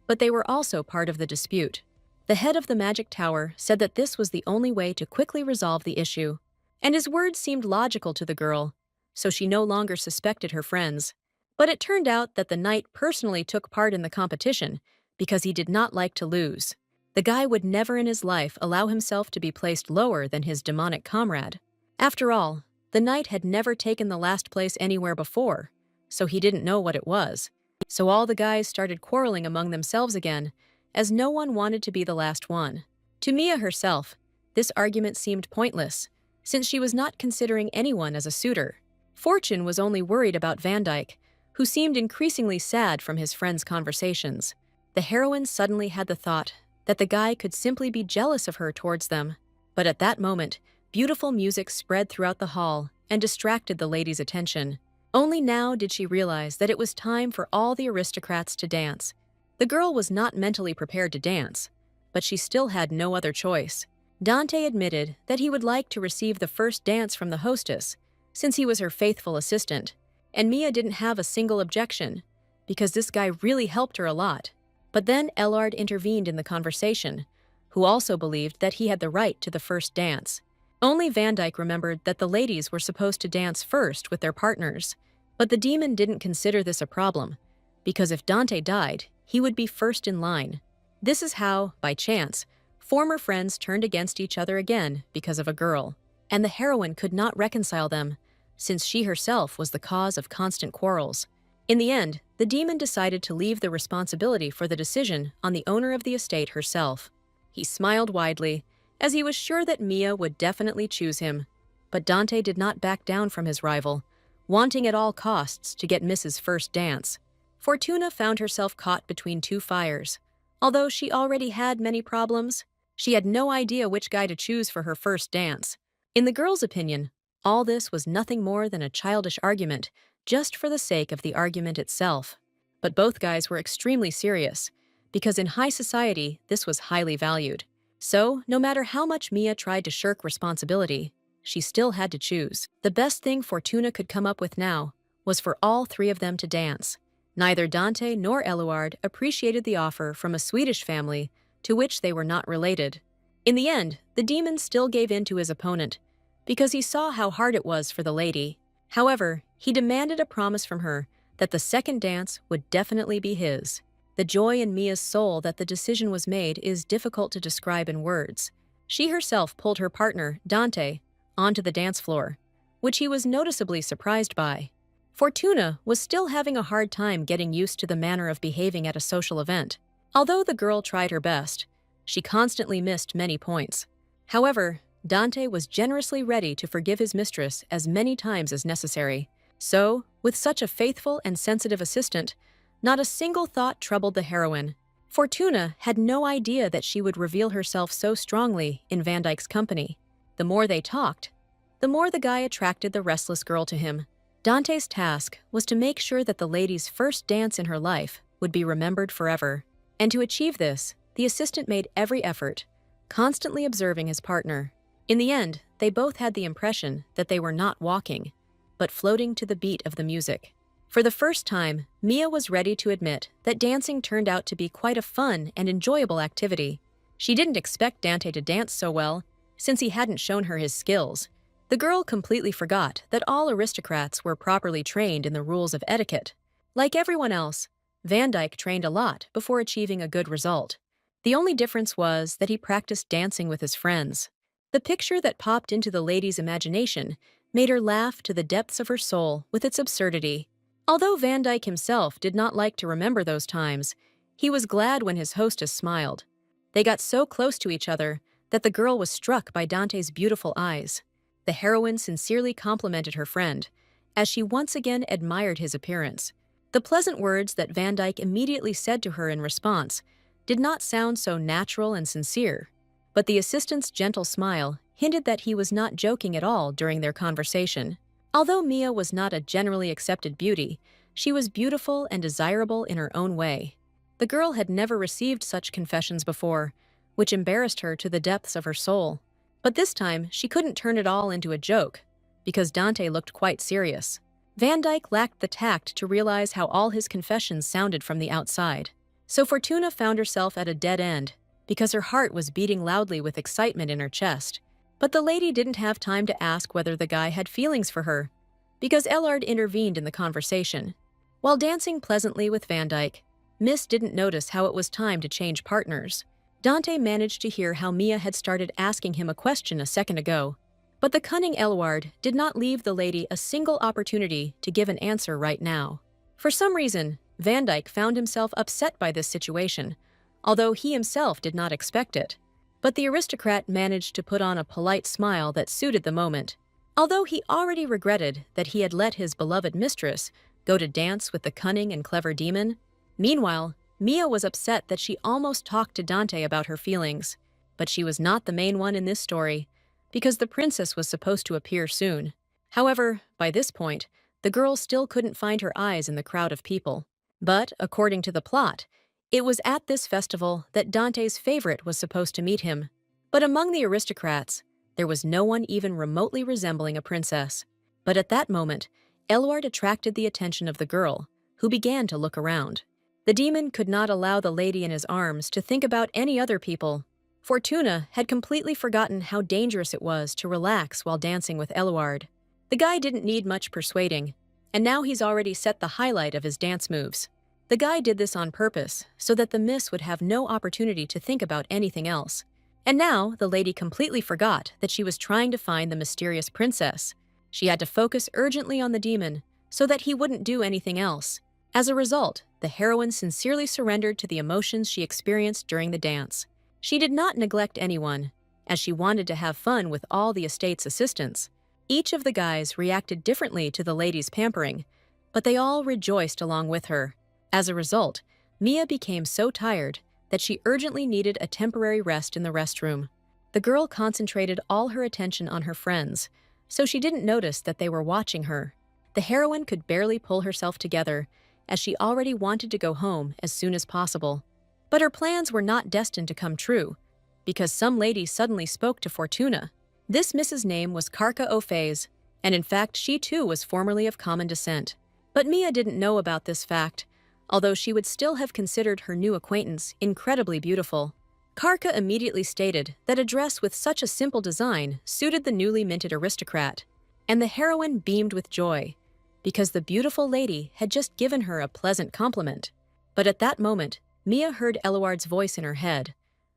but they were also part of the dispute. The head of the magic tower said that this was the only way to quickly resolve the issue, and his words seemed logical to the girl, so she no longer suspected her friends. But it turned out that the knight personally took part in the competition because he did not like to lose. The guy would never in his life allow himself to be placed lower than his demonic comrade. After all, the knight had never taken the last place anywhere before, so he didn't know what it was. So all the guys started quarreling among themselves again, as no one wanted to be the last one. To Mia herself, this argument seemed pointless, since she was not considering anyone as a suitor. Fortune was only worried about Van Dyke, who seemed increasingly sad from his friends' conversations. The heroine suddenly had the thought that the guy could simply be jealous of her towards them. But at that moment, beautiful music spread throughout the hall and distracted the lady's attention. Only now did she realize that it was time for all the aristocrats to dance. The girl was not mentally prepared to dance, but she still had no other choice. Dante admitted that he would like to receive the first dance from the hostess, since he was her faithful assistant, and Mia didn't have a single objection, because this guy really helped her a lot. But then Eluard intervened in the conversation, who also believed that he had the right to the first dance. Only Van Dyke remembered that the ladies were supposed to dance first with their partners, but the demon didn't consider this a problem, because if Dante died, he would be first in line. This is how, by chance, former friends turned against each other again because of a girl, and the heroine could not reconcile them, since she herself was the cause of constant quarrels. In the end, the demon decided to leave the responsibility for the decision on the owner of the estate herself. He smiled widely, as he was sure that Mia would definitely choose him. But Dante did not back down from his rival, wanting at all costs to get Miss's first dance. Fortuna found herself caught between 2 fires. Although she already had many problems, she had no idea which guy to choose for her first dance. In the girl's opinion, all this was nothing more than a childish argument, just for the sake of the argument itself. But both guys were extremely serious, because in high society, this was highly valued. So, no matter how much Mia tried to shirk responsibility, she still had to choose. The best thing Fortuna could come up with now was for all three of them to dance. Neither Dante nor Eluard appreciated the offer from a Swedish family to which they were not related. In the end, the demon still gave in to his opponent because he saw how hard it was for the lady. However, he demanded a promise from her that the second dance would definitely be his. The joy in Mia's soul that the decision was made is difficult to describe in words. She herself pulled her partner, Dante, onto the dance floor, which he was noticeably surprised by. Fortuna was still having a hard time getting used to the manner of behaving at a social event. Although the girl tried her best, she constantly missed many points. However, Dante was generously ready to forgive his mistress as many times as necessary. So, with such a faithful and sensitive assistant, not a single thought troubled the heroine. Fortuna had no idea that she would reveal herself so strongly in Van Dyke's company. The more they talked, the more the guy attracted the restless girl to him. Dante's task was to make sure that the lady's first dance in her life would be remembered forever. And to achieve this, the assistant made every effort, constantly observing his partner. In the end, they both had the impression that they were not walking, but floating to the beat of the music. For the first time, Mia was ready to admit that dancing turned out to be quite a fun and enjoyable activity. She didn't expect Dante to dance so well, since he hadn't shown her his skills. The girl completely forgot that all aristocrats were properly trained in the rules of etiquette. Like everyone else, Van Dyke trained a lot before achieving a good result. The only difference was that he practiced dancing with his friends. The picture that popped into the lady's imagination made her laugh to the depths of her soul with its absurdity. Although Van Dyke himself did not like to remember those times, he was glad when his hostess smiled. They got so close to each other that the girl was struck by Dante's beautiful eyes. The heroine sincerely complimented her friend, as she once again admired his appearance. The pleasant words that Van Dyke immediately said to her in response did not sound so natural and sincere, but the assistant's gentle smile hinted that he was not joking at all during their conversation. Although Mia was not a generally accepted beauty, she was beautiful and desirable in her own way. The girl had never received such confessions before, which embarrassed her to the depths of her soul. But this time, she couldn't turn it all into a joke, because Dante looked quite serious. Van Dyke lacked the tact to realize how all his confessions sounded from the outside. So Fortuna found herself at a dead end, because her heart was beating loudly with excitement in her chest. But the lady didn't have time to ask whether the guy had feelings for her, because Eluard intervened in the conversation. While dancing pleasantly with Van Dyke, Miss didn't notice how it was time to change partners. Dante managed to hear how Mia had started asking him a question a second ago, but the cunning Eluard did not leave the lady a single opportunity to give an answer right now. For some reason, Van Dyke found himself upset by this situation, although he himself did not expect it. But the aristocrat managed to put on a polite smile that suited the moment. Although he already regretted that he had let his beloved mistress go to dance with the cunning and clever demon, meanwhile, Mia was upset that she almost talked to Dante about her feelings. But she was not the main one in this story, because the princess was supposed to appear soon. However, by this point, the girl still couldn't find her eyes in the crowd of people. But, according to the plot, it was at this festival that Dante's favorite was supposed to meet him. But among the aristocrats, there was no one even remotely resembling a princess. But at that moment, Eluard attracted the attention of the girl, who began to look around. The demon could not allow the lady in his arms to think about any other people. Fortuna had completely forgotten how dangerous it was to relax while dancing with Eluard. The guy didn't need much persuading, and now he's already set the highlight of his dance moves. The guy did this on purpose, so that the miss would have no opportunity to think about anything else. And now, the lady completely forgot that she was trying to find the mysterious princess. She had to focus urgently on the demon, so that he wouldn't do anything else. As a result, the heroine sincerely surrendered to the emotions she experienced during the dance. She did not neglect anyone, as she wanted to have fun with all the estate's assistants. Each of the guys reacted differently to the lady's pampering, but they all rejoiced along with her. As a result, Mia became so tired that she urgently needed a temporary rest in the restroom. The girl concentrated all her attention on her friends, so she didn't notice that they were watching her. The heroine could barely pull herself together, as she already wanted to go home as soon as possible. But her plans were not destined to come true, because some lady suddenly spoke to Fortuna. This Mrs. name was Karka O'Faze, and in fact she too was formerly of common descent. But Mia didn't know about this fact, although she would still have considered her new acquaintance incredibly beautiful. Karka immediately stated that a dress with such a simple design suited the newly minted aristocrat, and the heroine beamed with joy, because the beautiful lady had just given her a pleasant compliment. But at that moment, Mia heard Eluard's voice in her head,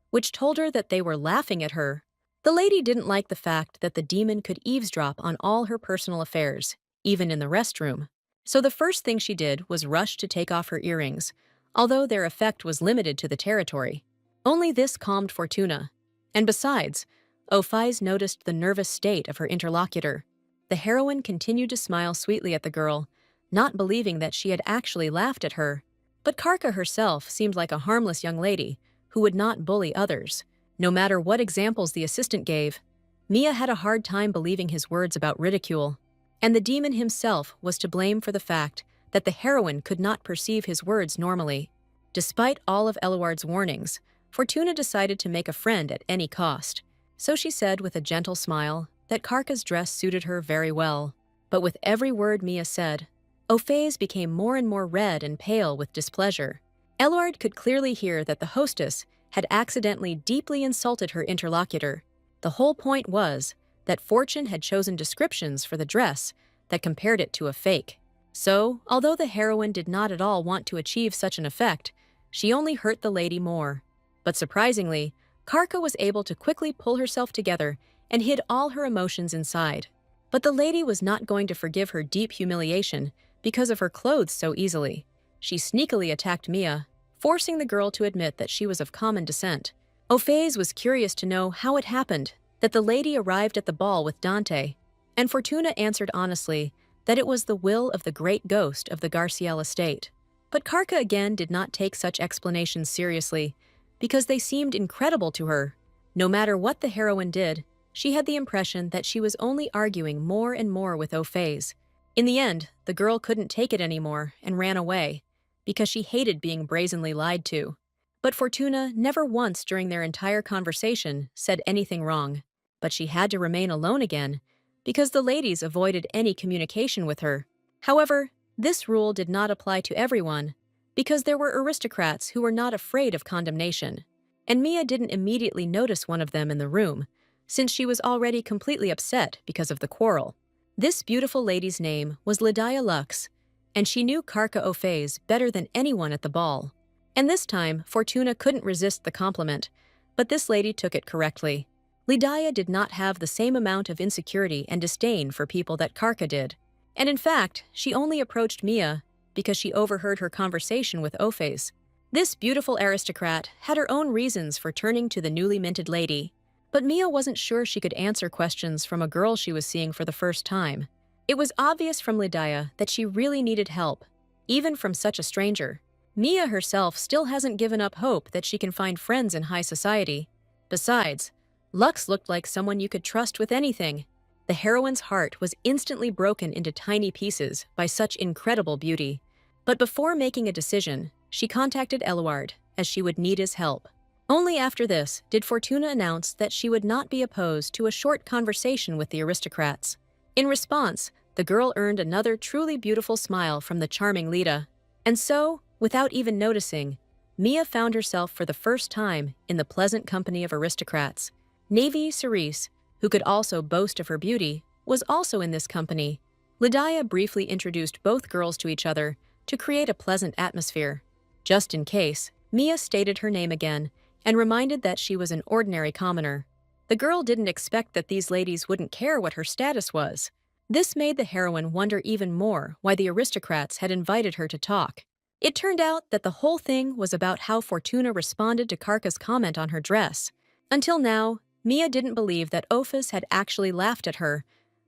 which told her that they were laughing at her. The lady didn't like the fact that the demon could eavesdrop on all her personal affairs, even in the restroom. So the first thing she did was rush to take off her earrings, although their effect was limited to the territory. Only this calmed Fortuna. And besides, O'Faze noticed the nervous state of her interlocutor. The heroine continued to smile sweetly at the girl, not believing that she had actually laughed at her. But Karka herself seemed like a harmless young lady who would not bully others, no matter what examples the assistant gave. Mia had a hard time believing his words about ridicule, and the demon himself was to blame for the fact that the heroine could not perceive his words normally. Despite all of Eluard's warnings, Fortuna decided to make a friend at any cost. So she said with a gentle smile that Karka's dress suited her very well. But with every word Mia said, O'Faze became more and more red and pale with displeasure. Eluard could clearly hear that the hostess had accidentally deeply insulted her interlocutor. The whole point was that Fortune had chosen descriptions for the dress that compared it to a fake. So, although the heroine did not at all want to achieve such an effect, she only hurt the lady more. But surprisingly, Karka was able to quickly pull herself together and hid all her emotions inside. But the lady was not going to forgive her deep humiliation because of her clothes so easily. She sneakily attacked Mia, forcing the girl to admit that she was of common descent. O'Faze was curious to know how it happened that the lady arrived at the ball with Dante, and Fortuna answered honestly that it was the will of the great ghost of the Garciel estate. But Karka again did not take such explanations seriously, because they seemed incredible to her. No matter what the heroine did, she had the impression that she was only arguing more and more with O'Faze. In the end, the girl couldn't take it anymore and ran away, because she hated being brazenly lied to. But Fortuna never once during their entire conversation said anything wrong. But she had to remain alone again, because the ladies avoided any communication with her. However, this rule did not apply to everyone, because there were aristocrats who were not afraid of condemnation. And Mia didn't immediately notice one of them in the room, since she was already completely upset because of the quarrel. This beautiful lady's name was Lydia Lux, and she knew Karka O'Faze better than anyone at the ball. And this time, Fortuna couldn't resist the compliment, but this lady took it correctly. Lydia did not have the same amount of insecurity and disdain for people that Karka did. And in fact, she only approached Mia because she overheard her conversation with O'Faze. This beautiful aristocrat had her own reasons for turning to the newly minted lady, but Mia wasn't sure she could answer questions from a girl she was seeing for the first time. It was obvious from Lydia that she really needed help, even from such a stranger. Mia herself still hasn't given up hope that she can find friends in high society. Besides, Lux looked like someone you could trust with anything. The heroine's heart was instantly broken into tiny pieces by such incredible beauty. But before making a decision, she contacted Eluard, as she would need his help. Only after this did Fortuna announce that she would not be opposed to a short conversation with the aristocrats. In response, the girl earned another truly beautiful smile from the charming Lita. And so, without even noticing, Mia found herself for the first time in the pleasant company of aristocrats. Navy Cerise, who could also boast of her beauty, was also in this company. Lydia briefly introduced both girls to each other to create a pleasant atmosphere. Just in case, Mia stated her name again and reminded that she was an ordinary commoner. The girl didn't expect that these ladies wouldn't care what her status was. This made the heroine wonder even more why the aristocrats had invited her to talk. It turned out that the whole thing was about how Fortuna responded to Karka's comment on her dress. Until now, Mia didn't believe that O'Faze had actually laughed at her,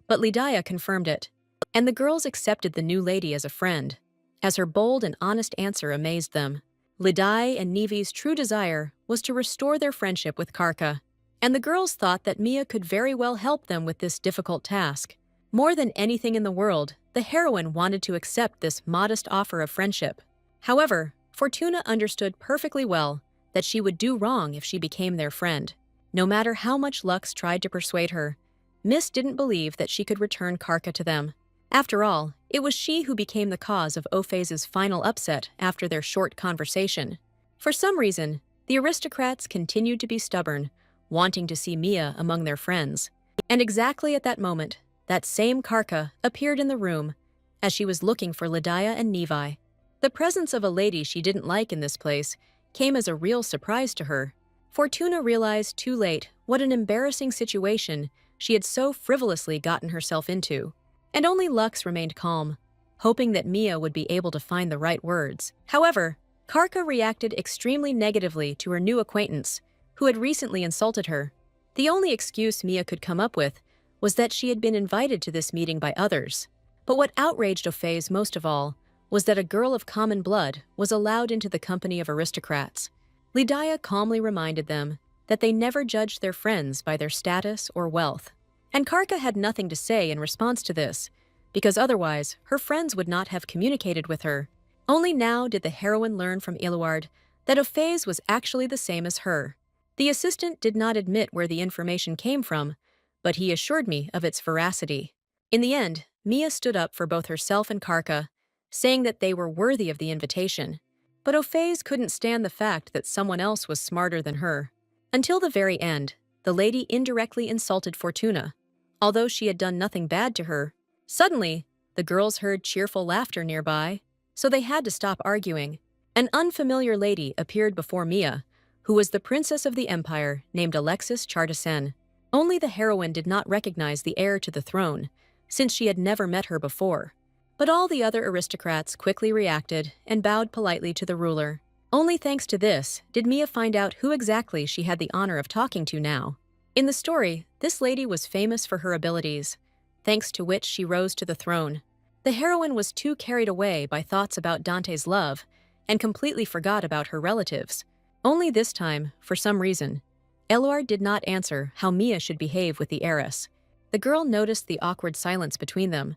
but Lydia confirmed it, and the girls accepted the new lady as a friend, as her bold and honest answer amazed them. Lydia and Nevi's true desire was to restore their friendship with Karka, and the girls thought that Mia could very well help them with this difficult task. More than anything in the world, the heroine wanted to accept this modest offer of friendship. However, Fortuna understood perfectly well that she would do wrong if she became their friend. No matter how much Lux tried to persuade her, Miss didn't believe that she could return Karka to them. After all, it was she who became the cause of Ophase's final upset after their short conversation. For some reason, the aristocrats continued to be stubborn, wanting to see Mia among their friends. And exactly at that moment, that same Karka appeared in the room as she was looking for Lydia and Nevi. The presence of a lady she didn't like in this place came as a real surprise to her. Fortuna realized too late what an embarrassing situation she had so frivolously gotten herself into. And only Lux remained calm, hoping that Mia would be able to find the right words. However, Karka reacted extremely negatively to her new acquaintance, who had recently insulted her. The only excuse Mia could come up with was that she had been invited to this meeting by others. But what outraged Ophase most of all was that a girl of common blood was allowed into the company of aristocrats. Lydia calmly reminded them that they never judged their friends by their status or wealth. And Karka had nothing to say in response to this, because otherwise her friends would not have communicated with her. Only now did the heroine learn from Eluard that Ophase was actually the same as her. The assistant did not admit where the information came from, but he assured me of its veracity. In the end, Mia stood up for both herself and Karka, saying that they were worthy of the invitation. But Ophase couldn't stand the fact that someone else was smarter than her. Until the very end, the lady indirectly insulted Fortuna, although she had done nothing bad to her. Suddenly, the girls heard cheerful laughter nearby, so they had to stop arguing. An unfamiliar lady appeared before Mia, who was the princess of the empire named Alexis Chartasen. Only the heroine did not recognize the heir to the throne, since she had never met her before. But all the other aristocrats quickly reacted and bowed politely to the ruler. Only thanks to this did Mia find out who exactly she had the honor of talking to now. In the story, this lady was famous for her abilities, thanks to which she rose to the throne. The heroine was too carried away by thoughts about Dante's love and completely forgot about her relatives. Only this time, for some reason, Eluard did not answer how Mia should behave with the heiress. The girl noticed the awkward silence between them,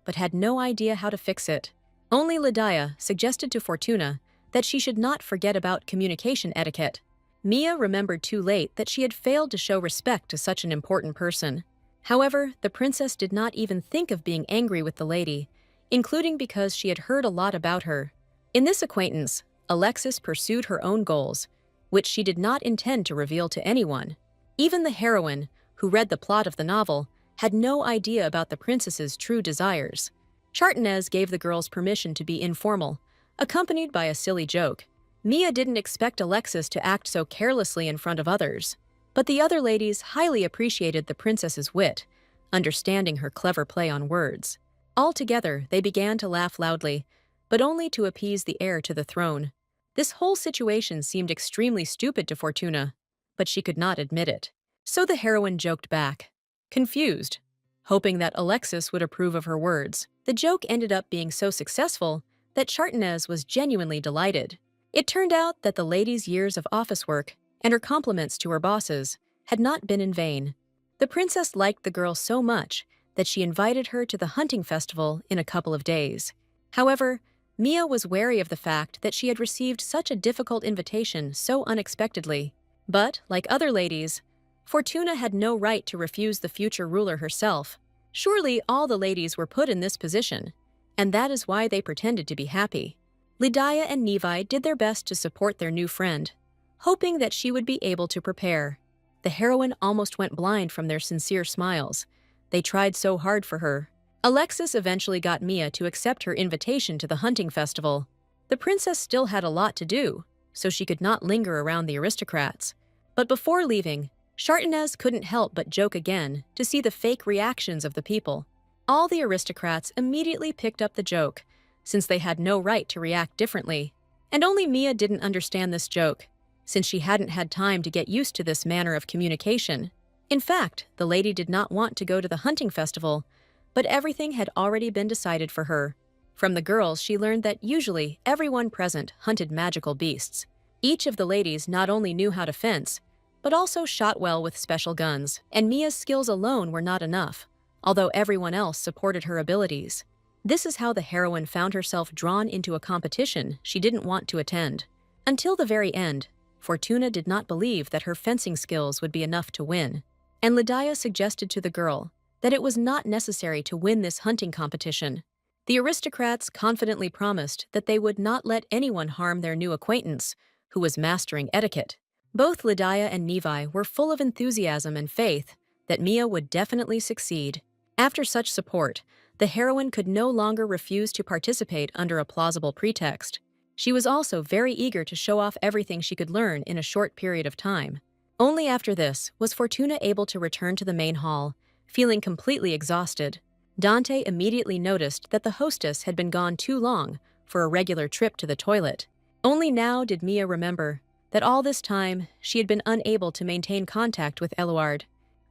but had no idea how to fix it. Only Lydia suggested to Fortuna that she should not forget about communication etiquette. Mia remembered too late that she had failed to show respect to such an important person. However, the princess did not even think of being angry with the lady, including because she had heard a lot about her. In this acquaintance, Alexis pursued her own goals, which she did not intend to reveal to anyone. Even the heroine, who read the plot of the novel, had no idea about the princess's true desires. Chartanes gave the girls permission to be informal, accompanied by a silly joke. Mia didn't expect Alexis to act so carelessly in front of others, but the other ladies highly appreciated the princess's wit, understanding her clever play on words. Altogether, they began to laugh loudly, but only to appease the heir to the throne. This whole situation seemed extremely stupid to Fortuna, but she could not admit it. So the heroine joked back, confused, hoping that Alexis would approve of her words. The joke ended up being so successful that Chartanes was genuinely delighted. It turned out that the lady's years of office work and her compliments to her bosses had not been in vain. The princess liked the girl so much that she invited her to the hunting festival in a couple of days. However, Mia was wary of the fact that she had received such a difficult invitation so unexpectedly. But, like other ladies, Fortuna had no right to refuse the future ruler herself. Surely all the ladies were put in this position, and that is why they pretended to be happy. Lydia and Nevi did their best to support their new friend, hoping that she would be able to prepare. The heroine almost went blind from their sincere smiles. They tried so hard for her. Alexis eventually got Mia to accept her invitation to the hunting festival. The princess still had a lot to do, so she could not linger around the aristocrats. But before leaving, Chartanes couldn't help but joke again to see the fake reactions of the people. All the aristocrats immediately picked up the joke, since they had no right to react differently. And only Mia didn't understand this joke, since she hadn't had time to get used to this manner of communication. In fact, the lady did not want to go to the hunting festival, but everything had already been decided for her. From the girls, she learned that usually everyone present hunted magical beasts. Each of the ladies not only knew how to fence, but also shot well with special guns, and Mia's skills alone were not enough, although everyone else supported her abilities. This is how the heroine found herself drawn into a competition she didn't want to attend. Until the very end, Fortuna did not believe that her fencing skills would be enough to win, and Lydia suggested to the girl that it was not necessary to win this hunting competition. The aristocrats confidently promised that they would not let anyone harm their new acquaintance, who was mastering etiquette. Both Lydia and Nevi were full of enthusiasm and faith that Mia would definitely succeed. After such support, the heroine could no longer refuse to participate under a plausible pretext. She was also very eager to show off everything she could learn in a short period of time. Only after this was Fortuna able to return to the main hall, feeling completely exhausted. Dante immediately noticed that the hostess had been gone too long for a regular trip to the toilet. Only now did Mia remember that all this time she had been unable to maintain contact with Eluard.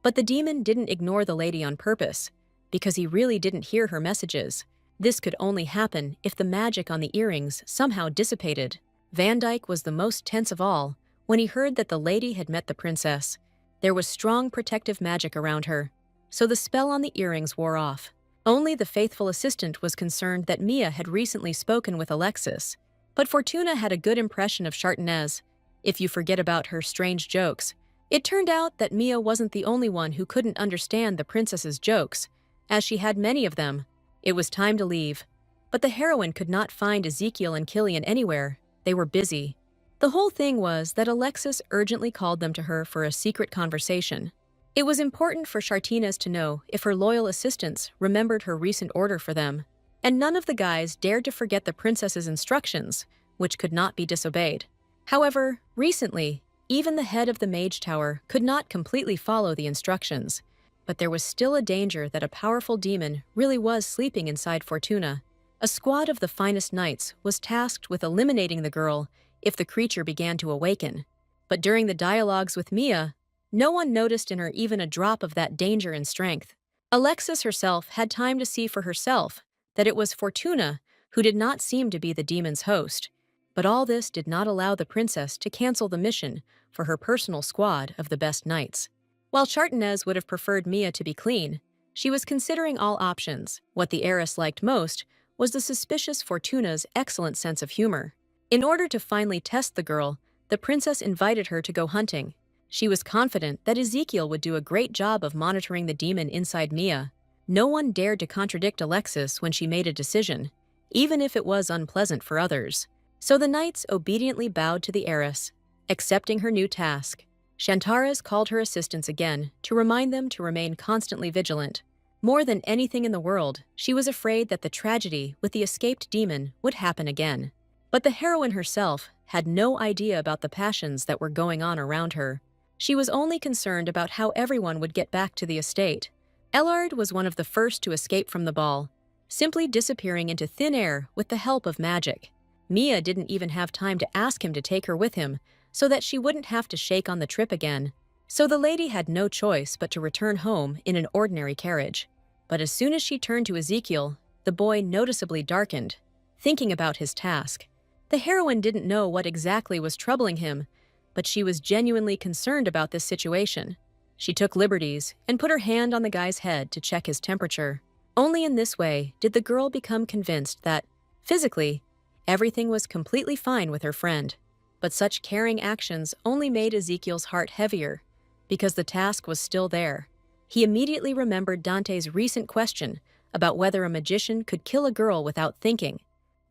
But the demon didn't ignore the lady on purpose, because he really didn't hear her messages. This could only happen if the magic on the earrings somehow dissipated. Van Dyke was the most tense of all when he heard that the lady had met the princess. There was strong protective magic around her, so the spell on the earrings wore off. Only the faithful assistant was concerned that Mia had recently spoken with Alexis. But Fortuna had a good impression of Chartenez, if you forget about her strange jokes. It turned out that Mia wasn't the only one who couldn't understand the princess's jokes, as she had many of them. It was time to leave. But the heroine could not find Ezekiel and Killian anywhere. They were busy. The whole thing was that Alexis urgently called them to her for a secret conversation. It was important for Chartenez to know if her loyal assistants remembered her recent order for them, and none of the guys dared to forget the princess's instructions, which could not be disobeyed. However, recently, even the head of the Mage Tower could not completely follow the instructions, but there was still a danger that a powerful demon really was sleeping inside Fortuna. A squad of the finest knights was tasked with eliminating the girl if the creature began to awaken. But during the dialogues with Mia, no one noticed in her even a drop of that danger and strength. Alexis herself had time to see for herself that it was Fortuna who did not seem to be the demon's host. But all this did not allow the princess to cancel the mission for her personal squad of the best knights. While Chartenez would have preferred Mia to be clean, she was considering all options. What the heiress liked most was the suspicious Fortuna's excellent sense of humor. In order to finally test the girl, the princess invited her to go hunting. She was confident that Ezekiel would do a great job of monitoring the demon inside Mia. No one dared to contradict Alexis when she made a decision, even if it was unpleasant for others. So the knights obediently bowed to the heiress, accepting her new task. Shantaras called her assistants again to remind them to remain constantly vigilant. More than anything in the world, she was afraid that the tragedy with the escaped demon would happen again. But the heroine herself had no idea about the passions that were going on around her. She was only concerned about how everyone would get back to the estate. Ellard was one of the first to escape from the ball, simply disappearing into thin air with the help of magic. Mia didn't even have time to ask him to take her with him, so that she wouldn't have to shake on the trip again. So the lady had no choice but to return home in an ordinary carriage. But as soon as she turned to Ezekiel, the boy noticeably darkened, thinking about his task. The heroine didn't know what exactly was troubling him, but she was genuinely concerned about this situation. She took liberties and put her hand on the guy's head to check his temperature. Only in this way did the girl become convinced that, physically, everything was completely fine with her friend. But such caring actions only made Ezekiel's heart heavier, because the task was still there. He immediately remembered Dante's recent question about whether a magician could kill a girl without thinking.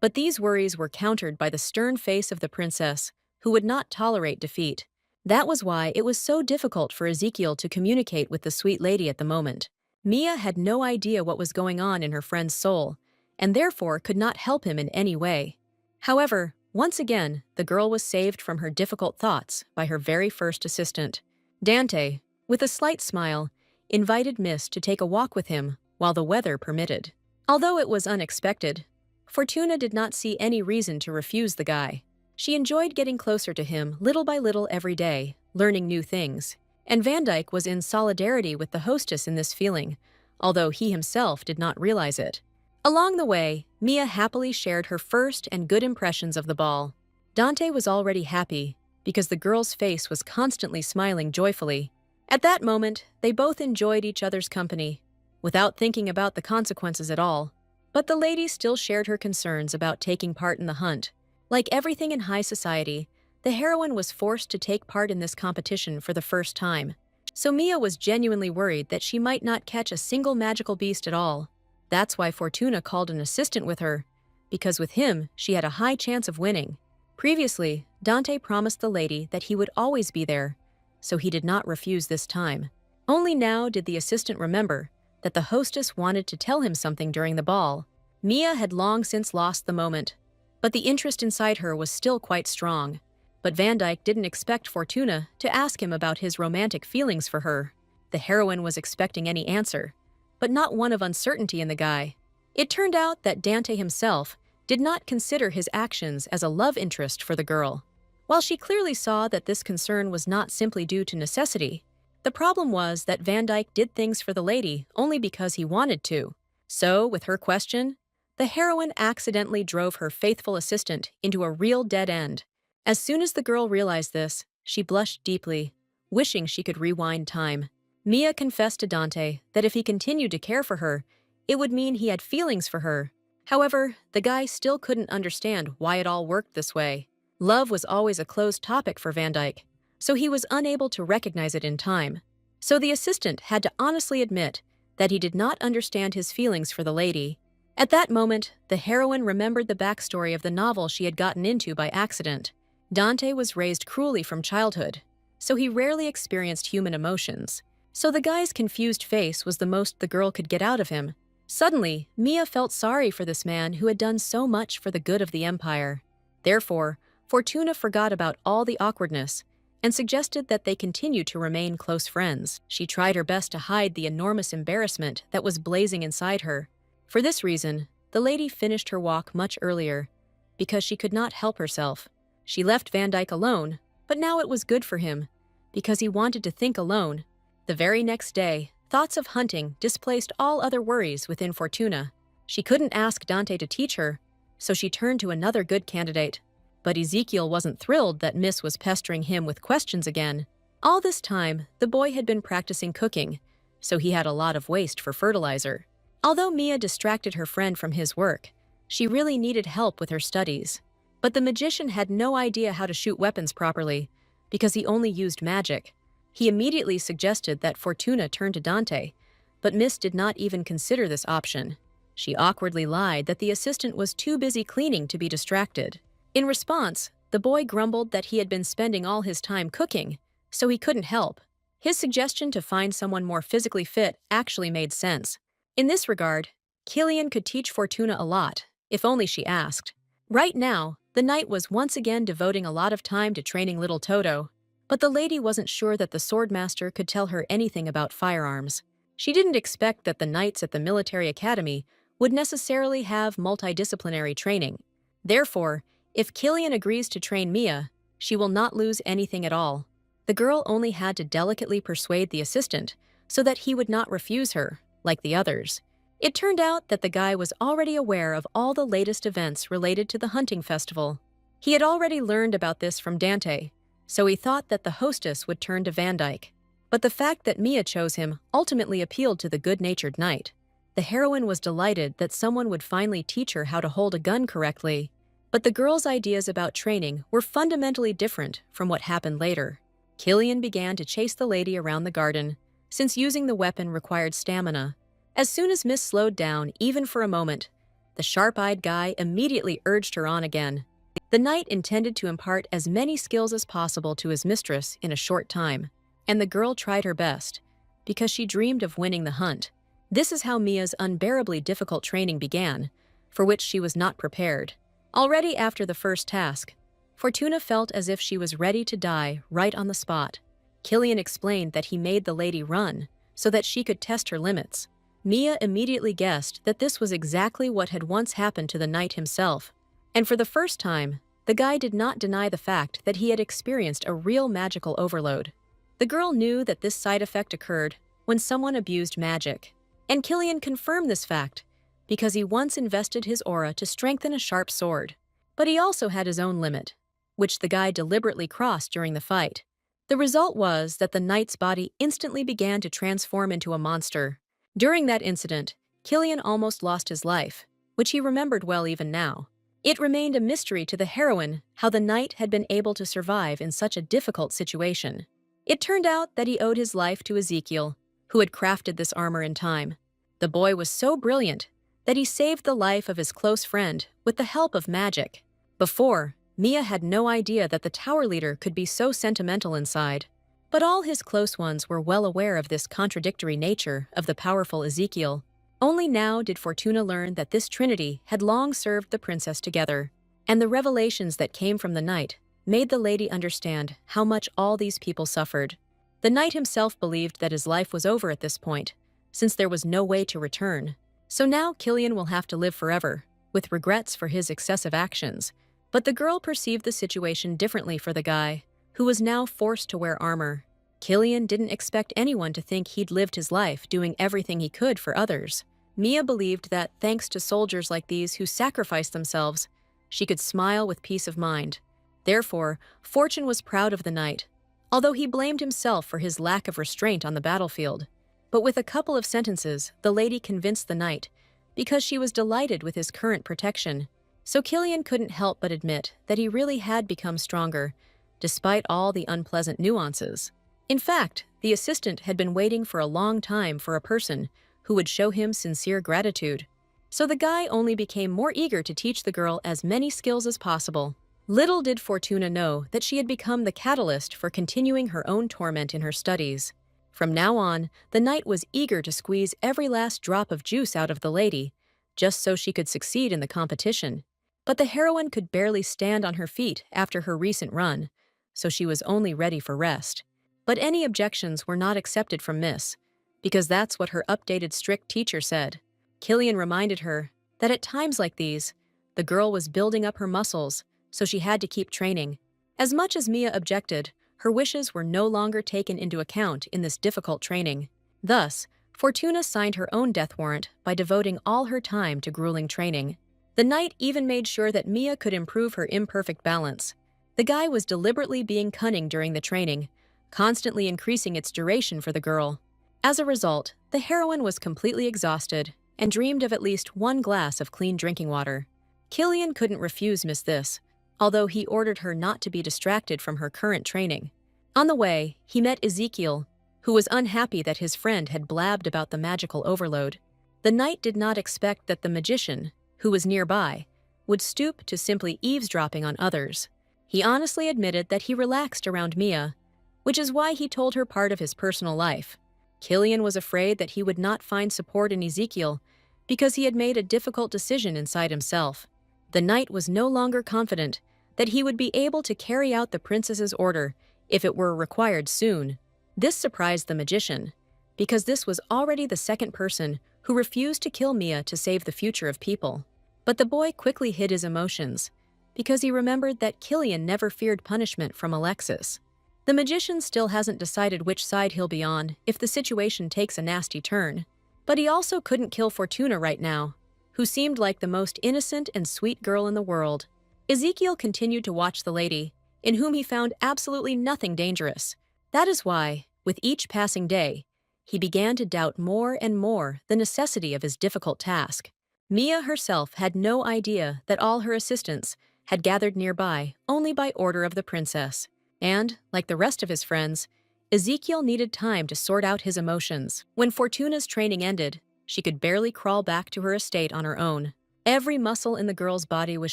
But these worries were countered by the stern face of the princess, who would not tolerate defeat. That was why it was so difficult for Ezekiel to communicate with the sweet lady at the moment. Mia had no idea what was going on in her friend's soul, and therefore could not help him in any way. However, once again, the girl was saved from her difficult thoughts by her very first assistant. Dante, with a slight smile, invited Miss to take a walk with him while the weather permitted. Although it was unexpected, Fortuna did not see any reason to refuse the guy. She enjoyed getting closer to him little by little every day, learning new things. And Van Dyke was in solidarity with the hostess in this feeling, although he himself did not realize it. Along the way, Mia happily shared her first and good impressions of the ball. Dante was already happy because the girl's face was constantly smiling joyfully. At that moment, they both enjoyed each other's company, without thinking about the consequences at all. But the lady still shared her concerns about taking part in the hunt. Like everything in high society, the heroine was forced to take part in this competition for the first time. So Mia was genuinely worried that she might not catch a single magical beast at all. That's why Fortuna called an assistant with her, because with him, she had a high chance of winning. Previously, Dante promised the lady that he would always be there, so he did not refuse this time. Only now did the assistant remember that the hostess wanted to tell him something during the ball. Mia had long since lost the moment, but the interest inside her was still quite strong. But Van Dyke didn't expect Fortuna to ask him about his romantic feelings for her. The heroine was expecting any answer, but not one of uncertainty in the guy. It turned out that Dante himself did not consider his actions as a love interest for the girl. While she clearly saw that this concern was not simply due to necessity, the problem was that Van Dyke did things for the lady only because he wanted to. So, with her question, the heroine accidentally drove her faithful assistant into a real dead end. As soon as the girl realized this, she blushed deeply, wishing she could rewind time. Mia confessed to Dante that if he continued to care for her, it would mean he had feelings for her. However, the guy still couldn't understand why it all worked this way. Love was always a closed topic for Van Dyke, so he was unable to recognize it in time. So the assistant had to honestly admit that he did not understand his feelings for the lady. At that moment, the heroine remembered the backstory of the novel she had gotten into by accident. Dante was raised cruelly from childhood, so he rarely experienced human emotions. So the guy's confused face was the most the girl could get out of him. Suddenly, Mia felt sorry for this man who had done so much for the good of the Empire. Therefore, Fortuna forgot about all the awkwardness and suggested that they continue to remain close friends. She tried her best to hide the enormous embarrassment that was blazing inside her. For this reason, the lady finished her walk much earlier, because she could not help herself. She left Van Dyke alone, but now it was good for him, because he wanted to think alone. The very next day, thoughts of hunting displaced all other worries within Fortuna. She couldn't ask Dante to teach her, so she turned to another good candidate. But Ezekiel wasn't thrilled that Miss was pestering him with questions again. All this time, the boy had been practicing cooking, so he had a lot of waste for fertilizer. Although Mia distracted her friend from his work, she really needed help with her studies. But the magician had no idea how to shoot weapons properly, because he only used magic. He immediately suggested that Fortuna turn to Dante, but Miss did not even consider this option. She awkwardly lied that the assistant was too busy cleaning to be distracted. In response, the boy grumbled that he had been spending all his time cooking, so he couldn't help. His suggestion to find someone more physically fit actually made sense. In this regard, Killian could teach Fortuna a lot, if only she asked. Right now, the knight was once again devoting a lot of time to training little Toto, but the lady wasn't sure that the swordmaster could tell her anything about firearms. She didn't expect that the knights at the military academy would necessarily have multidisciplinary training. Therefore, if Killian agrees to train Mia, she will not lose anything at all. The girl only had to delicately persuade the assistant so that he would not refuse her, like the others. It turned out that the guy was already aware of all the latest events related to the hunting festival. He had already learned about this from Dante, so he thought that the hostess would turn to Van Dyke. But the fact that Mia chose him ultimately appealed to the good-natured knight. The heroine was delighted that someone would finally teach her how to hold a gun correctly. But the girl's ideas about training were fundamentally different from what happened later. Killian began to chase the lady around the garden, since using the weapon required stamina. As soon as Miss slowed down, even for a moment, the sharp-eyed guy immediately urged her on again. The knight intended to impart as many skills as possible to his mistress in a short time, and the girl tried her best, because she dreamed of winning the hunt. This is how Mia's unbearably difficult training began, for which she was not prepared. Already after the first task, Fortuna felt as if she was ready to die right on the spot. Killian explained that he made the lady run so that she could test her limits. Mia immediately guessed that this was exactly what had once happened to the knight himself. And for the first time, the guy did not deny the fact that he had experienced a real magical overload. The girl knew that this side effect occurred when someone abused magic. And Killian confirmed this fact, because he once invested his aura to strengthen a sharp sword. But he also had his own limit, which the guy deliberately crossed during the fight. The result was that the knight's body instantly began to transform into a monster. During that incident, Killian almost lost his life, which he remembered well even now. It remained a mystery to the heroine how the knight had been able to survive in such a difficult situation. It turned out that he owed his life to Ezekiel, who had crafted this armor in time. The boy was so brilliant that he saved the life of his close friend with the help of magic. Before, Mia had no idea that the tower leader could be so sentimental inside. But all his close ones were well aware of this contradictory nature of the powerful Ezekiel. Only now did Fortuna learn that this trinity had long served the princess together, and the revelations that came from the knight made the lady understand how much all these people suffered. The knight himself believed that his life was over at this point, since there was no way to return. So now Killian will have to live forever, with regrets for his excessive actions. But the girl perceived the situation differently for the guy, who was now forced to wear armor. Killian didn't expect anyone to think he'd lived his life doing everything he could for others. Mia believed that, thanks to soldiers like these who sacrificed themselves, she could smile with peace of mind. Therefore, Fortune was proud of the knight, although he blamed himself for his lack of restraint on the battlefield. But with a couple of sentences, the lady convinced the knight, because she was delighted with his current protection. So Killian couldn't help but admit that he really had become stronger, despite all the unpleasant nuances. In fact, the assistant had been waiting for a long time for a person who would show him sincere gratitude. So the guy only became more eager to teach the girl as many skills as possible. Little did Fortuna know that she had become the catalyst for continuing her own torment in her studies. From now on, the knight was eager to squeeze every last drop of juice out of the lady, just so she could succeed in the competition. But the heroine could barely stand on her feet after her recent run, so she was only ready for rest. But any objections were not accepted from Miss, because that's what her updated strict teacher said. Killian reminded her that at times like these, the girl was building up her muscles, so she had to keep training. As much as Mia objected, her wishes were no longer taken into account in this difficult training. Thus, Fortuna signed her own death warrant by devoting all her time to grueling training. The knight even made sure that Mia could improve her imperfect balance. The guy was deliberately being cunning during the training, constantly increasing its duration for the girl. As a result, the heroine was completely exhausted and dreamed of at least one glass of clean drinking water. Killian couldn't refuse Miss this, although he ordered her not to be distracted from her current training. On the way, he met Ezekiel, who was unhappy that his friend had blabbed about the magical overload. The knight did not expect that the magician, who was nearby, would stoop to simply eavesdropping on others. He honestly admitted that he relaxed around Mia, which is why he told her part of his personal life. Killian was afraid that he would not find support in Ezekiel because he had made a difficult decision inside himself. The knight was no longer confident that he would be able to carry out the princess's order if it were required soon. This surprised the magician, because this was already the second person who refused to kill Mia to save the future of people. But the boy quickly hid his emotions, because he remembered that Killian never feared punishment from Alexis. The magician still hasn't decided which side he'll be on if the situation takes a nasty turn. But he also couldn't kill Fortuna right now, who seemed like the most innocent and sweet girl in the world. Ezekiel continued to watch the lady, in whom he found absolutely nothing dangerous. That is why, with each passing day, he began to doubt more and more the necessity of his difficult task. Mia herself had no idea that all her assistants had gathered nearby only by order of the princess. And, like the rest of his friends, Ezekiel needed time to sort out his emotions. When Fortuna's training ended, she could barely crawl back to her estate on her own. Every muscle in the girl's body was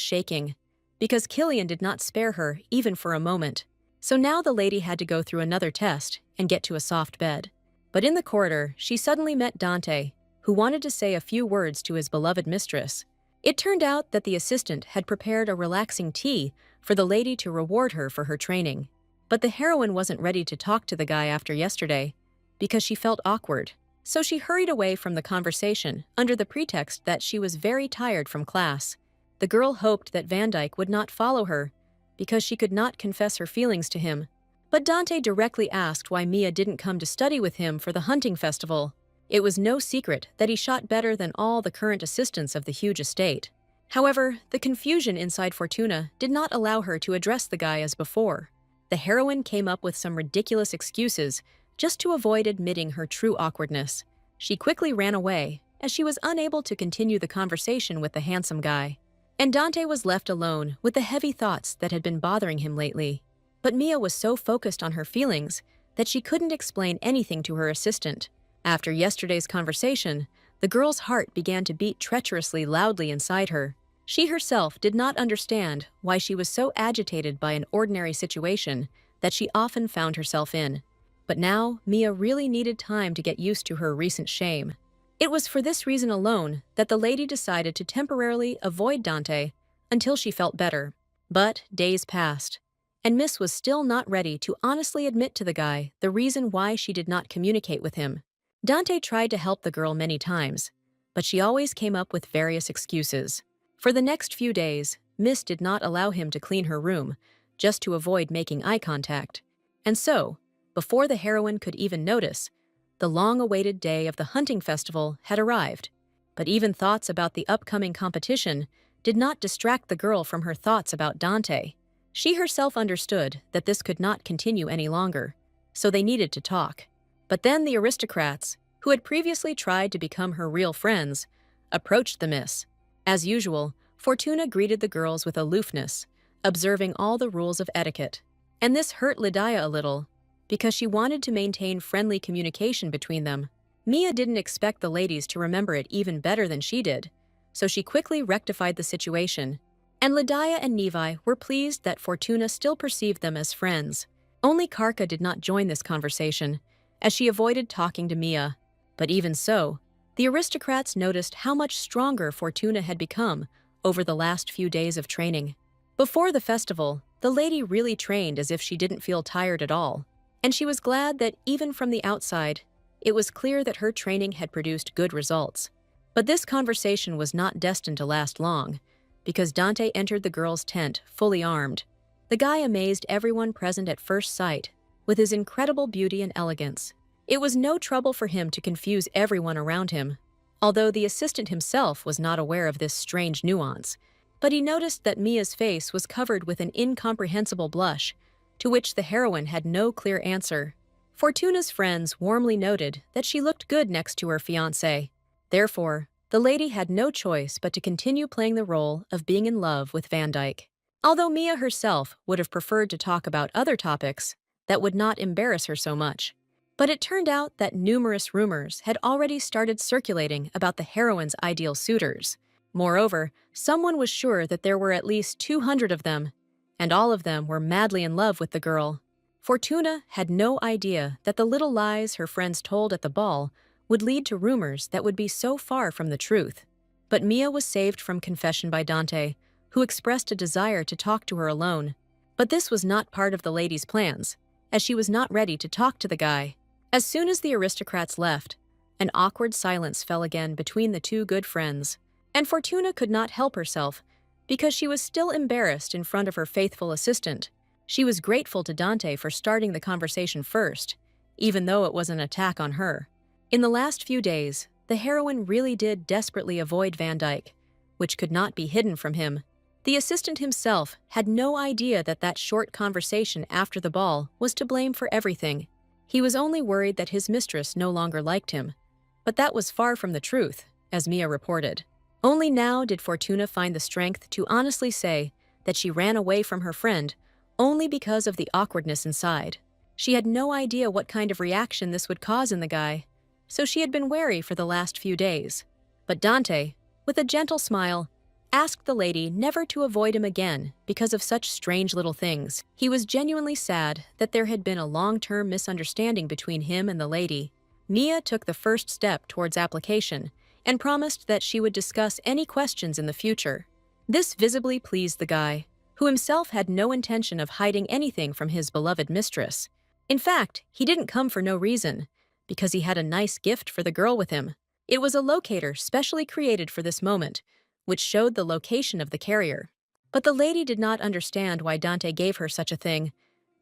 shaking, because Killian did not spare her even for a moment. So now the lady had to go through another test and get to a soft bed. But in the corridor, she suddenly met Dante, who wanted to say a few words to his beloved mistress. It turned out that the assistant had prepared a relaxing tea for the lady to reward her for her training. But the heroine wasn't ready to talk to the guy after yesterday, because she felt awkward. So she hurried away from the conversation under the pretext that she was very tired from class. The girl hoped that Van Dyke would not follow her, because she could not confess her feelings to him. But Dante directly asked why Mia didn't come to study with him for the hunting festival. It was no secret that he shot better than all the current assistants of the huge estate. However, the confusion inside Fortuna did not allow her to address the guy as before. The heroine came up with some ridiculous excuses just to avoid admitting her true awkwardness. She quickly ran away, as she was unable to continue the conversation with the handsome guy. And Dante was left alone with the heavy thoughts that had been bothering him lately. But Mia was so focused on her feelings that she couldn't explain anything to her assistant. After yesterday's conversation, the girl's heart began to beat treacherously loudly inside her. She herself did not understand why she was so agitated by an ordinary situation that she often found herself in. But now, Mia really needed time to get used to her recent shame. It was for this reason alone that the lady decided to temporarily avoid Dante until she felt better. But days passed, and Miss was still not ready to honestly admit to the guy the reason why she did not communicate with him. Dante tried to help the girl many times, but she always came up with various excuses. For the next few days, Miss did not allow him to clean her room, just to avoid making eye contact. And so, before the heroine could even notice, the long-awaited day of the hunting festival had arrived. But even thoughts about the upcoming competition did not distract the girl from her thoughts about Dante. She herself understood that this could not continue any longer, so they needed to talk. But then the aristocrats, who had previously tried to become her real friends, approached the miss. As usual, Fortuna greeted the girls with aloofness, observing all the rules of etiquette. And this hurt Lydia a little, because she wanted to maintain friendly communication between them. Mia didn't expect the ladies to remember it even better than she did, so she quickly rectified the situation. And Lydia and Nevi were pleased that Fortuna still perceived them as friends. Only Karka did not join this conversation, as she avoided talking to Mia. But even so, the aristocrats noticed how much stronger Fortuna had become over the last few days of training. Before the festival, the lady really trained as if she didn't feel tired at all. And she was glad that even from the outside, it was clear that her training had produced good results. But this conversation was not destined to last long, because Dante entered the girls' tent fully armed. The guy amazed everyone present at first sight with his incredible beauty and elegance. It was no trouble for him to confuse everyone around him, although the assistant himself was not aware of this strange nuance. But he noticed that Mia's face was covered with an incomprehensible blush, to which the heroine had no clear answer. Fortuna's friends warmly noted that she looked good next to her fiancé. Therefore, the lady had no choice but to continue playing the role of being in love with Van Dyke. Although Mia herself would have preferred to talk about other topics that would not embarrass her so much. But it turned out that numerous rumors had already started circulating about the heroine's ideal suitors. Moreover, someone was sure that there were at least 200 of them, and all of them were madly in love with the girl. Fortuna had no idea that the little lies her friends told at the ball would lead to rumors that would be so far from the truth. But Mia was saved from confession by Dante, who expressed a desire to talk to her alone. But this was not part of the lady's plans, as she was not ready to talk to the guy. As soon as the aristocrats left, an awkward silence fell again between the two good friends, and Fortuna could not help herself because she was still embarrassed in front of her faithful assistant. She was grateful to Dante for starting the conversation first, even though it was an attack on her. In the last few days, the heroine really did desperately avoid Van Dyke, which could not be hidden from him. The assistant himself had no idea that that short conversation after the ball was to blame for everything. He was only worried that his mistress no longer liked him. But that was far from the truth, as Mia reported. Only now did Fortuna find the strength to honestly say that she ran away from her friend only because of the awkwardness inside. She had no idea what kind of reaction this would cause in the guy, so she had been wary for the last few days. But Dante, with a gentle smile, asked the lady never to avoid him again because of such strange little things. He was genuinely sad that there had been a long-term misunderstanding between him and the lady. Mia took the first step towards application and promised that she would discuss any questions in the future. This visibly pleased the guy, who himself had no intention of hiding anything from his beloved mistress. In fact, he didn't come for no reason, because he had a nice gift for the girl with him. It was a locator specially created for this moment, which showed the location of the carrier. But the lady did not understand why Dante gave her such a thing,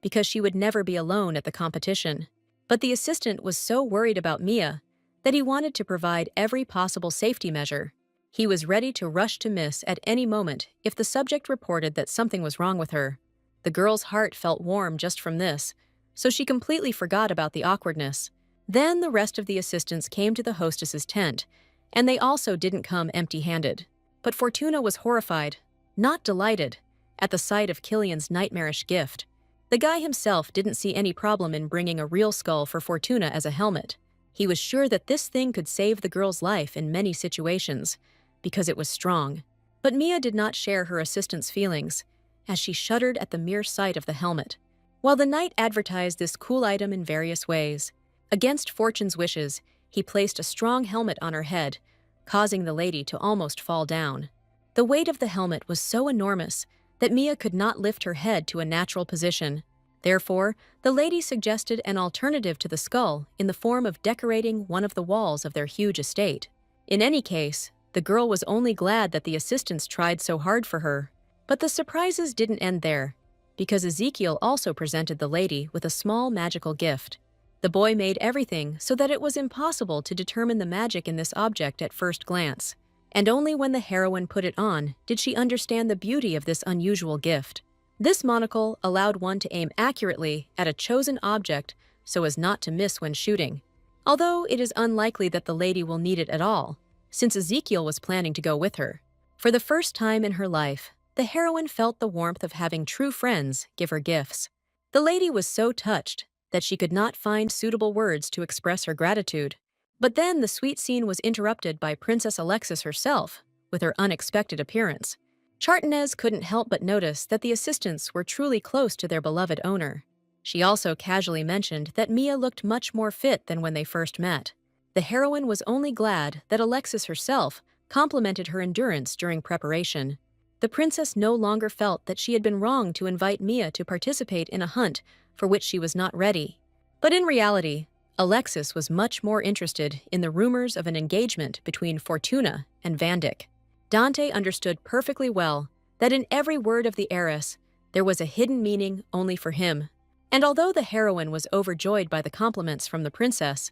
because she would never be alone at the competition. But the assistant was so worried about Mia that he wanted to provide every possible safety measure. He was ready to rush to Miss at any moment if the subject reported that something was wrong with her. The girl's heart felt warm just from this, so she completely forgot about the awkwardness. Then the rest of the assistants came to the hostess's tent, and they also didn't come empty-handed. But Fortuna was horrified not delighted, at the sight of Killian's nightmarish gift. The guy himself didn't see any problem in bringing a real skull for Fortuna as a helmet. He was sure that this thing could save the girl's life in many situations, because it was strong. But Mia did not share her assistant's feelings, as she shuddered at the mere sight of the helmet. While the knight advertised this cool item in various ways, against Fortune's wishes, he placed a strong helmet on her head, causing the lady to almost fall down. The weight of the helmet was so enormous that Mia could not lift her head to a natural position. Therefore, the lady suggested an alternative to the skull in the form of decorating one of the walls of their huge estate. In any case, the girl was only glad that the assistants tried so hard for her. But the surprises didn't end there, because Ezekiel also presented the lady with a small magical gift. The boy made everything so that it was impossible to determine the magic in this object at first glance, and only when the heroine put it on did she understand the beauty of this unusual gift. This monocle allowed one to aim accurately at a chosen object so as not to miss when shooting, although it is unlikely that the lady will need it at all, since Ezekiel was planning to go with her. For the first time in her life, the heroine felt the warmth of having true friends give her gifts. The lady was so touched that she could not find suitable words to express her gratitude. But then the sweet scene was interrupted by Princess Alexis herself, with her unexpected appearance. Chartanez couldn't help but notice that the assistants were truly close to their beloved owner. She also casually mentioned that Mia looked much more fit than when they first met. The heroine was only glad that Alexis herself complimented her endurance during preparation. The princess no longer felt that she had been wrong to invite Mia to participate in a hunt for which she was not ready. But in reality, Alexis was much more interested in the rumors of an engagement between Fortuna and Vandyck. Dante understood perfectly well that in every word of the heiress there was a hidden meaning only for him. And although the heroine was overjoyed by the compliments from the princess,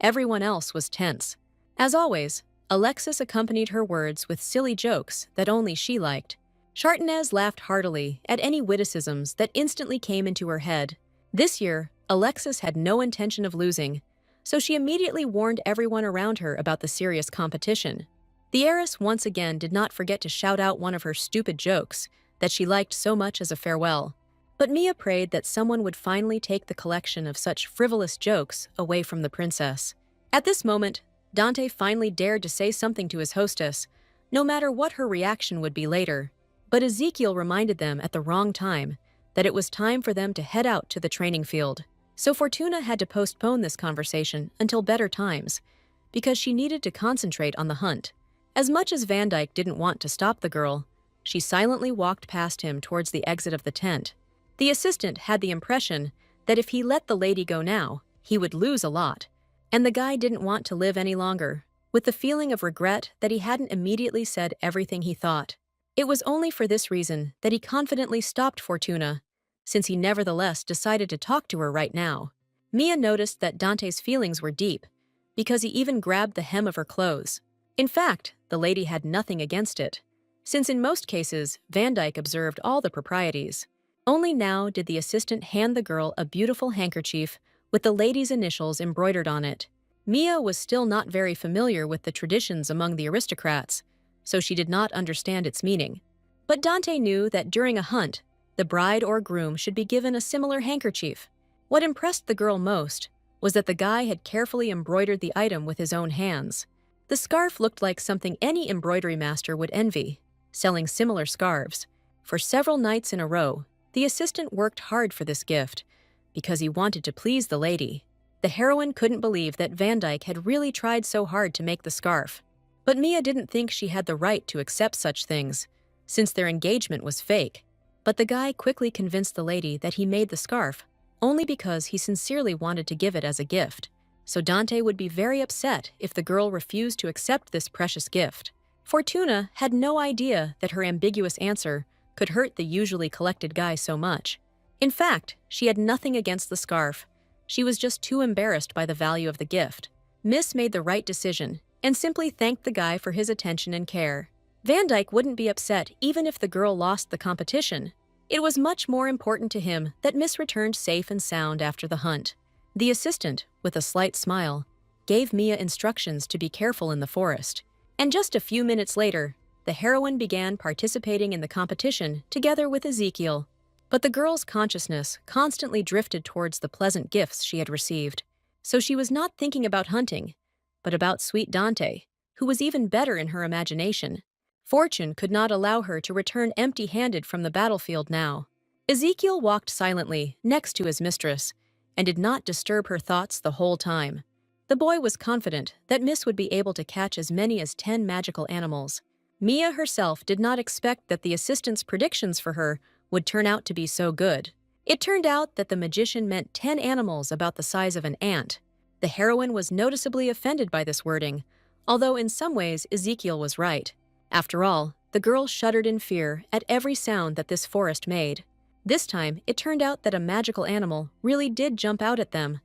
everyone else was tense. As always, Alexis accompanied her words with silly jokes that only she liked. Chartanez laughed heartily at any witticisms that instantly came into her head. This year, Alexis had no intention of losing, so she immediately warned everyone around her about the serious competition. The heiress once again did not forget to shout out one of her stupid jokes that she liked so much as a farewell. But Mia prayed that someone would finally take the collection of such frivolous jokes away from the princess. At this moment, Dante finally dared to say something to his hostess, no matter what her reaction would be later. But Ezekiel reminded them at the wrong time that it was time for them to head out to the training field. So Fortuna had to postpone this conversation until better times, because she needed to concentrate on the hunt. As much as Vandyck didn't want to stop the girl, she silently walked past him towards the exit of the tent. The assistant had the impression that if he let the lady go now, he would lose a lot, and the guy didn't want to live any longer, with the feeling of regret that he hadn't immediately said everything he thought. It was only for this reason that he confidently stopped Fortuna, since he nevertheless decided to talk to her right now. Mia noticed that Dante's feelings were deep, because he even grabbed the hem of her clothes. In fact, the lady had nothing against it, since in most cases, Vandyck observed all the proprieties. Only now did the assistant hand the girl a beautiful handkerchief with the lady's initials embroidered on it. Mia was still not very familiar with the traditions among the aristocrats, so she did not understand its meaning. But Dante knew that during a hunt, the bride or groom should be given a similar handkerchief. What impressed the girl most was that the guy had carefully embroidered the item with his own hands. The scarf looked like something any embroidery master would envy, selling similar scarves. For several nights in a row, the assistant worked hard for this gift, because he wanted to please the lady. The heroine couldn't believe that Vandyck had really tried so hard to make the scarf. But Mia didn't think she had the right to accept such things, since their engagement was fake. But the guy quickly convinced the lady that he made the scarf only because he sincerely wanted to give it as a gift. So Dante would be very upset if the girl refused to accept this precious gift. Fortuna had no idea that her ambiguous answer could hurt the usually collected guy so much. In fact, she had nothing against the scarf. She was just too embarrassed by the value of the gift. Miss made the right decision and simply thanked the guy for his attention and care. Vandyck wouldn't be upset even if the girl lost the competition. It was much more important to him that Miss returned safe and sound after the hunt. The assistant, with a slight smile, gave Mia instructions to be careful in the forest. And just a few minutes later, the heroine began participating in the competition together with Ezekiel. But the girl's consciousness constantly drifted towards the pleasant gifts she had received. So she was not thinking about hunting, but about sweet Dante, who was even better in her imagination. Fortune could not allow her to return empty-handed from the battlefield now. Ezekiel walked silently next to his mistress and did not disturb her thoughts the whole time. The boy was confident that Miss would be able to catch as many as 10 magical animals. Mia herself did not expect that the assistant's predictions for her would turn out to be so good. It turned out that the magician meant 10 animals about the size of an ant. The heroine was noticeably offended by this wording, although in some ways Ezekiel was right. After all, the girl shuddered in fear at every sound that this forest made. This time, it turned out that a magical animal really did jump out at them,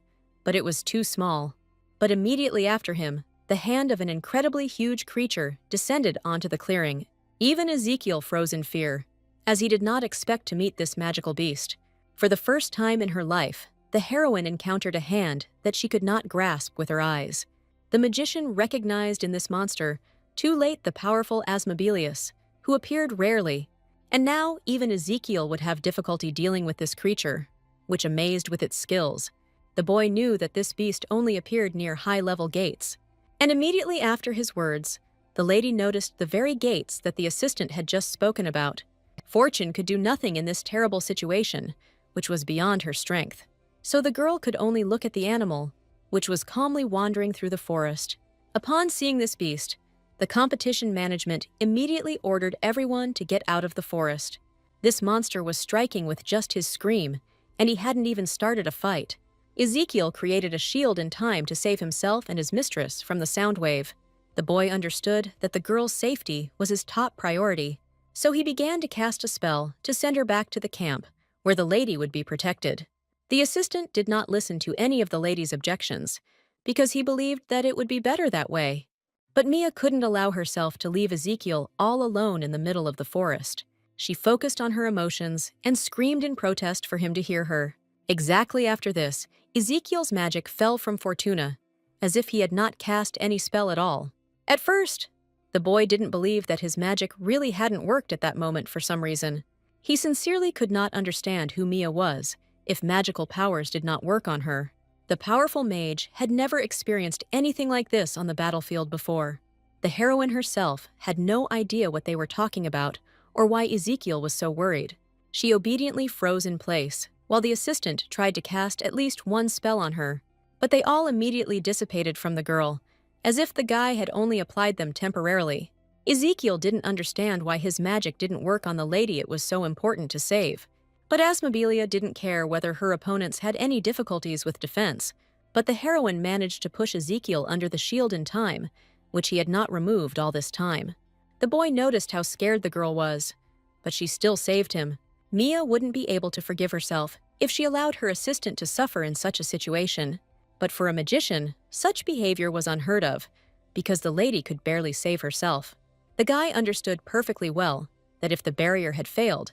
but it was too small. But immediately after him, the hand of an incredibly huge creature descended onto the clearing. Even Ezekiel froze in fear, as he did not expect to meet this magical beast. For the first time in her life, the heroine encountered a hand that she could not grasp with her eyes. The magician recognized in this monster too late the powerful Asmodeus, who appeared rarely, and now even Ezekiel would have difficulty dealing with this creature, which amazed with its skills. The boy knew that this beast only appeared near high-level gates. And immediately after his words, the lady noticed the very gates that the assistant had just spoken about. Fortune could do nothing in this terrible situation, which was beyond her strength. So the girl could only look at the animal, which was calmly wandering through the forest. Upon seeing this beast, the competition management immediately ordered everyone to get out of the forest. This monster was striking with just his scream, and he hadn't even started a fight. Ezekiel created a shield in time to save himself and his mistress from the sound wave. The boy understood that the girl's safety was his top priority, so he began to cast a spell to send her back to the camp, where the lady would be protected. The assistant did not listen to any of the lady's objections, because he believed that it would be better that way. But Mia couldn't allow herself to leave Ezekiel all alone in the middle of the forest. She focused on her emotions and screamed in protest for him to hear her. Exactly after this, Ezekiel's magic fell from Fortuna, as if he had not cast any spell at all. At first, the boy didn't believe that his magic really hadn't worked at that moment for some reason. He sincerely could not understand who Mia was if magical powers did not work on her. The powerful mage had never experienced anything like this on the battlefield before. The heroine herself had no idea what they were talking about or why Ezekiel was so worried. She obediently froze in place, while the assistant tried to cast at least one spell on her. But they all immediately dissipated from the girl, as if the guy had only applied them temporarily. Ezekiel didn't understand why his magic didn't work on the lady it was so important to save. But Asmodeus didn't care whether her opponents had any difficulties with defense, but the heroine managed to push Ezekiel under the shield in time, which he had not removed all this time. The boy noticed how scared the girl was, but she still saved him. Mia wouldn't be able to forgive herself if she allowed her assistant to suffer in such a situation. But for a magician, such behavior was unheard of, because the lady could barely save herself. The guy understood perfectly well that if the barrier had failed,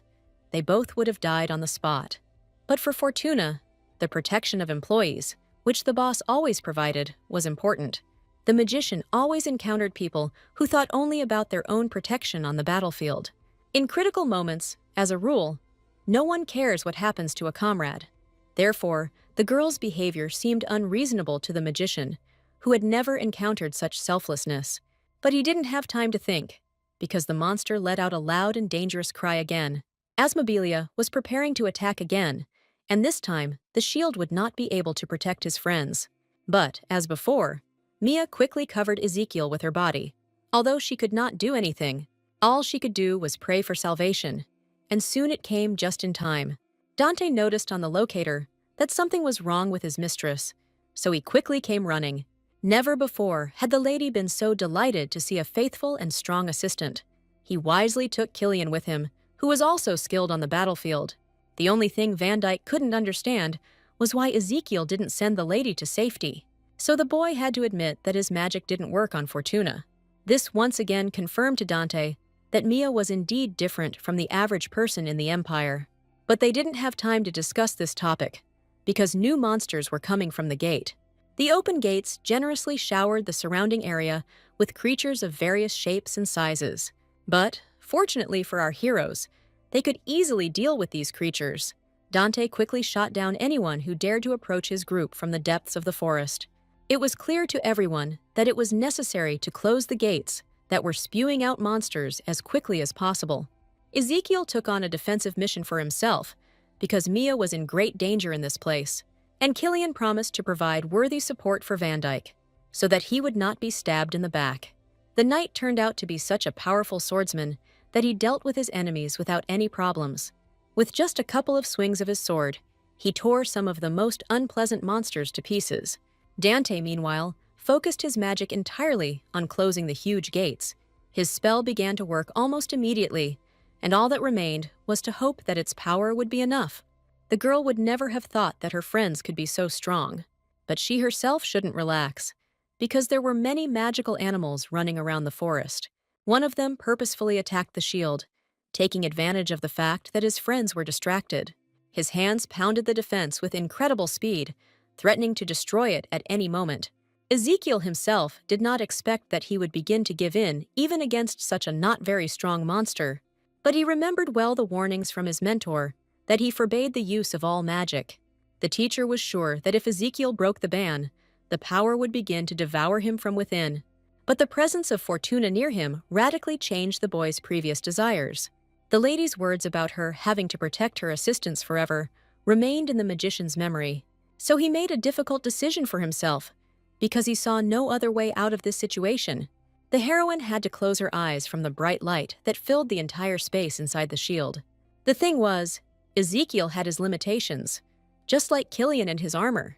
they both would have died on the spot. But for Fortuna, the protection of employees, which the boss always provided, was important. The magician always encountered people who thought only about their own protection on the battlefield. In critical moments, as a rule, no one cares what happens to a comrade. Therefore, the girl's behavior seemed unreasonable to the magician, who had never encountered such selflessness. But he didn't have time to think, because the monster let out a loud and dangerous cry again. Asmodeus was preparing to attack again, and this time the shield would not be able to protect his friends. But, as before, Mia quickly covered Ezekiel with her body. Although she could not do anything, all she could do was pray for salvation, and soon it came just in time. Dante noticed on the locator that something was wrong with his mistress, so he quickly came running. Never before had the lady been so delighted to see a faithful and strong assistant. He wisely took Killian with him, who was also skilled on the battlefield. The only thing Van Dyke couldn't understand was why Ezekiel didn't send the lady to safety. So the boy had to admit that his magic didn't work on Fortuna. This once again confirmed to Dante that Mia was indeed different from the average person in the Empire. But they didn't have time to discuss this topic, because new monsters were coming from the gate. The open gates generously showered the surrounding area with creatures of various shapes and sizes. But, fortunately for our heroes, they could easily deal with these creatures. Dante quickly shot down anyone who dared to approach his group from the depths of the forest. It was clear to everyone that it was necessary to close the gates that were spewing out monsters as quickly as possible. Ezekiel took on a defensive mission for himself because Mia was in great danger in this place, and Killian promised to provide worthy support for Van Dyke so that he would not be stabbed in the back. The knight turned out to be such a powerful swordsman that he dealt with his enemies without any problems. With just a couple of swings of his sword, he tore some of the most unpleasant monsters to pieces. Dante, meanwhile, focused his magic entirely on closing the huge gates. His spell began to work almost immediately, and all that remained was to hope that its power would be enough. The girl would never have thought that her friends could be so strong, but she herself shouldn't relax, because there were many magical animals running around the forest. One of them purposefully attacked the shield, taking advantage of the fact that his friends were distracted. His hands pounded the defense with incredible speed, threatening to destroy it at any moment. Ezekiel himself did not expect that he would begin to give in even against such a not very strong monster, but he remembered well the warnings from his mentor that he forbade the use of all magic. The teacher was sure that if Ezekiel broke the ban, the power would begin to devour him from within. But the presence of Fortuna near him radically changed the boy's previous desires. The lady's words about her having to protect her assistants forever remained in the magician's memory. So he made a difficult decision for himself, because he saw no other way out of this situation. The heroine had to close her eyes from the bright light that filled the entire space inside the shield. The thing was, Ezekiel had his limitations, just like Killian and his armor.